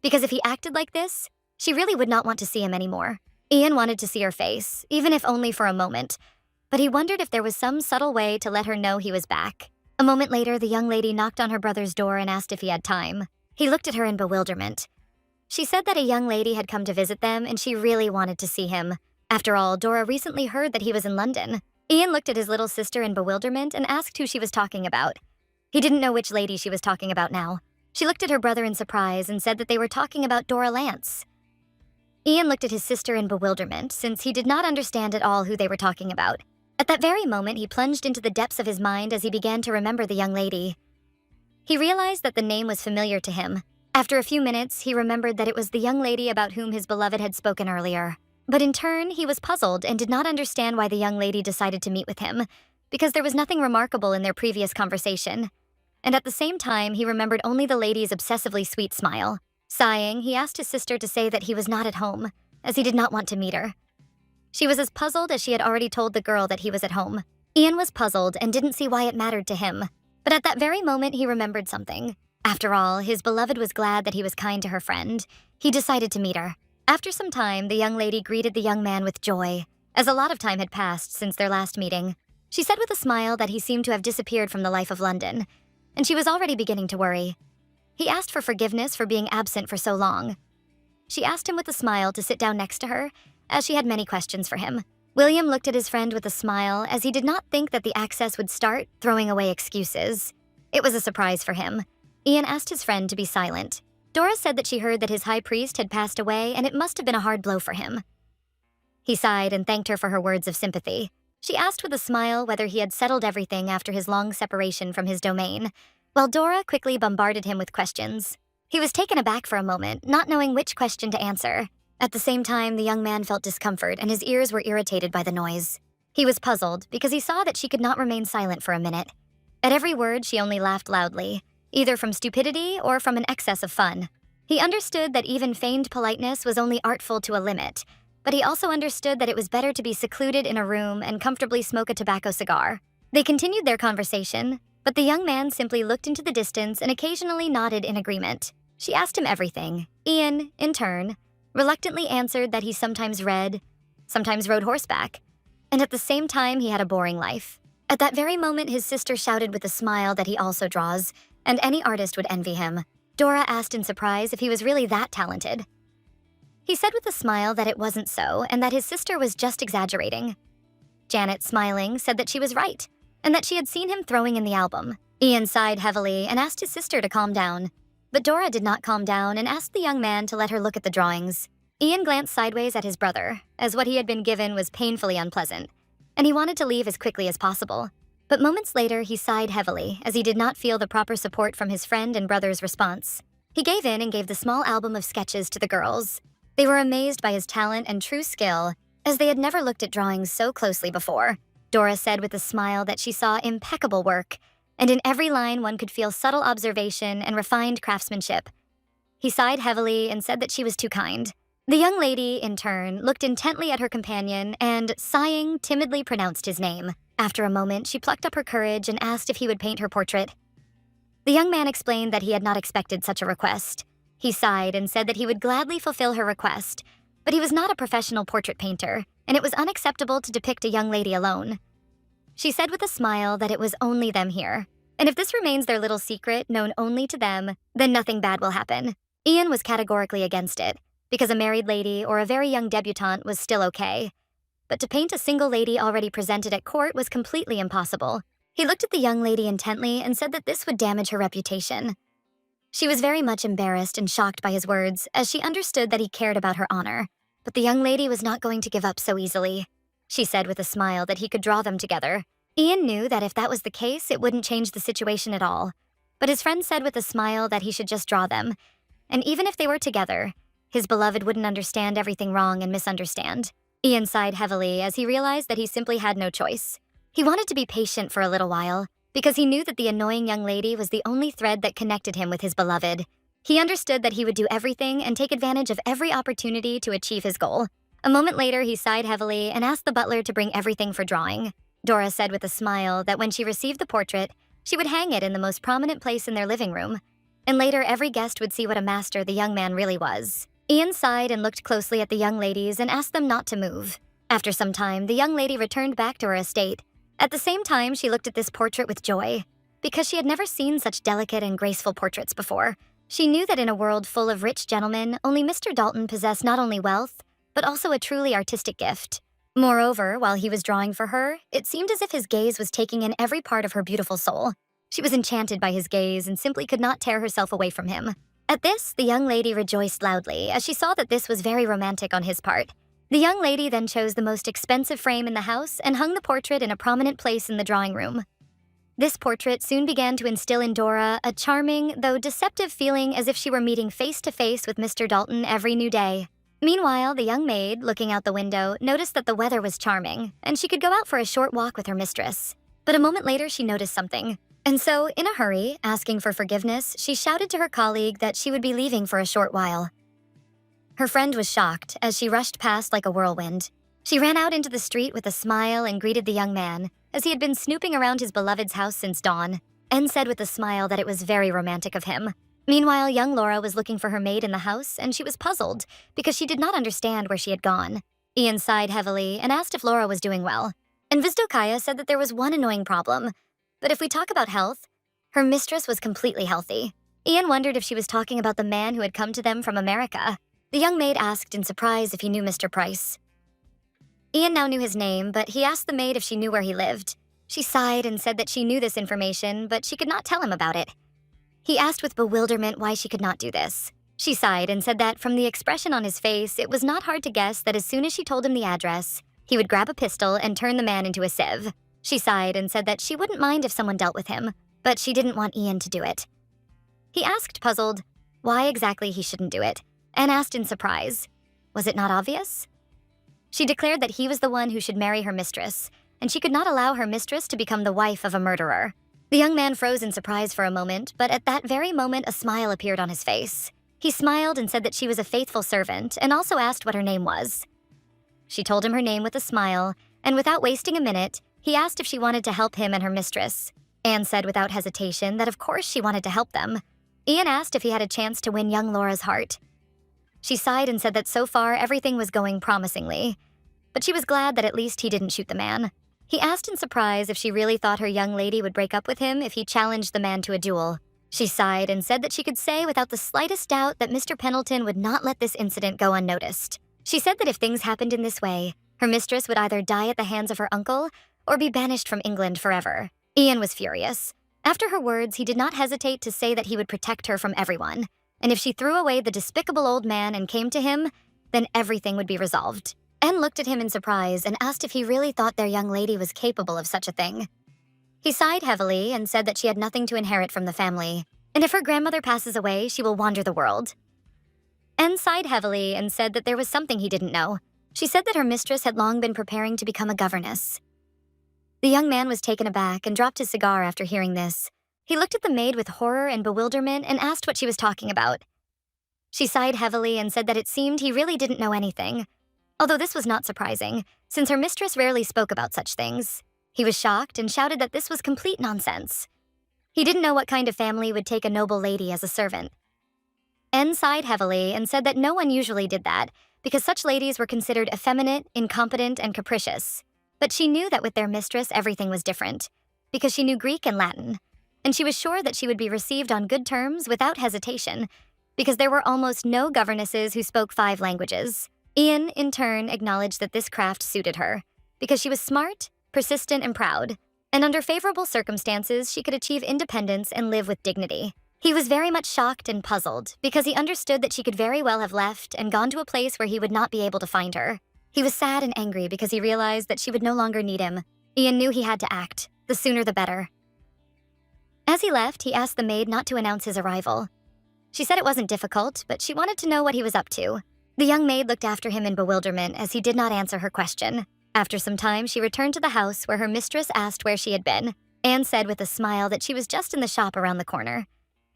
Because if he acted like this, she really would not want to see him anymore. Ian wanted to see her face, even if only for a moment. But he wondered if there was some subtle way to let her know he was back. A moment later, the young lady knocked on her brother's door and asked if he had time. He looked at her in bewilderment. She said that a young lady had come to visit them and she really wanted to see him. After all, Dora recently heard that he was in London. Ian looked at his little sister in bewilderment and asked who she was talking about. He didn't know which lady she was talking about now. She looked at her brother in surprise and said that they were talking about Dora Lance. Ian looked at his sister in bewilderment since he did not understand at all who they were talking about. At that very moment, he plunged into the depths of his mind as he began to remember the young lady. He realized that the name was familiar to him. After a few minutes, he remembered that it was the young lady about whom his beloved had spoken earlier. But in turn, he was puzzled and did not understand why the young lady decided to meet with him, because there was nothing remarkable in their previous conversation. And at the same time, he remembered only the lady's obsessively sweet smile. Sighing, he asked his sister to say that he was not at home, as he did not want to meet her. She was as puzzled as she had already told the girl that he was at home. Ian was puzzled and didn't see why it mattered to him. But at that very moment, he remembered something. After all, his beloved was glad that he was kind to her friend. He decided to meet her. After some time, the young lady greeted the young man with joy, as a lot of time had passed since their last meeting. She said with a smile that he seemed to have disappeared from the life of London, and she was already beginning to worry. He asked for forgiveness for being absent for so long. She asked him with a smile to sit down next to her, as she had many questions for him. William looked at his friend with a smile, as he did not think that the access would start throwing away excuses. It was a surprise for him. Ian asked his friend to be silent. Dora said that she heard that his high priest had passed away and it must have been a hard blow for him. He sighed and thanked her for her words of sympathy. She asked with a smile whether he had settled everything after his long separation from his domain, while Dora quickly bombarded him with questions. He was taken aback for a moment, not knowing which question to answer. At the same time, the young man felt discomfort and his ears were irritated by the noise. He was puzzled because he saw that she could not remain silent for a minute. At every word, she only laughed loudly. either from stupidity or from an excess of fun. He understood that even feigned politeness was only artful to a limit, but he also understood that it was better to be secluded in a room and comfortably smoke a tobacco cigar. They continued their conversation, but the young man simply looked into the distance and occasionally nodded in agreement. She asked him everything. Ian, in turn, reluctantly answered that he sometimes read, sometimes rode horseback, and at the same time he had a boring life. At that very moment, his sister shouted with a smile that he also draws, and any artist would envy him. Dora asked in surprise if he was really that talented. He said with a smile that it wasn't so, and that his sister was just exaggerating. Janet, smiling, said that she was right, and that she had seen him throwing in the album. Ian sighed heavily and asked his sister to calm down. But Dora did not calm down and asked the young man to let her look at the drawings. Ian glanced sideways at his brother, as what he had been given was painfully unpleasant, and he wanted to leave as quickly as possible. But moments later, he sighed heavily, as he did not feel the proper support from his friend and brother's response. He gave in and gave the small album of sketches to the girls. They were amazed by his talent and true skill, as they had never looked at drawings so closely before. Dora said with a smile that she saw impeccable work, and in every line one could feel subtle observation and refined craftsmanship. He sighed heavily and said that she was too kind. The young lady, in turn, looked intently at her companion and, sighing, timidly pronounced his name. After a moment, she plucked up her courage and asked if he would paint her portrait. The young man explained that he had not expected such a request. He sighed and said that he would gladly fulfill her request, but he was not a professional portrait painter, and it was unacceptable to depict a young lady alone. She said with a smile that it was only them here, and if this remains their little secret, known only to them, then nothing bad will happen. Ian was categorically against it, because a married lady or a very young debutante was still okay. But to paint a single lady already presented at court was completely impossible. He looked at the young lady intently and said that this would damage her reputation. She was very much embarrassed and shocked by his words, as she understood that he cared about her honor. But the young lady was not going to give up so easily. She said with a smile that he could draw them together. Ian knew that if that was the case, it wouldn't change the situation at all. But his friend said with a smile that he should just draw them. And even if they were together, his beloved wouldn't understand everything wrong and misunderstand. Ian sighed heavily as he realized that he simply had no choice. He wanted to be patient for a little while, because he knew that the annoying young lady was the only thread that connected him with his beloved. He understood that he would do everything and take advantage of every opportunity to achieve his goal. A moment later, he sighed heavily and asked the butler to bring everything for drawing. Dora said with a smile that when she received the portrait, she would hang it in the most prominent place in their living room, and later every guest would see what a master the young man really was. Ian sighed and looked closely at the young ladies and asked them not to move. After some time, the young lady returned back to her estate. At the same time, she looked at this portrait with joy, because she had never seen such delicate and graceful portraits before. She knew that in a world full of rich gentlemen, only Mr. Dalton possessed not only wealth, but also a truly artistic gift. Moreover, while he was drawing for her, it seemed as if his gaze was taking in every part of her beautiful soul. She was enchanted by his gaze and simply could not tear herself away from him. At this, the young lady rejoiced loudly, as she saw that this was very romantic on his part. The young lady then chose the most expensive frame in the house and hung the portrait in a prominent place in the drawing room. This portrait soon began to instill in Dora a charming, though deceptive feeling as if she were meeting face to face with Mr. Dalton every new day. Meanwhile, the young maid, looking out the window, noticed that the weather was charming, and she could go out for a short walk with her mistress. But a moment later, she noticed something. And so, in a hurry, asking for forgiveness, she shouted to her colleague that she would be leaving for a short while. Her friend was shocked as she rushed past like a whirlwind. She ran out into the street with a smile and greeted the young man, as he had been snooping around his beloved's house since dawn, and said with a smile that it was very romantic of him. Meanwhile, young Laura was looking for her maid in the house, and she was puzzled because she did not understand where she had gone. Ian sighed heavily and asked if Laura was doing well. And Vizdokaya said that there was one annoying problem. But if we talk about health, her mistress was completely healthy. Ian wondered if she was talking about the man who had come to them from America. The young maid asked in surprise if he knew Mr. Price. Ian now knew his name, but he asked the maid if she knew where he lived. She sighed and said that she knew this information, but she could not tell him about it. He asked with bewilderment why she could not do this. She sighed and said that from the expression on his face, it was not hard to guess that as soon as she told him the address, he would grab a pistol and turn the man into a sieve. She sighed and said that she wouldn't mind if someone dealt with him, but she didn't want Ian to do it. He asked, puzzled, why exactly he shouldn't do it, and asked in surprise, was it not obvious? She declared that he was the one who should marry her mistress, and she could not allow her mistress to become the wife of a murderer. The young man froze in surprise for a moment, but at that very moment a smile appeared on his face. He smiled and said that she was a faithful servant and also asked what her name was. She told him her name with a smile, and without wasting a minute, he asked if she wanted to help him and her mistress. Anne said without hesitation that of course she wanted to help them. Ian asked if he had a chance to win young Laura's heart. She sighed and said that so far everything was going promisingly, but she was glad that at least he didn't shoot the man. He asked in surprise if she really thought her young lady would break up with him if he challenged the man to a duel. She sighed and said that she could say without the slightest doubt that Mr. Pendleton would not let this incident go unnoticed. She said that if things happened in this way, her mistress would either die at the hands of her uncle or be banished from England forever. Ian was furious. After her words, he did not hesitate to say that he would protect her from everyone, and if she threw away the despicable old man and came to him, then everything would be resolved. Anne looked at him in surprise and asked if he really thought their young lady was capable of such a thing. He sighed heavily and said that she had nothing to inherit from the family, and if her grandmother passes away, she will wander the world. Anne sighed heavily and said that there was something he didn't know. She said that her mistress had long been preparing to become a governess. The young man was taken aback and dropped his cigar after hearing this. He looked at the maid with horror and bewilderment and asked what she was talking about. She sighed heavily and said that it seemed he really didn't know anything, although this was not surprising, since her mistress rarely spoke about such things. He was shocked and shouted that this was complete nonsense. He didn't know what kind of family would take a noble lady as a servant. Anne sighed heavily and said that no one usually did that, because such ladies were considered effeminate, incompetent, and capricious. But she knew that with their mistress everything was different, because she knew Greek and Latin, and she was sure that she would be received on good terms without hesitation, because there were almost no governesses who spoke 5 languages. Ian, in turn, acknowledged that this craft suited her, because she was smart, persistent, and proud, and under favorable circumstances she could achieve independence and live with dignity. He was very much shocked and puzzled, because he understood that she could very well have left and gone to a place where he would not be able to find her. He was sad and angry because he realized that she would no longer need him. Ian knew he had to act, the sooner the better. As he left, he asked the maid not to announce his arrival. She said it wasn't difficult, but she wanted to know what he was up to. The young maid looked after him in bewilderment as he did not answer her question. After some time, she returned to the house where her mistress asked where she had been. Anne said with a smile that she was just in the shop around the corner,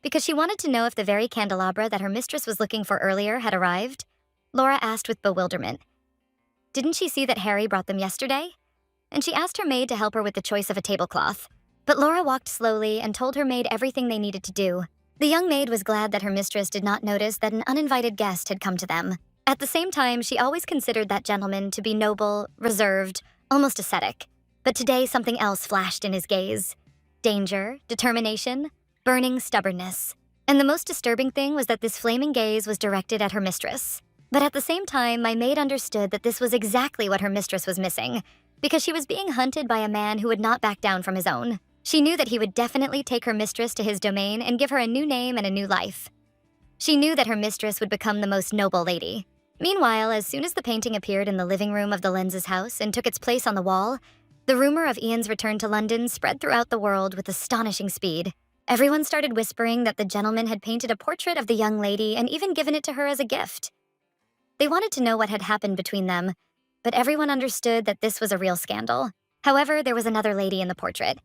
because she wanted to know if the very candelabra that her mistress was looking for earlier had arrived. Laura asked with bewilderment, "Didn't she see that Harry brought them yesterday?" And she asked her maid to help her with the choice of a tablecloth. But Laura walked slowly and told her maid everything they needed to do. The young maid was glad that her mistress did not notice that an uninvited guest had come to them. At the same time, she always considered that gentleman to be noble, reserved, almost ascetic. But today something else flashed in his gaze. Danger, determination, burning stubbornness. And the most disturbing thing was that this flaming gaze was directed at her mistress. But at the same time, my maid understood that this was exactly what her mistress was missing, because she was being hunted by a man who would not back down from his own. She knew that he would definitely take her mistress to his domain and give her a new name and a new life. She knew that her mistress would become the most noble lady. Meanwhile, as soon as the painting appeared in the living room of the Lenses' house and took its place on the wall, the rumor of Ian's return to London spread throughout the world with astonishing speed. Everyone started whispering that the gentleman had painted a portrait of the young lady and even given it to her as a gift. They wanted to know what had happened between them, but everyone understood that this was a real scandal. However, there was another lady in the portrait,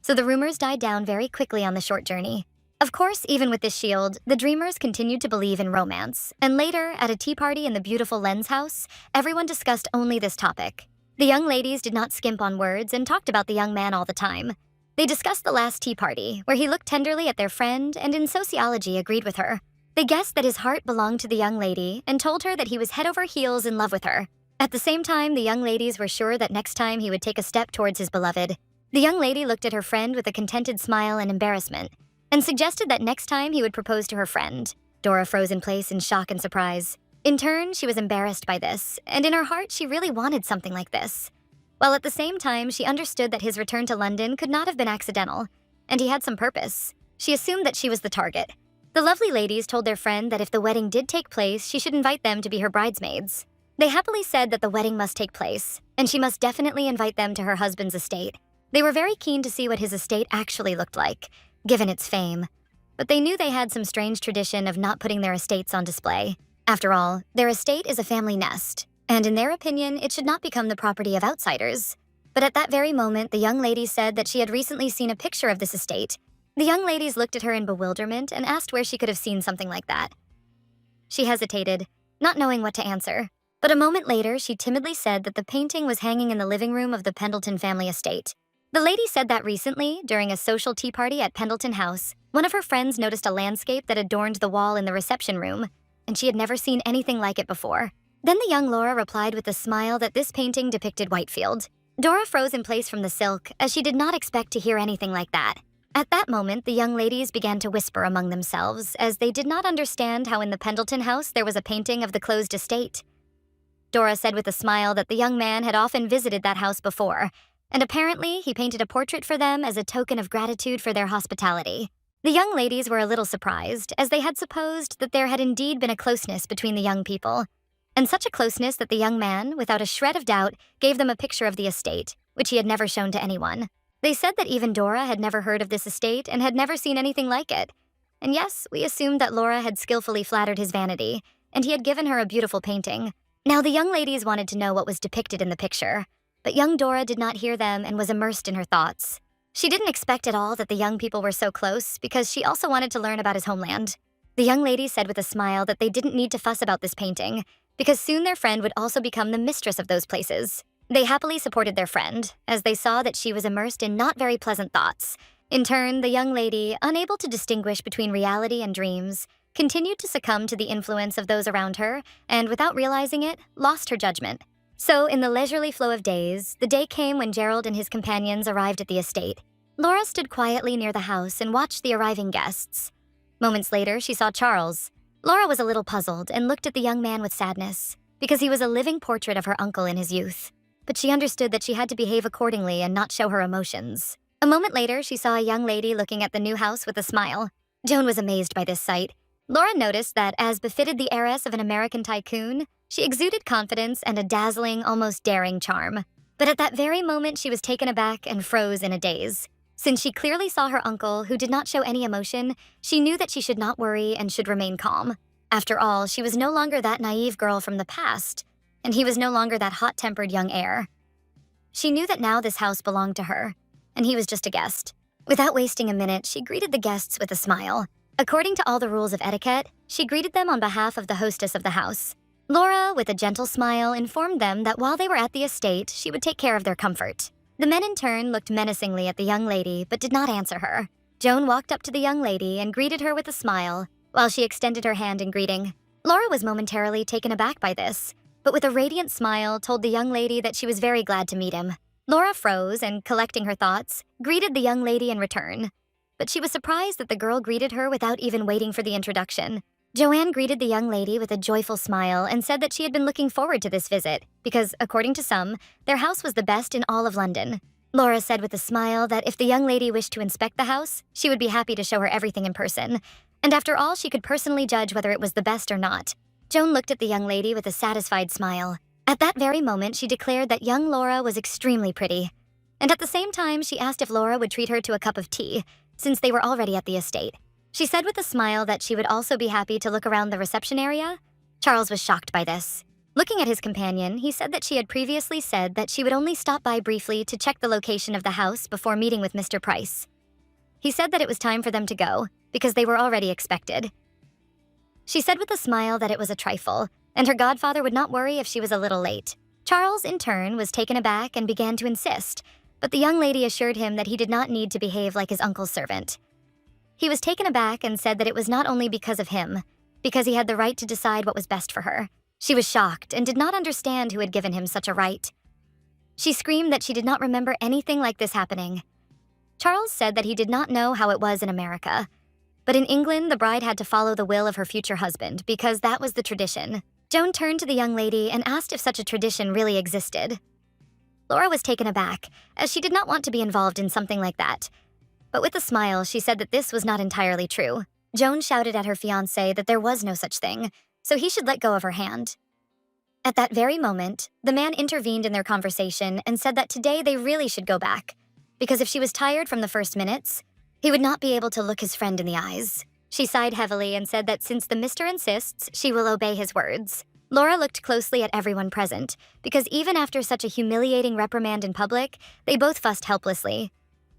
so the rumors died down very quickly on the short journey. Of course, even with this shield, the dreamers continued to believe in romance, and later, at a tea party in the beautiful Lens house, everyone discussed only this topic. The young ladies did not skimp on words and talked about the young man all the time. They discussed the last tea party, where he looked tenderly at their friend and in sociology agreed with her. They guessed that his heart belonged to the young lady and told her that he was head over heels in love with her. At the same time, the young ladies were sure that next time he would take a step towards his beloved. The young lady looked at her friend with a contented smile and embarrassment, and suggested that next time he would propose to her friend. Dora froze in place in shock and surprise. In turn, she was embarrassed by this, and in her heart she really wanted something like this. While at the same time, she understood that his return to London could not have been accidental, and he had some purpose. She assumed that she was the target. The lovely ladies told their friend that if the wedding did take place, she should invite them to be her bridesmaids. They happily said that the wedding must take place, and she must definitely invite them to her husband's estate. They were very keen to see what his estate actually looked like, given its fame, but they knew they had some strange tradition of not putting their estates on display. After all, their estate is a family nest, and in their opinion, it should not become the property of outsiders. But at that very moment, the young lady said that she had recently seen a picture of this estate. The young ladies looked at her in bewilderment and asked where she could have seen something like that. She hesitated, not knowing what to answer. But a moment later, she timidly said that the painting was hanging in the living room of the Pendleton family estate. The lady said that recently, during a social tea party at Pendleton House, one of her friends noticed a landscape that adorned the wall in the reception room, and she had never seen anything like it before. Then the young Laura replied with a smile that this painting depicted Whitefield. Dora froze in place from the silk, as she did not expect to hear anything like that. At that moment, the young ladies began to whisper among themselves, as they did not understand how in the Pendleton house there was a painting of the closed estate. Dora said with a smile that the young man had often visited that house before, and apparently he painted a portrait for them as a token of gratitude for their hospitality. The young ladies were a little surprised, as they had supposed that there had indeed been a closeness between the young people, and such a closeness that the young man, without a shred of doubt, gave them a picture of the estate, which he had never shown to anyone. They said that even Dora had never heard of this estate and had never seen anything like it. And yes, we assumed that Laura had skillfully flattered his vanity, and he had given her a beautiful painting. Now the young ladies wanted to know what was depicted in the picture, but young Dora did not hear them and was immersed in her thoughts. She didn't expect at all that the young people were so close, because she also wanted to learn about his homeland. The young lady said with a smile that they didn't need to fuss about this painting, because soon their friend would also become the mistress of those places. They happily supported their friend, as they saw that she was immersed in not very pleasant thoughts. In turn, the young lady, unable to distinguish between reality and dreams, continued to succumb to the influence of those around her, and without realizing it, lost her judgment. So, in the leisurely flow of days, the day came when Gerald and his companions arrived at the estate. Laura stood quietly near the house and watched the arriving guests. Moments later, she saw Charles. Laura was a little puzzled and looked at the young man with sadness, because he was a living portrait of her uncle in his youth. But she understood that she had to behave accordingly and not show her emotions. A moment later, she saw a young lady looking at the new house with a smile. Joan was amazed by this sight. Laura noticed that, as befitted the heiress of an American tycoon, she exuded confidence and a dazzling, almost daring charm. But at that very moment, she was taken aback and froze in a daze. Since she clearly saw her uncle, who did not show any emotion, she knew that she should not worry and should remain calm. After all, she was no longer that naive girl from the past, and he was no longer that hot-tempered young heir. She knew that now this house belonged to her, and he was just a guest. Without wasting a minute, she greeted the guests with a smile. According to all the rules of etiquette, she greeted them on behalf of the hostess of the house. Laura, with a gentle smile, informed them that while they were at the estate, she would take care of their comfort. The men in turn looked menacingly at the young lady, but did not answer her. Joan walked up to the young lady and greeted her with a smile, while she extended her hand in greeting. Laura was momentarily taken aback by this, but with a radiant smile told the young lady that she was very glad to meet him. Laura froze and, collecting her thoughts, greeted the young lady in return. But she was surprised that the girl greeted her without even waiting for the introduction. Joanne greeted the young lady with a joyful smile and said that she had been looking forward to this visit, because, according to some, their house was the best in all of London. Laura said with a smile that if the young lady wished to inspect the house, she would be happy to show her everything in person, and after all, she could personally judge whether it was the best or not. Joan looked at the young lady with a satisfied smile. At that very moment, she declared that young Laura was extremely pretty. And at the same time, she asked if Laura would treat her to a cup of tea, since they were already at the estate. She said with a smile that she would also be happy to look around the reception area. Charles was shocked by this. Looking at his companion, he said that she had previously said that she would only stop by briefly to check the location of the house before meeting with Mr. Price. He said that it was time for them to go, because they were already expected. She said with a smile that it was a trifle, and her godfather would not worry if she was a little late. Charles, in turn, was taken aback and began to insist, but the young lady assured him that he did not need to behave like his uncle's servant. He was taken aback and said that it was not only because of him, because he had the right to decide what was best for her. She was shocked and did not understand who had given him such a right. She screamed that she did not remember anything like this happening. Charles said that he did not know how it was in America, but in England, the bride had to follow the will of her future husband because that was the tradition. Joan turned to the young lady and asked if such a tradition really existed. Laura was taken aback, as she did not want to be involved in something like that. But with a smile, she said that this was not entirely true. Joan shouted at her fiancé that there was no such thing, so he should let go of her hand. At that very moment, the man intervened in their conversation and said that today they really should go back, because if she was tired from the first minutes, he would not be able to look his friend in the eyes. She sighed heavily and said that since the mister insists, she will obey his words. Laura looked closely at everyone present, because even after such a humiliating reprimand in public, they both fussed helplessly.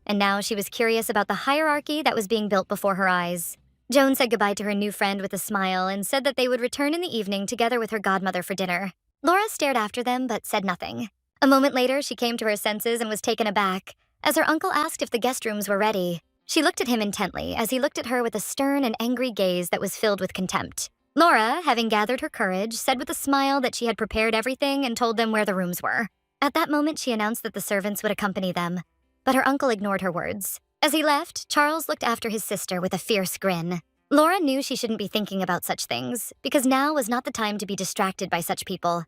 And now she was curious about the hierarchy that was being built before her eyes. Joan said goodbye to her new friend with a smile and said that they would return in the evening together with her godmother for dinner. Laura stared after them but said nothing. A moment later, she came to her senses and was taken aback, as her uncle asked if the guest rooms were ready. She looked at him intently as he looked at her with a stern and angry gaze that was filled with contempt. Laura, having gathered her courage, said with a smile that she had prepared everything and told them where the rooms were. At that moment, she announced that the servants would accompany them, but her uncle ignored her words. As he left, Charles looked after his sister with a fierce grin. Laura knew she shouldn't be thinking about such things, because now was not the time to be distracted by such people.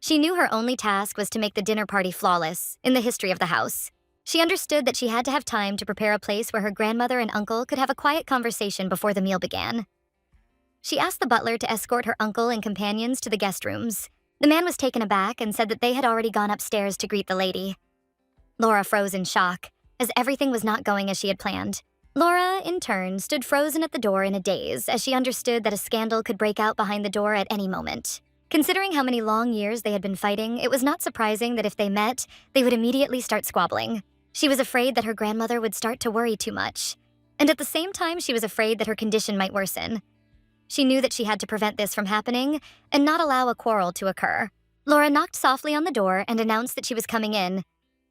She knew her only task was to make the dinner party flawless in the history of the house. She understood that she had to have time to prepare a place where her grandmother and uncle could have a quiet conversation before the meal began. She asked the butler to escort her uncle and companions to the guest rooms. The man was taken aback and said that they had already gone upstairs to greet the lady. Laura froze in shock, as everything was not going as she had planned. Laura, in turn, stood frozen at the door in a daze as she understood that a scandal could break out behind the door at any moment. Considering how many long years they had been fighting, it was not surprising that if they met, they would immediately start squabbling. She was afraid that her grandmother would start to worry too much. And at the same time, she was afraid that her condition might worsen. She knew that she had to prevent this from happening and not allow a quarrel to occur. Laura knocked softly on the door and announced that she was coming in.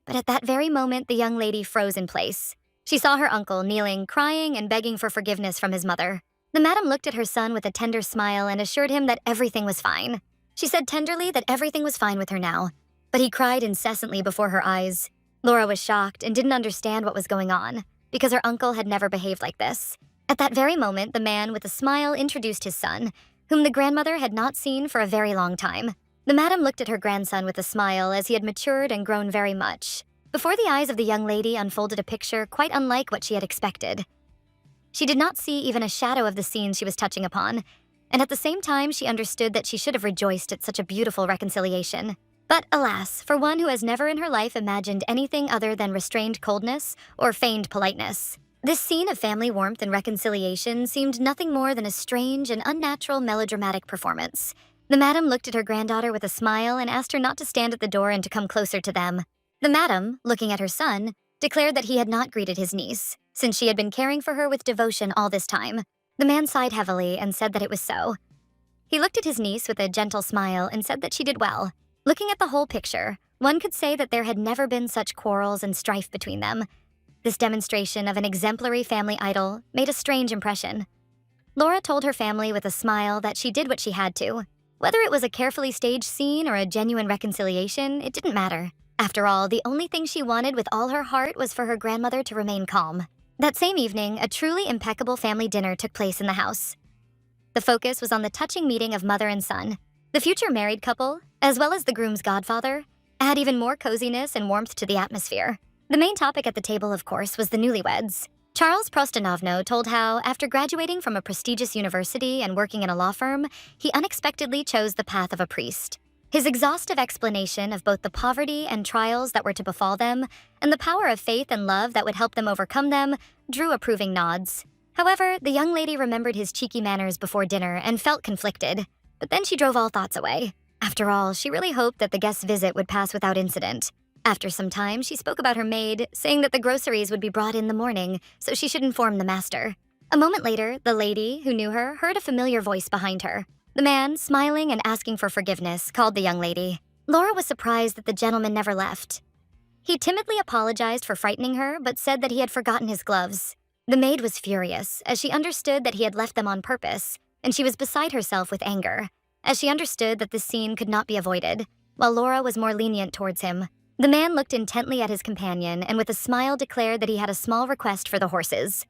But at that very moment, the young lady froze in place. She saw her uncle kneeling, crying, and begging for forgiveness from his mother. The madam looked at her son with a tender smile and assured him that everything was fine. She said tenderly that everything was fine with her now, but he cried incessantly before her eyes. Laura was shocked and didn't understand what was going on, because her uncle had never behaved like this. At that very moment, the man with a smile introduced his son, whom the grandmother had not seen for a very long time. The madam looked at her grandson with a smile as he had matured and grown very much. Before the eyes of the young lady unfolded a picture quite unlike what she had expected. She did not see even a shadow of the scene she was touching upon, and at the same time she understood that she should have rejoiced at such a beautiful reconciliation. But alas, for one who has never in her life imagined anything other than restrained coldness or feigned politeness. This scene of family warmth and reconciliation seemed nothing more than a strange and unnatural melodramatic performance. The madam looked at her granddaughter with a smile and asked her not to stand at the door and to come closer to them. The madam, looking at her son, declared that he had not greeted his niece, since she had been caring for her with devotion all this time. The man sighed heavily and said that it was so. He looked at his niece with a gentle smile and said that she did well. Looking at the whole picture, one could say that there had never been such quarrels and strife between them. This demonstration of an exemplary family idol made a strange impression. Laura told her family with a smile that she did what she had to. Whether it was a carefully staged scene or a genuine reconciliation, it didn't matter. After all, the only thing she wanted with all her heart was for her grandmother to remain calm. That same evening, a truly impeccable family dinner took place in the house. The focus was on the touching meeting of mother and son. The future married couple, as well as the groom's godfather, add even more coziness and warmth to the atmosphere. The main topic at the table, of course, was the newlyweds. Charles Prostanovno told how, after graduating from a prestigious university and working in a law firm, he unexpectedly chose the path of a priest. His exhaustive explanation of both the poverty and trials that were to befall them, and the power of faith and love that would help them overcome them, drew approving nods. However, the young lady remembered his cheeky manners before dinner and felt conflicted, but then she drove all thoughts away. After all, she really hoped that the guest's visit would pass without incident. After some time, she spoke about her maid, saying that the groceries would be brought in the morning, so she should inform the master. A moment later, the lady, who knew her, heard a familiar voice behind her. The man, smiling and asking for forgiveness, called the young lady. Laura was surprised that the gentleman never left. He timidly apologized for frightening her, but said that he had forgotten his gloves. The maid was furious, as she understood that he had left them on purpose, and she was beside herself with anger, as she understood that this scene could not be avoided, while Laura was more lenient towards him. The man looked intently at his companion and with a smile declared that he had a small request for the horses.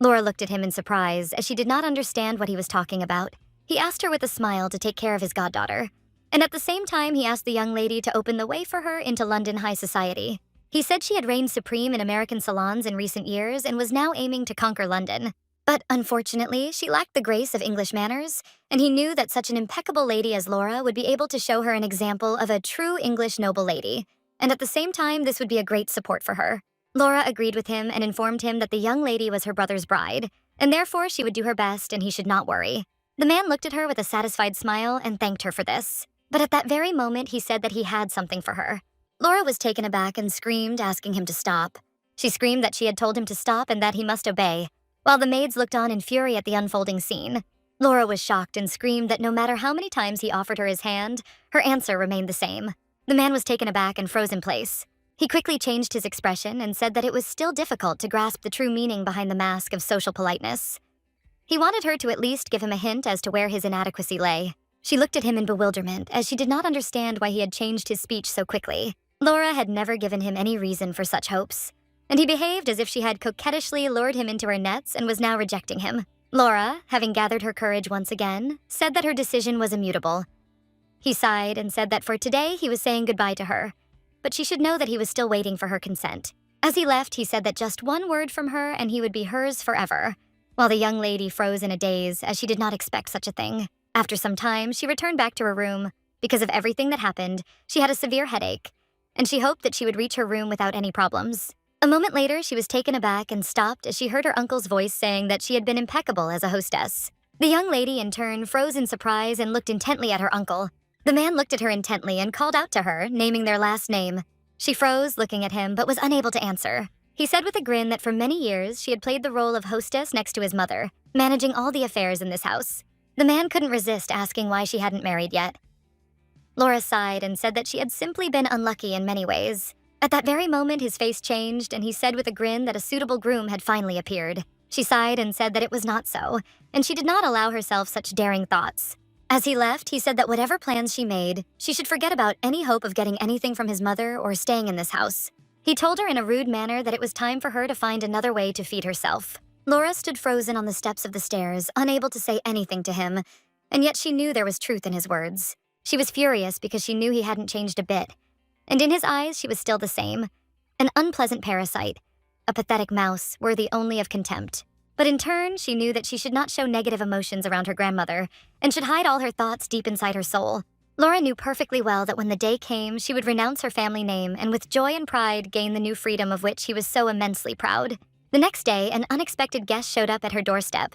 Laura looked at him in surprise, as she did not understand what he was talking about. He asked her with a smile to take care of his goddaughter, and at the same time he asked the young lady to open the way for her into London high society. He said she had reigned supreme in American salons in recent years and was now aiming to conquer London. But unfortunately, she lacked the grace of English manners, and he knew that such an impeccable lady as Laura would be able to show her an example of a true English noble lady, and at the same time this would be a great support for her. Laura agreed with him and informed him that the young lady was her brother's bride, and therefore she would do her best and he should not worry. The man looked at her with a satisfied smile and thanked her for this. But at that very moment, he said that he had something for her. Laura was taken aback and screamed, asking him to stop. She screamed that she had told him to stop and that he must obey, while the maids looked on in fury at the unfolding scene. Laura was shocked and screamed that no matter how many times he offered her his hand, her answer remained the same. The man was taken aback and froze in place. He quickly changed his expression and said that it was still difficult to grasp the true meaning behind the mask of social politeness. He wanted her to at least give him a hint as to where his inadequacy lay. She looked at him in bewilderment, as she did not understand why he had changed his speech so quickly. Laura had never given him any reason for such hopes, and he behaved as if she had coquettishly lured him into her nets and was now rejecting him. Laura, having gathered her courage once again, said that her decision was immutable. He sighed and said that for today he was saying goodbye to her, but she should know that he was still waiting for her consent. As he left, he said that just one word from her and he would be hers forever, while the young lady froze in a daze as she did not expect such a thing. After some time, she returned back to her room. Because of everything that happened, she had a severe headache, and she hoped that she would reach her room without any problems. A moment later, she was taken aback and stopped as she heard her uncle's voice saying that she had been impeccable as a hostess. The young lady, in turn, froze in surprise and looked intently at her uncle. The man looked at her intently and called out to her, naming their last name. She froze, looking at him, but was unable to answer. He said with a grin that for many years she had played the role of hostess next to his mother, managing all the affairs in this house. The man couldn't resist asking why she hadn't married yet. Laura sighed and said that she had simply been unlucky in many ways. At that very moment, his face changed, and he said with a grin that a suitable groom had finally appeared. She sighed and said that it was not so, and she did not allow herself such daring thoughts. As he left, he said that whatever plans she made, she should forget about any hope of getting anything from his mother or staying in this house. He told her in a rude manner that it was time for her to find another way to feed herself. Laura stood frozen on the steps of the stairs, unable to say anything to him, and yet she knew there was truth in his words. She was furious because she knew he hadn't changed a bit, and in his eyes she was still the same, an unpleasant parasite, a pathetic mouse worthy only of contempt. But in turn, she knew that she should not show negative emotions around her grandmother and should hide all her thoughts deep inside her soul. Laura knew perfectly well that when the day came, she would renounce her family name and with joy and pride gain the new freedom of which he was so immensely proud. The next day, an unexpected guest showed up at her doorstep.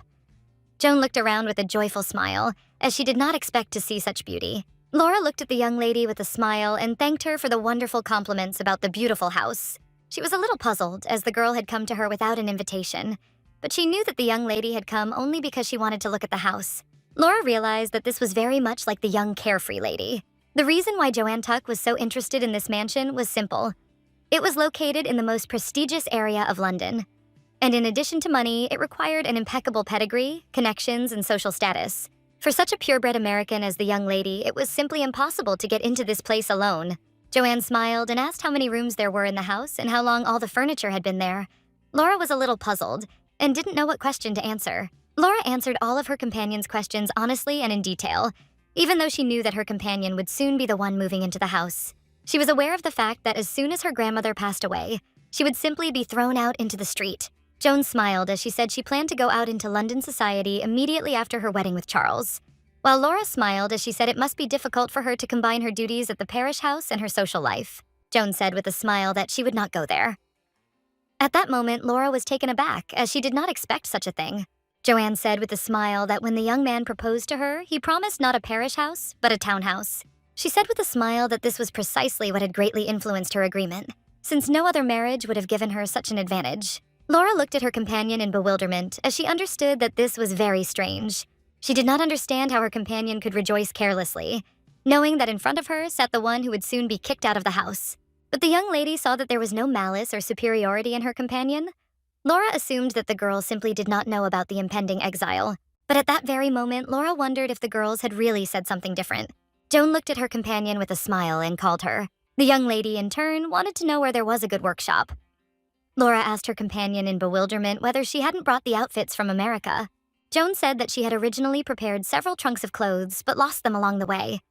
Joan looked around with a joyful smile, as she did not expect to see such beauty. Laura looked at the young lady with a smile and thanked her for the wonderful compliments about the beautiful house. She was a little puzzled, as the girl had come to her without an invitation, but she knew that the young lady had come only because she wanted to look at the house. Laura realized that this was very much like the young carefree lady. The reason why Joanne Tuck was so interested in this mansion was simple. It was located in the most prestigious area of London. And in addition to money, it required an impeccable pedigree, connections, and social status. For such a purebred American as the young lady, it was simply impossible to get into this place alone. Joanne smiled and asked how many rooms there were in the house and how long all the furniture had been there. Laura was a little puzzled and didn't know what question to answer. Laura answered all of her companion's questions honestly and in detail, even though she knew that her companion would soon be the one moving into the house. She was aware of the fact that as soon as her grandmother passed away, she would simply be thrown out into the street. Joan smiled as she said she planned to go out into London society immediately after her wedding with Charles, while Laura smiled as she said it must be difficult for her to combine her duties at the parish house and her social life. Joan said with a smile that she would not go there. At that moment, Laura was taken aback, as she did not expect such a thing. Joanne said with a smile that when the young man proposed to her, he promised not a parish house, but a townhouse. She said with a smile that this was precisely what had greatly influenced her agreement, since no other marriage would have given her such an advantage. Laura looked at her companion in bewilderment, as she understood that this was very strange. She did not understand how her companion could rejoice carelessly, knowing that in front of her sat the one who would soon be kicked out of the house. But the young lady saw that there was no malice or superiority in her companion. Laura assumed that the girl simply did not know about the impending exile. But at that very moment, Laura wondered if the girls had really said something different. Joan looked at her companion with a smile and called her. The young lady, in turn, wanted to know where there was a good workshop. Laura asked her companion in bewilderment whether she hadn't brought the outfits from America. Joan said that she had originally prepared several trunks of clothes, but lost them along the way.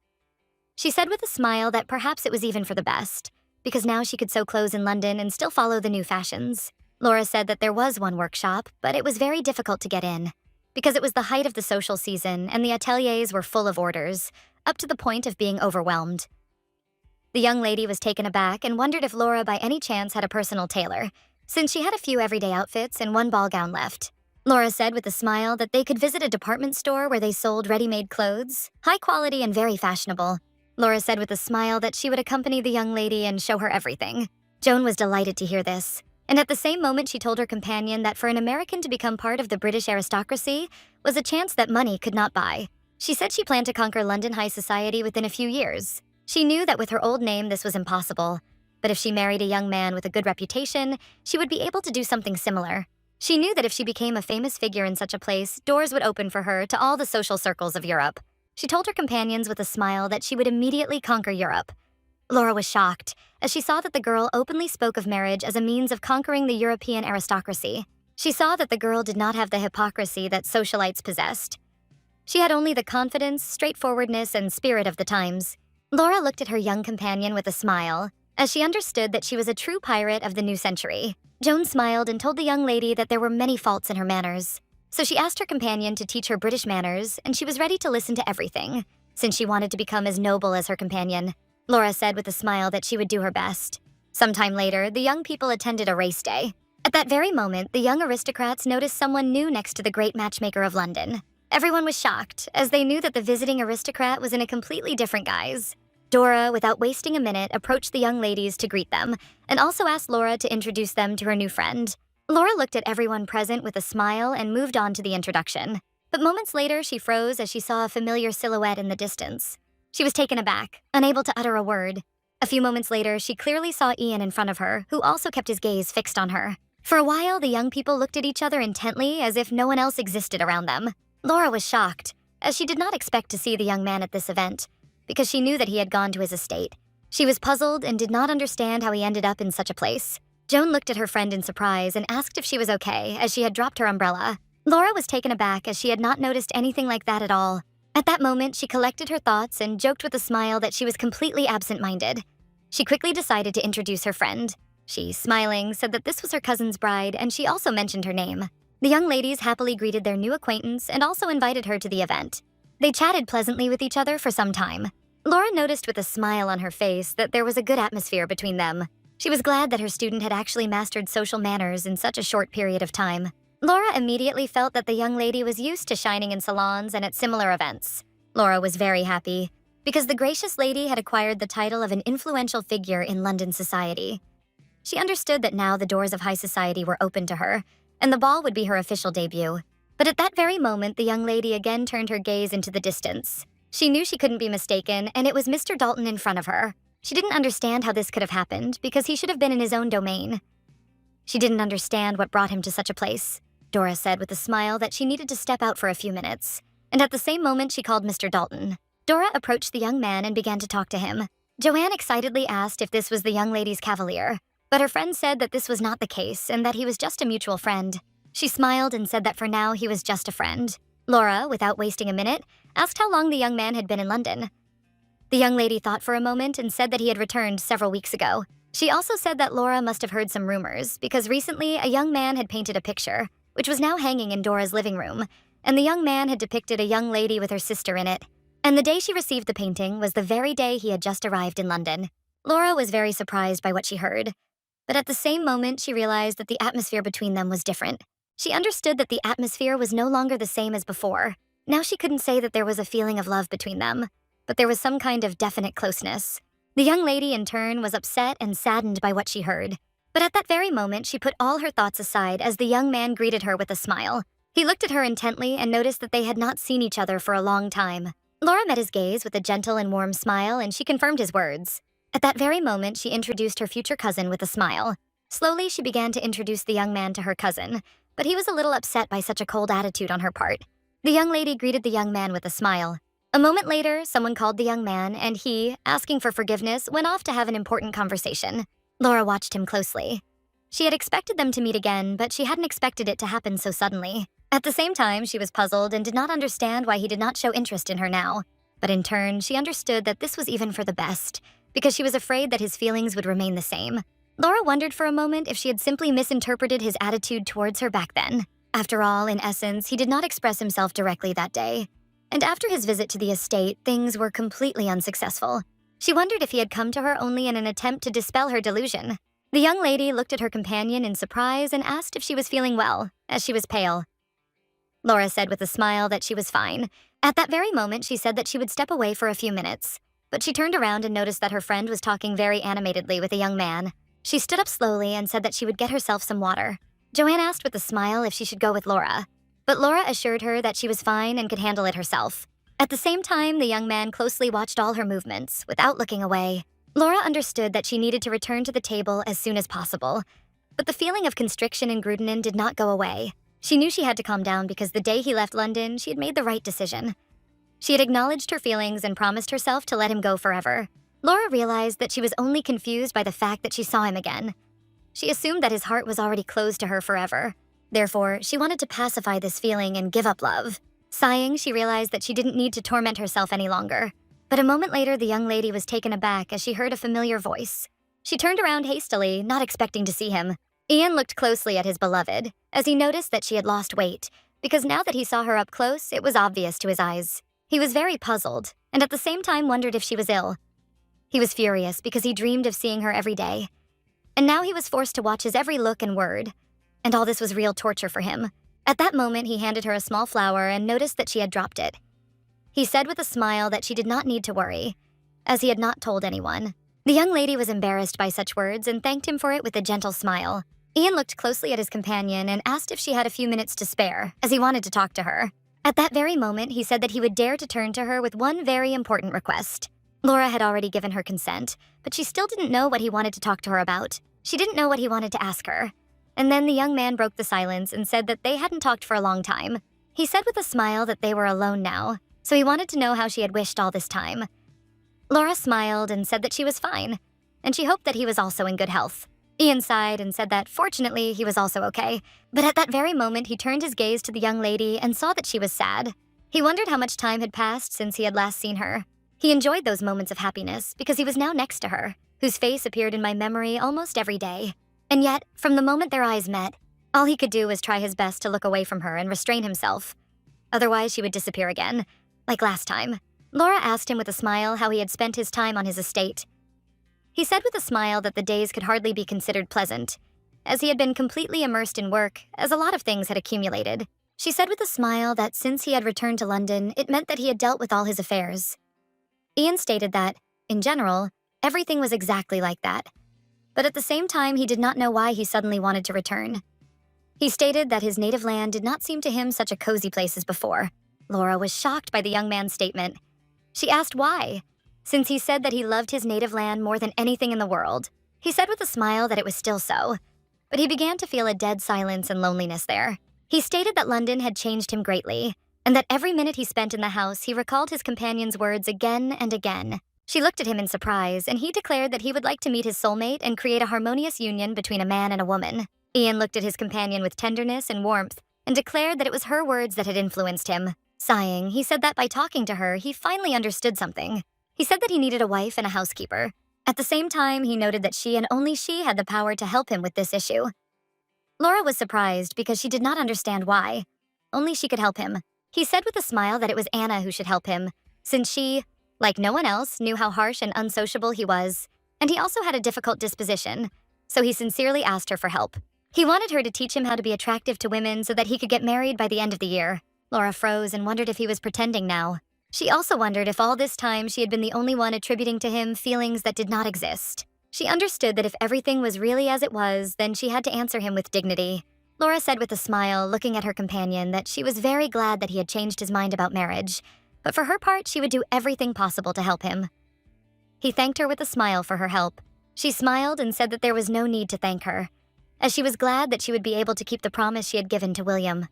She said with a smile that perhaps it was even for the best, because now she could sew clothes in London and still follow the new fashions. Laura said that there was one workshop, but it was very difficult to get in, because it was the height of the social season and the ateliers were full of orders, up to the point of being overwhelmed. The young lady was taken aback and wondered if Laura by any chance had a personal tailor, since she had a few everyday outfits and one ball gown left. Laura said with a smile that they could visit a department store where they sold ready-made clothes, high quality and very fashionable. Laura said with a smile that she would accompany the young lady and show her everything. Joan was delighted to hear this, and at the same moment she told her companion that for an American to become part of the British aristocracy was a chance that money could not buy. She said she planned to conquer London high society within a few years. She knew that with her old name this was impossible, but if she married a young man with a good reputation, she would be able to do something similar. She knew that if she became a famous figure in such a place, doors would open for her to all the social circles of Europe. She told her companions with a smile that she would immediately conquer Europe. Laura was shocked, as she saw that the girl openly spoke of marriage as a means of conquering the European aristocracy. She saw that the girl did not have the hypocrisy that socialites possessed. She had only the confidence, straightforwardness, and spirit of the times. Laura looked at her young companion with a smile, as she understood that she was a true pirate of the new century. Joan smiled and told the young lady that there were many faults in her manners. So she asked her companion to teach her British manners, and she was ready to listen to everything, since she wanted to become as noble as her companion. Laura said with a smile that she would do her best. Sometime later, the young people attended a race day. At that very moment, the young aristocrats noticed someone new next to the great matchmaker of London. Everyone was shocked, as they knew that the visiting aristocrat was in a completely different guise. Dora, without wasting a minute, approached the young ladies to greet them, and also asked Laura to introduce them to her new friend. Laura looked at everyone present with a smile and moved on to the introduction. But moments later, she froze as she saw a familiar silhouette in the distance. She was taken aback, unable to utter a word. A few moments later, she clearly saw Ian in front of her, who also kept his gaze fixed on her. For a while, the young people looked at each other intently as if no one else existed around them. Laura was shocked, as she did not expect to see the young man at this event, because she knew that he had gone to his estate. She was puzzled and did not understand how he ended up in such a place. Joan looked at her friend in surprise and asked if she was okay, as she had dropped her umbrella. Laura was taken aback as she had not noticed anything like that at all. At that moment, she collected her thoughts and joked with a smile that she was completely absent-minded. She quickly decided to introduce her friend. She, smiling, said that this was her cousin's bride, and she also mentioned her name. The young ladies happily greeted their new acquaintance and also invited her to the event. They chatted pleasantly with each other for some time. Laura noticed with a smile on her face that there was a good atmosphere between them. She was glad that her student had actually mastered social manners in such a short period of time. Laura immediately felt that the young lady was used to shining in salons and at similar events. Laura was very happy, because the gracious lady had acquired the title of an influential figure in London society. She understood that now the doors of high society were open to her, and the ball would be her official debut. But at that very moment, the young lady again turned her gaze into the distance. She knew she couldn't be mistaken, and it was Mr. Dalton in front of her. She didn't understand how this could have happened, because he should have been in his own domain. She didn't understand what brought him to such a place. Dora said with a smile that she needed to step out for a few minutes, and at the same moment she called Mr. Dalton. Dora approached the young man and began to talk to him. Joanne excitedly asked if this was the young lady's cavalier, but her friend said that this was not the case and that he was just a mutual friend. She smiled and said that for now he was just a friend. Laura, without wasting a minute, asked how long the young man had been in London. The young lady thought for a moment and said that he had returned several weeks ago. She also said that Laura must have heard some rumors, because recently a young man had painted a picture, which was now hanging in Dora's living room, and the young man had depicted a young lady with her sister in it. And the day she received the painting was the very day he had just arrived in London. Laura was very surprised by what she heard, but at the same moment she realized that the atmosphere between them was different. She understood that the atmosphere was no longer the same as before. Now she couldn't say that there was a feeling of love between them, but there was some kind of definite closeness. The young lady, in turn, was upset and saddened by what she heard. But at that very moment, she put all her thoughts aside as the young man greeted her with a smile. He looked at her intently and noticed that they had not seen each other for a long time. Laura met his gaze with a gentle and warm smile, and she confirmed his words. At that very moment, she introduced her future cousin with a smile. Slowly, she began to introduce the young man to her cousin, but he was a little upset by such a cold attitude on her part. The young lady greeted the young man with a smile. A moment later, someone called the young man, and he, asking for forgiveness, went off to have an important conversation. Laura watched him closely. She had expected them to meet again, but she hadn't expected it to happen so suddenly. At the same time, she was puzzled and did not understand why he did not show interest in her now. But in turn, she understood that this was even for the best, because she was afraid that his feelings would remain the same. Laura wondered for a moment if she had simply misinterpreted his attitude towards her back then. After all, in essence, he did not express himself directly that day. And after his visit to the estate, things were completely unsuccessful. She wondered if he had come to her only in an attempt to dispel her delusion. The young lady looked at her companion in surprise and asked if she was feeling well, as she was pale. Laura said with a smile that she was fine. At that very moment, she said that she would step away for a few minutes. But she turned around and noticed that her friend was talking very animatedly with a young man. She stood up slowly and said that she would get herself some water. Joanne asked with a smile if she should go with Laura. But Laura assured her that she was fine and could handle it herself. At the same time, the young man closely watched all her movements, without looking away. Laura understood that she needed to return to the table as soon as possible. But the feeling of constriction in Grudinen did not go away. She knew she had to calm down because the day he left London, she had made the right decision. She had acknowledged her feelings and promised herself to let him go forever. Laura realized that she was only confused by the fact that she saw him again. She assumed that his heart was already closed to her forever. Therefore, she wanted to pacify this feeling and give up love. Sighing, she realized that she didn't need to torment herself any longer. But a moment later, the young lady was taken aback as she heard a familiar voice. She turned around hastily, not expecting to see him. Ian looked closely at his beloved, as he noticed that she had lost weight, because now that he saw her up close, it was obvious to his eyes. He was very puzzled, and at the same time wondered if she was ill. He was furious because he dreamed of seeing her every day. And now he was forced to watch his every look and word. And all this was real torture for him. At that moment, he handed her a small flower and noticed that she had dropped it. He said with a smile that she did not need to worry, as he had not told anyone. The young lady was embarrassed by such words and thanked him for it with a gentle smile. Ian looked closely at his companion and asked if she had a few minutes to spare, as he wanted to talk to her. At that very moment, he said that he would dare to turn to her with one very important request. Laura had already given her consent, but she still didn't know what he wanted to talk to her about. She didn't know what he wanted to ask her. And then the young man broke the silence and said that they hadn't talked for a long time. He said with a smile that they were alone now, so he wanted to know how she had wished all this time. Laura smiled and said that she was fine, and she hoped that he was also in good health. Ian sighed and said that, fortunately, he was also okay. But at that very moment, he turned his gaze to the young lady and saw that she was sad. He wondered how much time had passed since he had last seen her. He enjoyed those moments of happiness because he was now next to her, whose face appeared in my memory almost every day. And yet, from the moment their eyes met, all he could do was try his best to look away from her and restrain himself. Otherwise, she would disappear again, like last time. Laura asked him with a smile how he had spent his time on his estate. He said with a smile that the days could hardly be considered pleasant, as he had been completely immersed in work, as a lot of things had accumulated. She said with a smile that since he had returned to London, it meant that he had dealt with all his affairs. Ian stated that, in general, everything was exactly like that. But at the same time, he did not know why he suddenly wanted to return. He stated that his native land did not seem to him such a cozy place as before. Laura was shocked by the young man's statement. She asked why, since he said that he loved his native land more than anything in the world. He said with a smile that it was still so, but he began to feel a dead silence and loneliness there. He stated that London had changed him greatly, and that every minute he spent in the house, he recalled his companion's words again and again. She looked at him in surprise, and he declared that he would like to meet his soulmate and create a harmonious union between a man and a woman. Ian looked at his companion with tenderness and warmth, and declared that it was her words that had influenced him. Sighing, he said that by talking to her, he finally understood something. He said that he needed a wife and a housekeeper. At the same time, he noted that she and only she had the power to help him with this issue. Laura was surprised because she did not understand why. Only she could help him. He said with a smile that it was Anna who should help him, since she, like no one else, knew how harsh and unsociable he was, and he also had a difficult disposition, so he sincerely asked her for help. He wanted her to teach him how to be attractive to women so that he could get married by the end of the year. Laura froze and wondered if he was pretending now. She also wondered if all this time she had been the only one attributing to him feelings that did not exist. She understood that if everything was really as it was, then she had to answer him with dignity. Laura said with a smile, looking at her companion, that she was very glad that he had changed his mind about marriage, but for her part, she would do everything possible to help him. He thanked her with a smile for her help. She smiled and said that there was no need to thank her, as she was glad that she would be able to keep the promise she had given to William.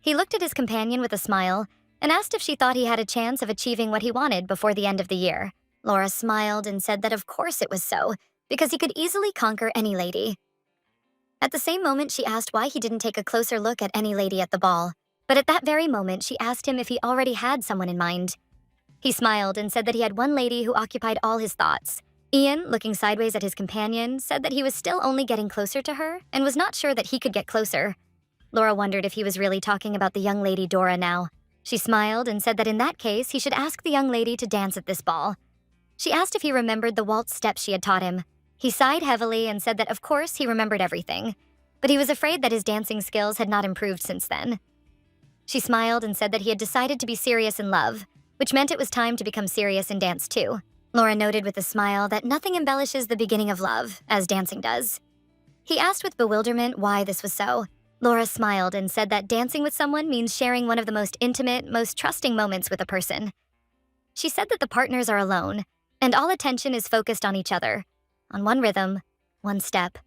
He looked at his companion with a smile and asked if she thought he had a chance of achieving what he wanted before the end of the year. Laura smiled and said that of course it was so, because he could easily conquer any lady. At the same moment, she asked why he didn't take a closer look at any lady at the ball. But at that very moment, she asked him if he already had someone in mind. He smiled and said that he had one lady who occupied all his thoughts. Ian, looking sideways at his companion, said that he was still only getting closer to her and was not sure that he could get closer. Laura wondered if he was really talking about the young lady Dora now. She smiled and said that in that case, he should ask the young lady to dance at this ball. She asked if he remembered the waltz steps she had taught him. He sighed heavily and said that of course he remembered everything, but he was afraid that his dancing skills had not improved since then. She smiled and said that he had decided to be serious in love, which meant it was time to become serious in dance too. Laura noted with a smile that nothing embellishes the beginning of love, as dancing does. He asked with bewilderment why this was so. Laura smiled and said that dancing with someone means sharing one of the most intimate, most trusting moments with a person. She said that the partners are alone, and all attention is focused on each other, on one rhythm, one step,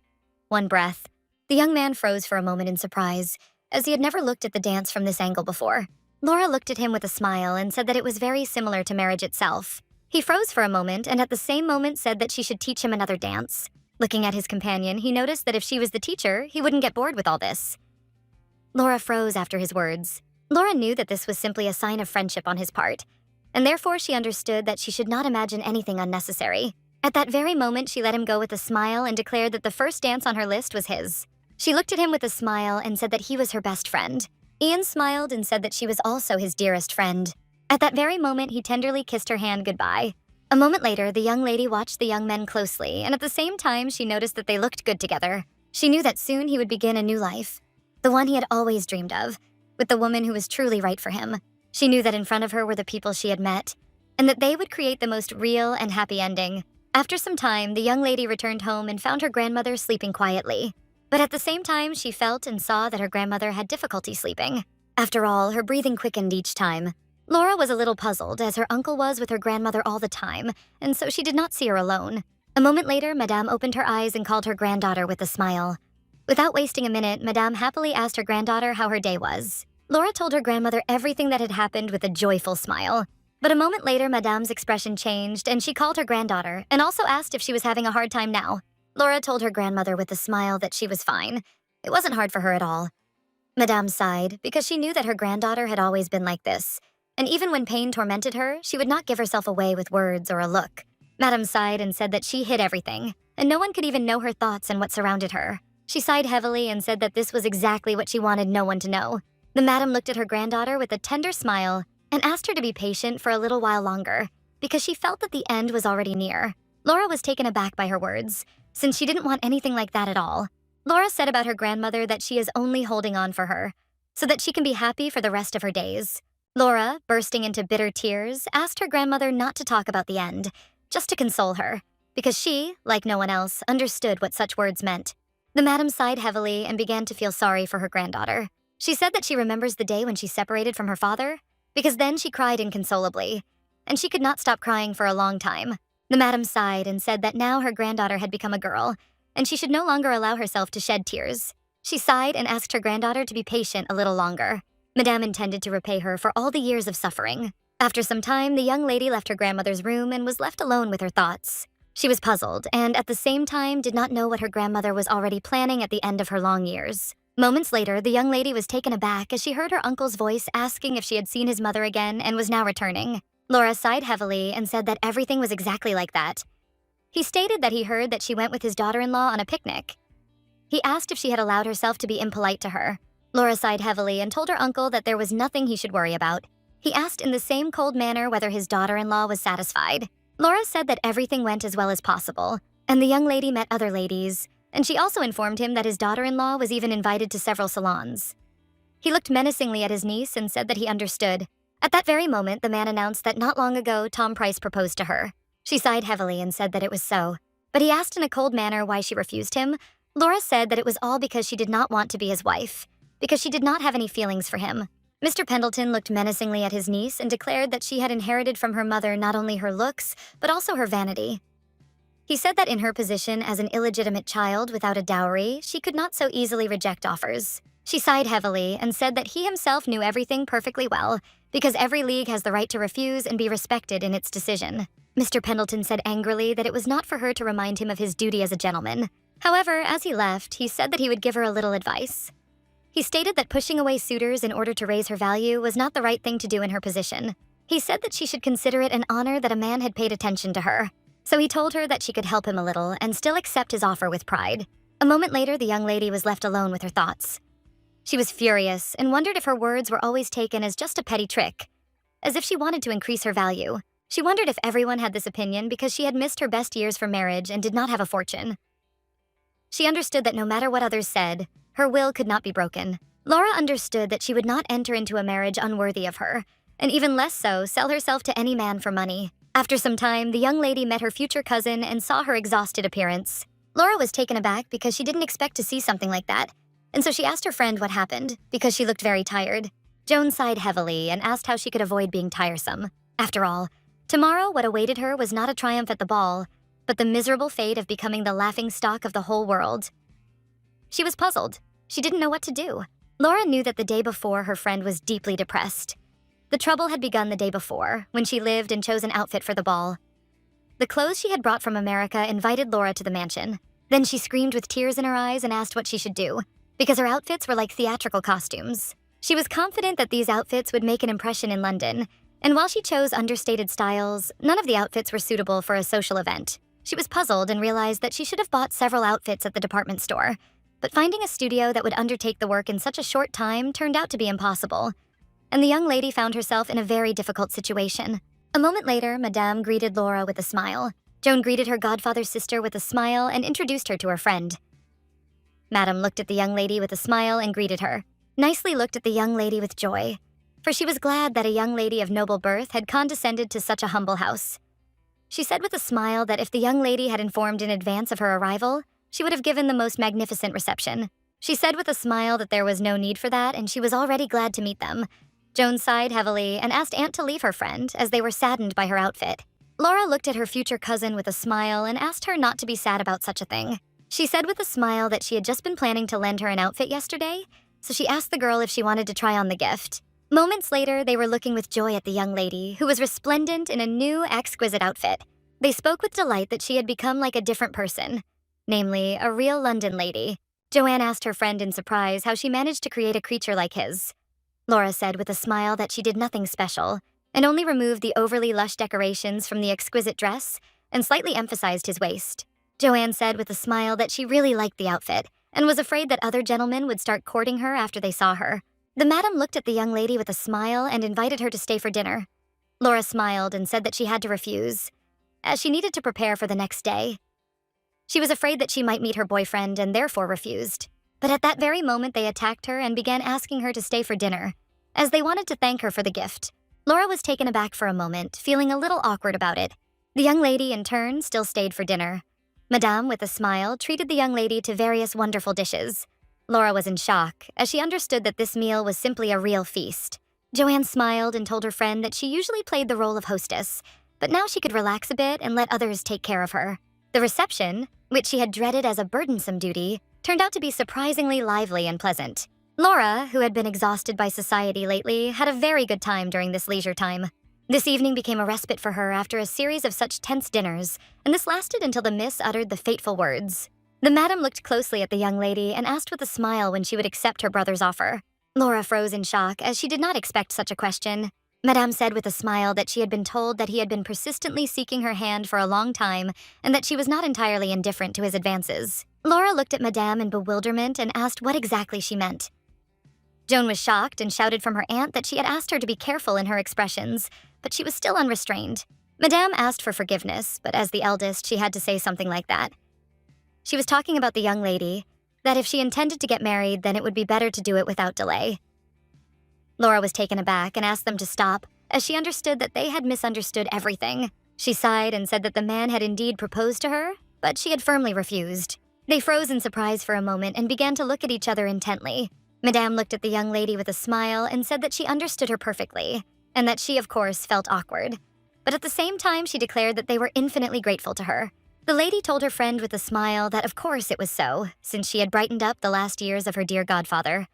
one breath. The young man froze for a moment in surprise, as he had never looked at the dance from this angle before. Laura looked at him with a smile and said that it was very similar to marriage itself. He froze for a moment and at the same moment said that she should teach him another dance. Looking at his companion, he noticed that if she was the teacher, he wouldn't get bored with all this. Laura froze after his words. Laura knew that this was simply a sign of friendship on his part, and therefore she understood that she should not imagine anything unnecessary. At that very moment, she let him go with a smile and declared that the first dance on her list was his. She looked at him with a smile and said that he was her best friend. Ian smiled and said that she was also his dearest friend. At that very moment, he tenderly kissed her hand goodbye. A moment later, the young lady watched the young men closely, and at the same time, she noticed that they looked good together. She knew that soon he would begin a new life, the one he had always dreamed of, with the woman who was truly right for him. She knew that in front of her were the people she had met, and that they would create the most real and happy ending. After some time, the young lady returned home and found her grandmother sleeping quietly. But at the same time, she felt and saw that her grandmother had difficulty sleeping. After all, her breathing quickened each time. Laura was a little puzzled, as her uncle was with her grandmother all the time, and so she did not see her alone. A moment later, Madame opened her eyes and called her granddaughter with a smile. Without wasting a minute, Madame happily asked her granddaughter how her day was. Laura told her grandmother everything that had happened with a joyful smile. But a moment later, Madame's expression changed, and she called her granddaughter and also asked if she was having a hard time now. Laura told her grandmother with a smile that she was fine. It wasn't hard for her at all. Madame sighed, because she knew that her granddaughter had always been like this, and even when pain tormented her, she would not give herself away with words or a look. Madame sighed and said that she hid everything, and no one could even know her thoughts and what surrounded her. She sighed heavily and said that this was exactly what she wanted no one to know. The madam looked at her granddaughter with a tender smile and asked her to be patient for a little while longer, because she felt that the end was already near. Laura was taken aback by her words, since she didn't want anything like that at all. Laura said about her grandmother that she is only holding on for her, so that she can be happy for the rest of her days. Laura, bursting into bitter tears, asked her grandmother not to talk about the end, just to console her, because she, like no one else, understood what such words meant. The madam sighed heavily and began to feel sorry for her granddaughter. She said that she remembers the day when she separated from her father, because then she cried inconsolably, and she could not stop crying for a long time. The madam sighed and said that now her granddaughter had become a girl, and she should no longer allow herself to shed tears. She sighed and asked her granddaughter to be patient a little longer. Madame intended to repay her for all the years of suffering. After some time, the young lady left her grandmother's room and was left alone with her thoughts. She was puzzled and at the same time did not know what her grandmother was already planning at the end of her long years. Moments later, the young lady was taken aback as she heard her uncle's voice asking if she had seen his mother again and was now returning. Laura sighed heavily and said that everything was exactly like that. He stated that he heard that she went with his daughter-in-law on a picnic. He asked if she had allowed herself to be impolite to her. Laura sighed heavily and told her uncle that there was nothing he should worry about. He asked in the same cold manner whether his daughter-in-law was satisfied. Laura said that everything went as well as possible, and the young lady met other ladies, and she also informed him that his daughter-in-law was even invited to several salons. He looked menacingly at his niece and said that he understood. At that very moment, the man announced that not long ago, Tom Price proposed to her. She sighed heavily and said that it was so. But he asked in a cold manner why she refused him. Laura said that it was all because she did not want to be his wife, because she did not have any feelings for him. Mr. Pendleton looked menacingly at his niece and declared that she had inherited from her mother not only her looks, but also her vanity. He said that in her position as an illegitimate child without a dowry, she could not so easily reject offers. She sighed heavily and said that he himself knew everything perfectly well, because every league has the right to refuse and be respected in its decision. Mr. Pendleton said angrily that it was not for her to remind him of his duty as a gentleman. However, as he left, he said that he would give her a little advice. He stated that pushing away suitors in order to raise her value was not the right thing to do in her position. He said that she should consider it an honor that a man had paid attention to her. So he told her that she could help him a little and still accept his offer with pride. A moment later, the young lady was left alone with her thoughts. She was furious and wondered if her words were always taken as just a petty trick, as if she wanted to increase her value. She wondered if everyone had this opinion because she had missed her best years for marriage and did not have a fortune. She understood that no matter what others said, her will could not be broken. Laura understood that she would not enter into a marriage unworthy of her, and even less so, sell herself to any man for money. After some time, the young lady met her future cousin and saw her exhausted appearance. Laura was taken aback because she didn't expect to see something like that, and so she asked her friend what happened, because she looked very tired. Joan sighed heavily and asked how she could avoid being tiresome. After all, tomorrow what awaited her was not a triumph at the ball, but the miserable fate of becoming the laughingstock of the whole world. She was puzzled. She didn't know what to do. Laura knew that the day before her friend was deeply depressed. The trouble had begun the day before, when she lived and chose an outfit for the ball. The clothes she had brought from America invited Laura to the mansion. Then she screamed with tears in her eyes and asked what she should do, because her outfits were like theatrical costumes. She was confident that these outfits would make an impression in London, and while she chose understated styles, none of the outfits were suitable for a social event. She was puzzled and realized that she should have bought several outfits at the department store, but finding a studio that would undertake the work in such a short time turned out to be impossible, and the young lady found herself in a very difficult situation. A moment later, Madame greeted Laura with a smile. Joan greeted her godfather's sister with a smile and introduced her to her friend. Madame looked at the young lady with a smile and greeted her. Nicely looked at the young lady with joy, for she was glad that a young lady of noble birth had condescended to such a humble house. She said with a smile that if the young lady had informed in advance of her arrival, she would have given the most magnificent reception. She said with a smile that there was no need for that and she was already glad to meet them. Joan sighed heavily and asked Aunt to leave her friend, as they were saddened by her outfit. Laura looked at her future cousin with a smile and asked her not to be sad about such a thing. She said with a smile that she had just been planning to lend her an outfit yesterday, so she asked the girl if she wanted to try on the gift. Moments later, they were looking with joy at the young lady, who was resplendent in a new, exquisite outfit. They spoke with delight that she had become like a different person, namely, a real London lady. Joanne asked her friend in surprise how she managed to create a creature like his. Laura said with a smile that she did nothing special, and only removed the overly lush decorations from the exquisite dress and slightly emphasized his waist. Joanne said with a smile that she really liked the outfit, and was afraid that other gentlemen would start courting her after they saw her. The madam looked at the young lady with a smile and invited her to stay for dinner. Laura smiled and said that she had to refuse, as she needed to prepare for the next day. She was afraid that she might meet her boyfriend and therefore refused. But at that very moment they attacked her and began asking her to stay for dinner, as they wanted to thank her for the gift. Laura was taken aback for a moment, feeling a little awkward about it. The young lady, in turn, still stayed for dinner. Madame, with a smile, treated the young lady to various wonderful dishes. Laura was in shock, as she understood that this meal was simply a real feast. Joanne smiled and told her friend that she usually played the role of hostess, but now she could relax a bit and let others take care of her. The reception, which she had dreaded as a burdensome duty, turned out to be surprisingly lively and pleasant. Laura, who had been exhausted by society lately, had a very good time during this leisure time. This evening became a respite for her after a series of such tense dinners, and this lasted until the miss uttered the fateful words. The madam looked closely at the young lady and asked with a smile when she would accept her brother's offer. Laura froze in shock, as she did not expect such a question. Madame said with a smile that she had been told that he had been persistently seeking her hand for a long time and that she was not entirely indifferent to his advances. Laura looked at Madame in bewilderment and asked what exactly she meant. Joan was shocked and shouted from her aunt that she had asked her to be careful in her expressions, but she was still unrestrained. Madame asked for forgiveness, but as the eldest, she had to say something like that. She was talking about the young lady, that if she intended to get married, then it would be better to do it without delay. Laura was taken aback and asked them to stop, as she understood that they had misunderstood everything. She sighed and said that the man had indeed proposed to her, but she had firmly refused. They froze in surprise for a moment and began to look at each other intently. Madame looked at the young lady with a smile and said that she understood her perfectly, and that she, of course, felt awkward. But at the same time, she declared that they were infinitely grateful to her. The lady told her friend with a smile that of course it was so, since she had brightened up the last years of her dear godfather.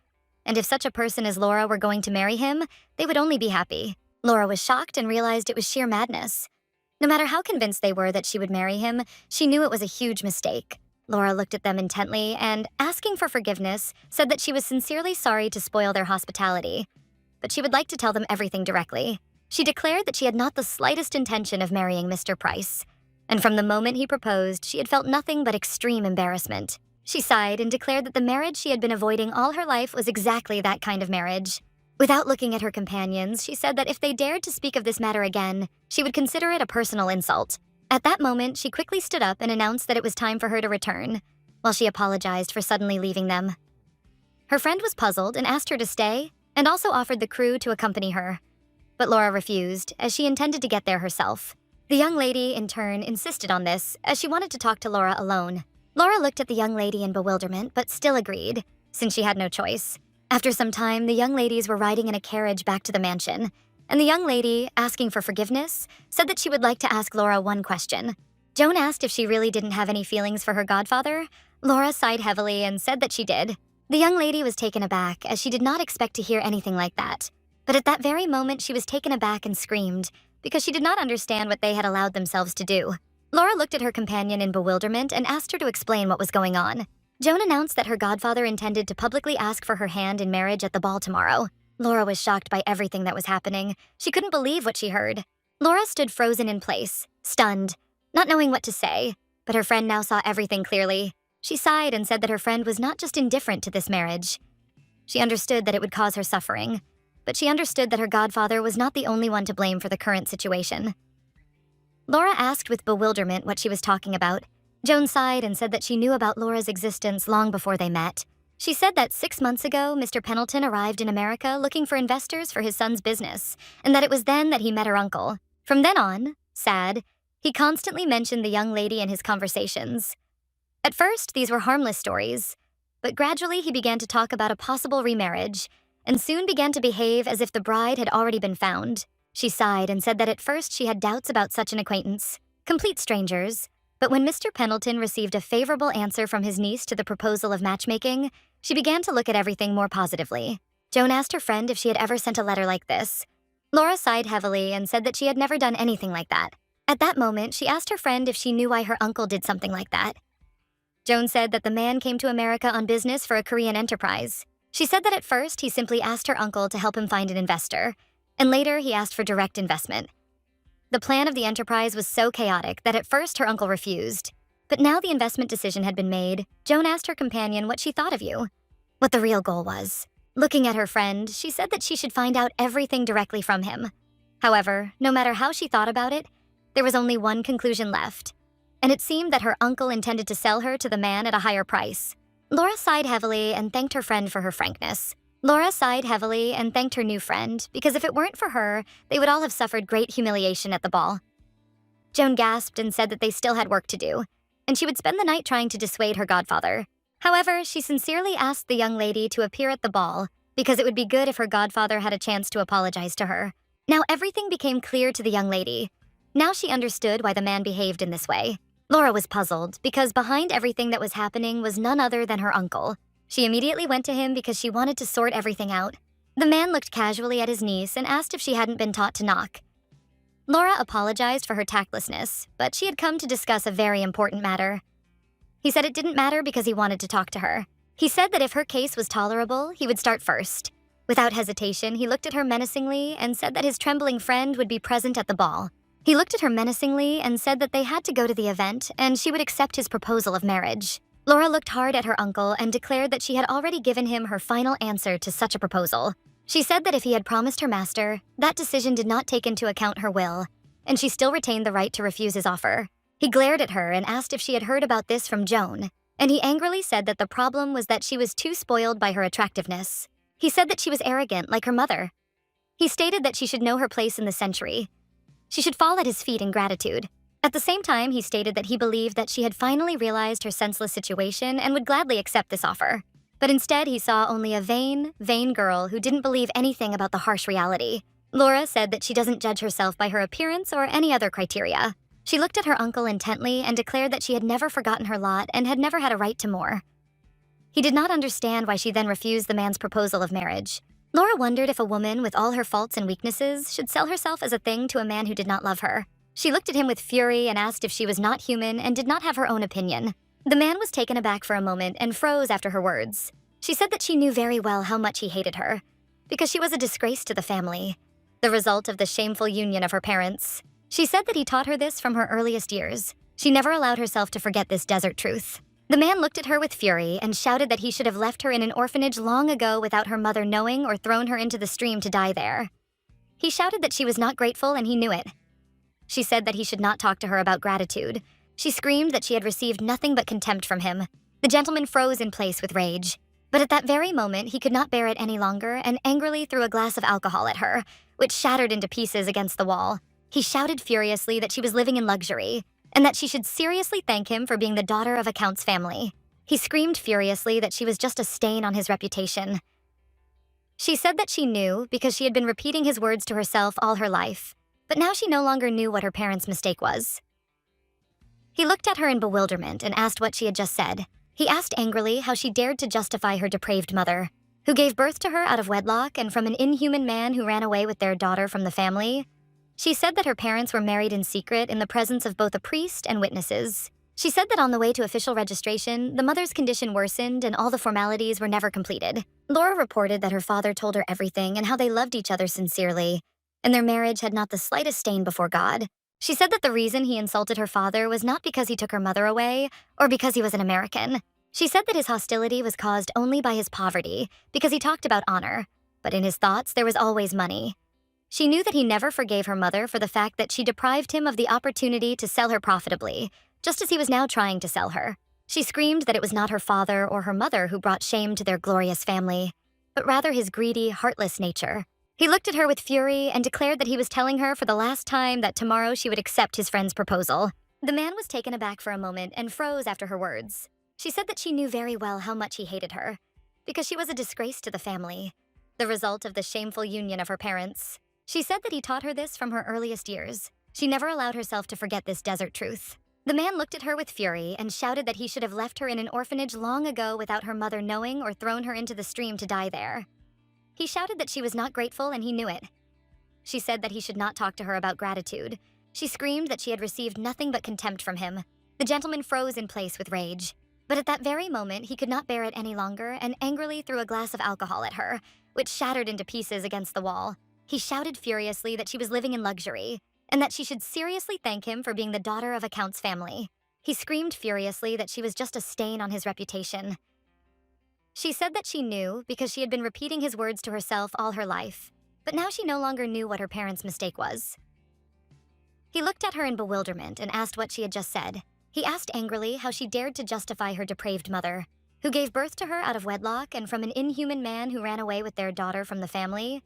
And if such a person as Laura were going to marry him, they would only be happy. Laura was shocked and realized it was sheer madness. No matter how convinced they were that she would marry him, she knew it was a huge mistake. Laura looked at them intently and, asking for forgiveness, said that she was sincerely sorry to spoil their hospitality, but she would like to tell them everything directly. She declared that she had not the slightest intention of marrying Mr. Price, and from the moment he proposed, she had felt nothing but extreme embarrassment. She sighed and declared that the marriage she had been avoiding all her life was exactly that kind of marriage. Without looking at her companions, she said that if they dared to speak of this matter again, she would consider it a personal insult. At that moment, she quickly stood up and announced that it was time for her to return, while she apologized for suddenly leaving them. Her friend was puzzled and asked her to stay, and also offered the crew to accompany her. But Laura refused, as she intended to get there herself. The young lady, in turn, insisted on this, as she wanted to talk to Laura alone. Laura looked at the young lady in bewilderment, but still agreed, since she had no choice. After some time, the young ladies were riding in a carriage back to the mansion, and the young lady, asking for forgiveness, said that she would like to ask Laura one question. Joan asked if she really didn't have any feelings for her godfather. Laura sighed heavily and said that she did. The young lady was taken aback, as she did not expect to hear anything like that. But at that very moment, she was taken aback and screamed, because she did not understand what they had allowed themselves to do. Laura looked at her companion in bewilderment and asked her to explain what was going on. Joan announced that her godfather intended to publicly ask for her hand in marriage at the ball tomorrow. Laura was shocked by everything that was happening. She couldn't believe what she heard. Laura stood frozen in place, stunned, not knowing what to say, but her friend now saw everything clearly. She sighed and said that her friend was not just indifferent to this marriage. She understood that it would cause her suffering, but she understood that her godfather was not the only one to blame for the current situation. Laura asked with bewilderment what she was talking about. Joan sighed and said that she knew about Laura's existence long before they met. She said that 6 months ago, Mr. Pendleton arrived in America looking for investors for his son's business, and that it was then that he met her uncle. From then on, sad, he constantly mentioned the young lady in his conversations. At first, these were harmless stories, but gradually he began to talk about a possible remarriage, and soon began to behave as if the bride had already been found. She sighed and said that at first she had doubts about such an acquaintance, complete strangers, but when Mr. Pendleton received a favorable answer from his niece to the proposal of matchmaking, she began to look at everything more positively. Joan asked her friend if she had ever sent a letter like this. Laura sighed heavily and said that she had never done anything like that. At that moment, she asked her friend if she knew why her uncle did something like that. Joan said that the man came to America on business for a Korean enterprise. She said that at first he simply asked her uncle to help him find an investor, and later he asked for direct investment. The plan of the enterprise was so chaotic that at first her uncle refused. But now the investment decision had been made, Joan asked her companion what she thought of you, what the real goal was. Looking at her friend, she said that she should find out everything directly from him. However, no matter how she thought about it, there was only one conclusion left, and it seemed that her uncle intended to sell her to the man at a higher price. Laura sighed heavily and thanked her friend for her frankness. Laura sighed heavily and thanked her new friend, because if it weren't for her, they would all have suffered great humiliation at the ball. Joan gasped and said that they still had work to do, and she would spend the night trying to dissuade her godfather. However, she sincerely asked the young lady to appear at the ball, because it would be good if her godfather had a chance to apologize to her. Now everything became clear to the young lady. Now she understood why the man behaved in this way. Laura was puzzled, because behind everything that was happening was none other than her uncle. She immediately went to him because she wanted to sort everything out. The man looked casually at his niece and asked if she hadn't been taught to knock. Laura apologized for her tactlessness, but she had come to discuss a very important matter. He said it didn't matter because he wanted to talk to her. He said that if her case was tolerable, he would start first. Without hesitation, he looked at her menacingly and said that his trembling friend would be present at the ball. He looked at her menacingly and said that they had to go to the event and she would accept his proposal of marriage. Laura looked hard at her uncle and declared that she had already given him her final answer to such a proposal. She said that if he had promised her master, that decision did not take into account her will, and she still retained the right to refuse his offer. He glared at her and asked if she had heard about this from Joan, and he angrily said that the problem was that she was too spoiled by her attractiveness. He said that she was arrogant, like her mother. He stated that she should know her place in the century. She should fall at his feet in gratitude. At the same time, he stated that he believed that she had finally realized her senseless situation and would gladly accept this offer. But instead, he saw only a vain girl who didn't believe anything about the harsh reality. Laura said that she doesn't judge herself by her appearance or any other criteria. She looked at her uncle intently and declared that she had never forgotten her lot and had never had a right to more. He did not understand why she then refused the man's proposal of marriage. Laura wondered if a woman with all her faults and weaknesses should sell herself as a thing to a man who did not love her. She looked at him with fury and asked if she was not human and did not have her own opinion. The man was taken aback for a moment and froze after her words. She said that she knew very well how much he hated her, because she was a disgrace to the family, the result of the shameful union of her parents. She said that he taught her this from her earliest years. She never allowed herself to forget this desert truth. The man looked at her with fury and shouted that he should have left her in an orphanage long ago without her mother knowing or thrown her into the stream to die there. He shouted that she was not grateful and he knew it. She said that he should not talk to her about gratitude. She screamed that she had received nothing but contempt from him. The gentleman froze in place with rage. But at that very moment, he could not bear it any longer and angrily threw a glass of alcohol at her, which shattered into pieces against the wall. He shouted furiously that she was living in luxury and that she should seriously thank him for being the daughter of a count's family. He screamed furiously that she was just a stain on his reputation. She said that she knew because she had been repeating his words to herself all her life, but now she no longer knew what her parents' mistake was. He looked at her in bewilderment and asked what she had just said. He asked angrily how she dared to justify her depraved mother, who gave birth to her out of wedlock and from an inhuman man who ran away with their daughter from the family. She said that her parents were married in secret in the presence of both a priest and witnesses. She said that on the way to official registration, the mother's condition worsened and all the formalities were never completed. Laura reported that her father told her everything and how they loved each other sincerely, and their marriage had not the slightest stain before God. She said that the reason he insulted her father was not because he took her mother away or because he was an American. She said that his hostility was caused only by his poverty because he talked about honor, but in his thoughts there was always money. She knew that he never forgave her mother for the fact that she deprived him of the opportunity to sell her profitably, just as he was now trying to sell her. She screamed that it was not her father or her mother who brought shame to their glorious family, but rather his greedy, heartless nature. He looked at her with fury and declared that he was telling her for the last time that tomorrow she would accept his friend's proposal. The man was taken aback for a moment and froze after her words. She said that she knew very well how much he hated her, because she was a disgrace to the family, the result of the shameful union of her parents. She said that he taught her this from her earliest years. She never allowed herself to forget this desert truth. The man looked at her with fury and shouted that he should have left her in an orphanage long ago without her mother knowing or thrown her into the stream to die there. He shouted that she was not grateful and he knew it. She said that he should not talk to her about gratitude. She screamed that she had received nothing but contempt from him. The gentleman froze in place with rage. But at that very moment, he could not bear it any longer and angrily threw a glass of alcohol at her, which shattered into pieces against the wall. He shouted furiously that she was living in luxury and that she should seriously thank him for being the daughter of a count's family. He screamed furiously that she was just a stain on his reputation. She said that she knew because she had been repeating his words to herself all her life, but now she no longer knew what her parents' mistake was. He looked at her in bewilderment and asked what she had just said. He asked angrily how she dared to justify her depraved mother, who gave birth to her out of wedlock and from an inhuman man who ran away with their daughter from the family.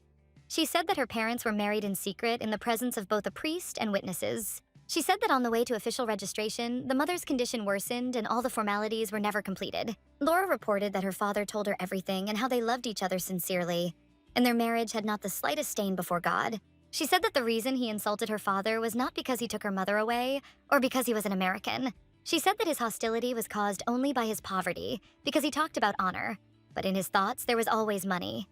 She said that her parents were married in secret in the presence of both a priest and witnesses. She said that on the way to official registration, the mother's condition worsened and all the formalities were never completed. Laura reported that her father told her everything and how they loved each other sincerely, and their marriage had not the slightest stain before God. She said that the reason he insulted her father was not because he took her mother away or because he was an American. She said that his hostility was caused only by his poverty because he talked about honor, but in his thoughts there was always money.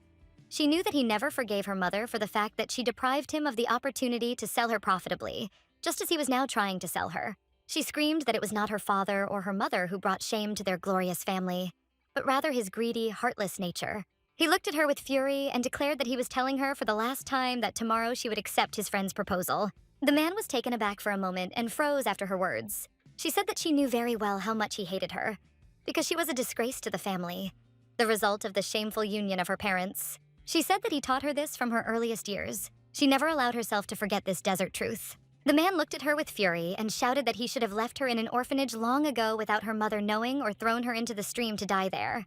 She knew that he never forgave her mother for the fact that she deprived him of the opportunity to sell her profitably, just as he was now trying to sell her. She screamed that it was not her father or her mother who brought shame to their glorious family, but rather his greedy, heartless nature. He looked at her with fury and declared that he was telling her for the last time that tomorrow she would accept his friend's proposal. The man was taken aback for a moment and froze after her words. She said that she knew very well how much he hated her, because she was a disgrace to the family, the result of the shameful union of her parents. She said that he taught her this from her earliest years. She never allowed herself to forget this desert truth. The man looked at her with fury and shouted that he should have left her in an orphanage long ago without her mother knowing or thrown her into the stream to die there.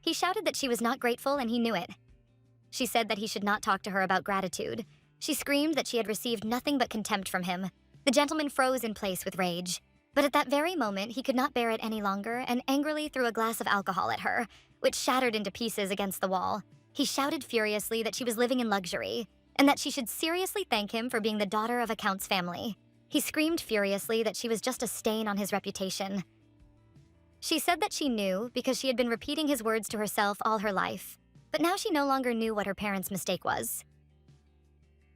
He shouted that she was not grateful and he knew it. She said that he should not talk to her about gratitude. She screamed that she had received nothing but contempt from him. The gentleman froze in place with rage. But at that very moment, he could not bear it any longer and angrily threw a glass of alcohol at her, which shattered into pieces against the wall. He shouted furiously that she was living in luxury and that she should seriously thank him for being the daughter of a count's family. He screamed furiously that she was just a stain on his reputation. She said that she knew because she had been repeating his words to herself all her life, but now she no longer knew what her parents' mistake was.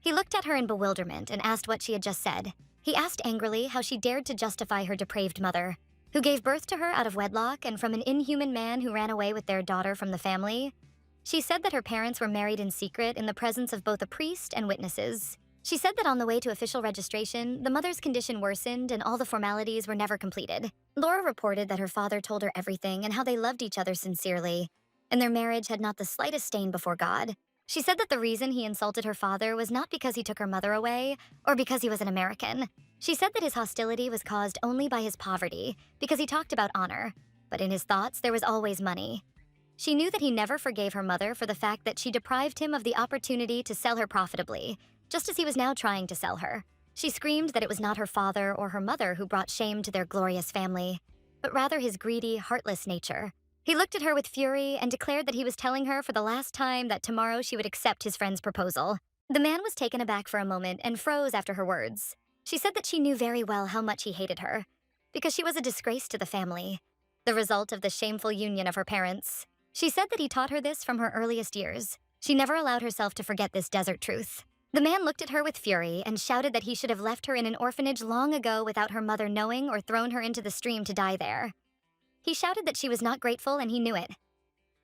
He looked at her in bewilderment and asked what she had just said. He asked angrily how she dared to justify her depraved mother, who gave birth to her out of wedlock and from an inhuman man who ran away with their daughter from the family. She said that her parents were married in secret in the presence of both a priest and witnesses. She said that on the way to official registration, the mother's condition worsened and all the formalities were never completed. Laura reported that her father told her everything and how they loved each other sincerely, and their marriage had not the slightest stain before God. She said that the reason he insulted her father was not because he took her mother away or because he was an American. She said that his hostility was caused only by his poverty because he talked about honor, but in his thoughts there was always money. She knew that he never forgave her mother for the fact that she deprived him of the opportunity to sell her profitably, just as he was now trying to sell her. She screamed that it was not her father or her mother who brought shame to their glorious family, but rather his greedy, heartless nature. He looked at her with fury and declared that he was telling her for the last time that tomorrow she would accept his friend's proposal. The man was taken aback for a moment and froze after her words. She said that she knew very well how much he hated her, because she was a disgrace to the family, the result of the shameful union of her parents. She said that he taught her this from her earliest years. She never allowed herself to forget this desert truth. The man looked at her with fury and shouted that he should have left her in an orphanage long ago without her mother knowing or thrown her into the stream to die there. He shouted that she was not grateful and he knew it.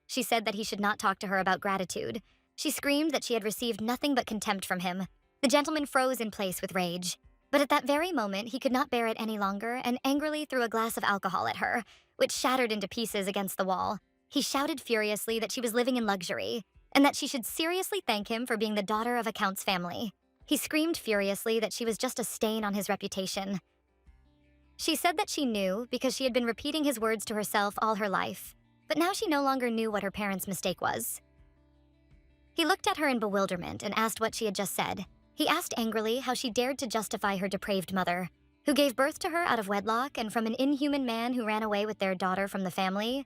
She said that he should not talk to her about gratitude. She screamed that she had received nothing but contempt from him. The gentleman froze in place with rage. But at that very moment, he could not bear it any longer and angrily threw a glass of alcohol at her, which shattered into pieces against the wall. He shouted furiously that she was living in luxury, and that she should seriously thank him for being the daughter of a count's family. He screamed furiously that she was just a stain on his reputation. She said that she knew because she had been repeating his words to herself all her life, but now she no longer knew what her parents' mistake was. He looked at her in bewilderment and asked what she had just said. He asked angrily how she dared to justify her depraved mother, who gave birth to her out of wedlock and from an inhuman man who ran away with their daughter from the family.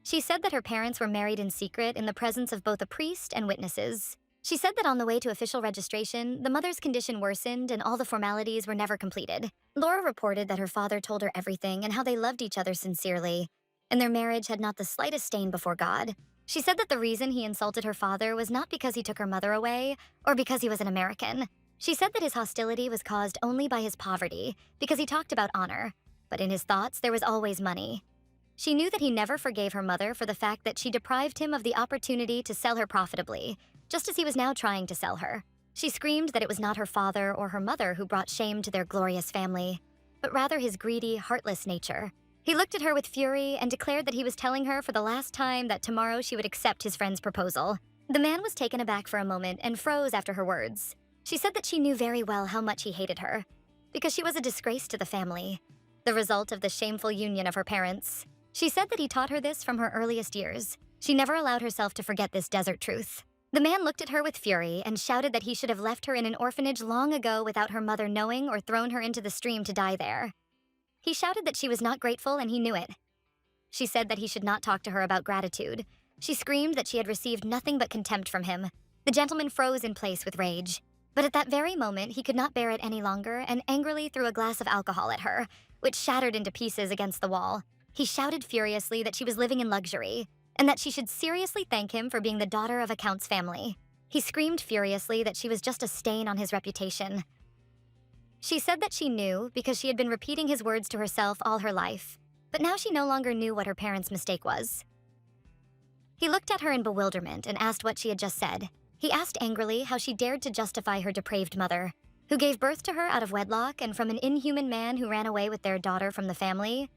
She said that her parents were married in secret in the presence of both a priest and witnesses. She said that on the way to official registration, the mother's condition worsened and all the formalities were never completed. Laura reported that her father told her everything and how they loved each other sincerely, and their marriage had not the slightest stain before God. She said that the reason he insulted her father was not because he took her mother away or because he was an American. She said that his hostility was caused only by his poverty because he talked about honor, but in his thoughts there was always money. She knew that he never forgave her mother for the fact that she deprived him of the opportunity to sell her profitably, just as he was now trying to sell her. She screamed that it was not her father or her mother who brought shame to their glorious family, but rather his greedy, heartless nature. He looked at her with fury and declared that he was telling her for the last time that tomorrow she would accept his friend's proposal. The man was taken aback for a moment and froze after her words. She said that she knew very well how much he hated her, because she was a disgrace to the family, the result of the shameful union of her parents. She said that he taught her this from her earliest years. She never allowed herself to forget this desert truth. The man looked at her with fury and shouted that he should have left her in an orphanage long ago without her mother knowing or thrown her into the stream to die there. He shouted that she was not grateful and he knew it. She said that he should not talk to her about gratitude. She screamed that she had received nothing but contempt from him. The gentleman froze in place with rage. But at that very moment, he could not bear it any longer and angrily threw a glass of alcohol at her, which shattered into pieces against the wall. He shouted furiously that she was living in luxury, and that she should seriously thank him for being the daughter of a count's family. He screamed furiously that she was just a stain on his reputation. She said that she knew because she had been repeating his words to herself all her life, but now she no longer knew what her parents' mistake was. He looked at her in bewilderment and asked what she had just said. He asked angrily how she dared to justify her depraved mother, who gave birth to her out of wedlock and from an inhuman man who ran away with their daughter from the family.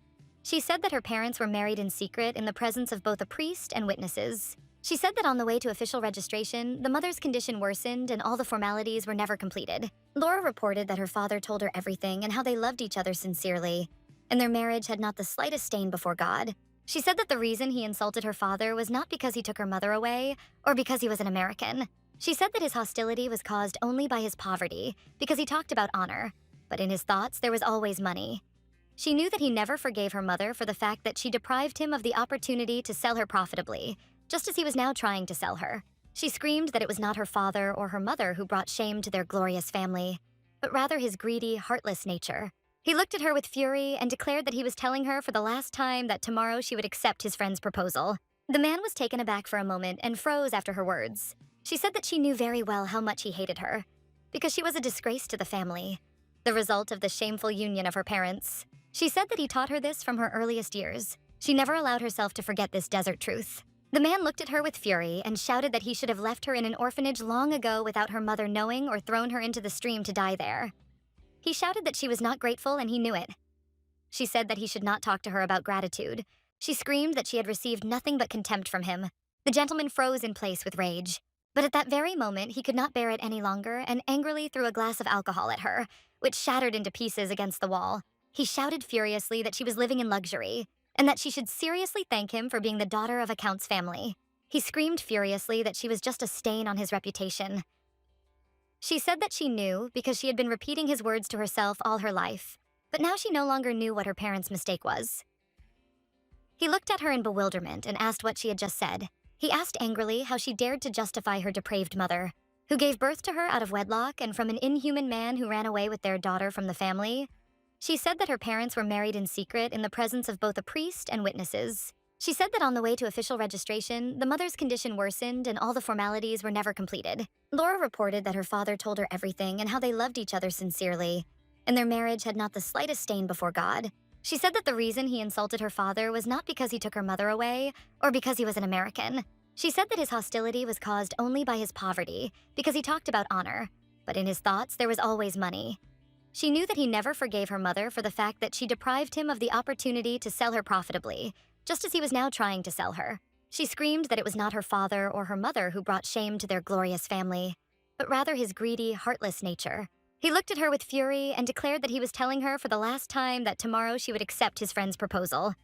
She said that her parents were married in secret in the presence of both a priest and witnesses. She said that on the way to official registration, the mother's condition worsened and all the formalities were never completed. Laura reported that her father told her everything and how they loved each other sincerely, and their marriage had not the slightest stain before God. She said that the reason he insulted her father was not because he took her mother away or because he was an American. She said that his hostility was caused only by his poverty because he talked about honor, but in his thoughts there was always money. She knew that he never forgave her mother for the fact that she deprived him of the opportunity to sell her profitably, just as he was now trying to sell her. She screamed that it was not her father or her mother who brought shame to their glorious family, but rather his greedy, heartless nature. He looked at her with fury and declared that he was telling her for the last time that tomorrow she would accept his friend's proposal. The man was taken aback for a moment and froze after her words. She said that she knew very well how much he hated her, because she was a disgrace to the family, the result of the shameful union of her parents. She said that he taught her this from her earliest years. She never allowed herself to forget this desert truth. The man looked at her with fury and shouted that he should have left her in an orphanage long ago without her mother knowing or thrown her into the stream to die there. He shouted that she was not grateful and he knew it. She said that he should not talk to her about gratitude. She screamed that she had received nothing but contempt from him. The gentleman froze in place with rage. But at that very moment, he could not bear it any longer and angrily threw a glass of alcohol at her, which shattered into pieces against the wall. He shouted furiously that she was living in luxury, and that she should seriously thank him for being the daughter of a count's family. He screamed furiously that she was just a stain on his reputation. She said that she knew because she had been repeating his words to herself all her life, but now she no longer knew what her parents' mistake was. He looked at her in bewilderment and asked what she had just said. He asked angrily how she dared to justify her depraved mother, who gave birth to her out of wedlock and from an inhuman man who ran away with their daughter from the family. She said that her parents were married in secret in the presence of both a priest and witnesses. She said that on the way to official registration, the mother's condition worsened and all the formalities were never completed. Laura reported that her father told her everything and how they loved each other sincerely, and their marriage had not the slightest stain before God. She said that the reason he insulted her father was not because he took her mother away or because he was an American. She said that his hostility was caused only by his poverty because he talked about honor, but in his thoughts there was always money. She knew that he never forgave her mother for the fact that she deprived him of the opportunity to sell her profitably, just as he was now trying to sell her. She screamed that it was not her father or her mother who brought shame to their glorious family, but rather his greedy, heartless nature. He looked at her with fury and declared that he was telling her for the last time that tomorrow she would accept his friend's proposal.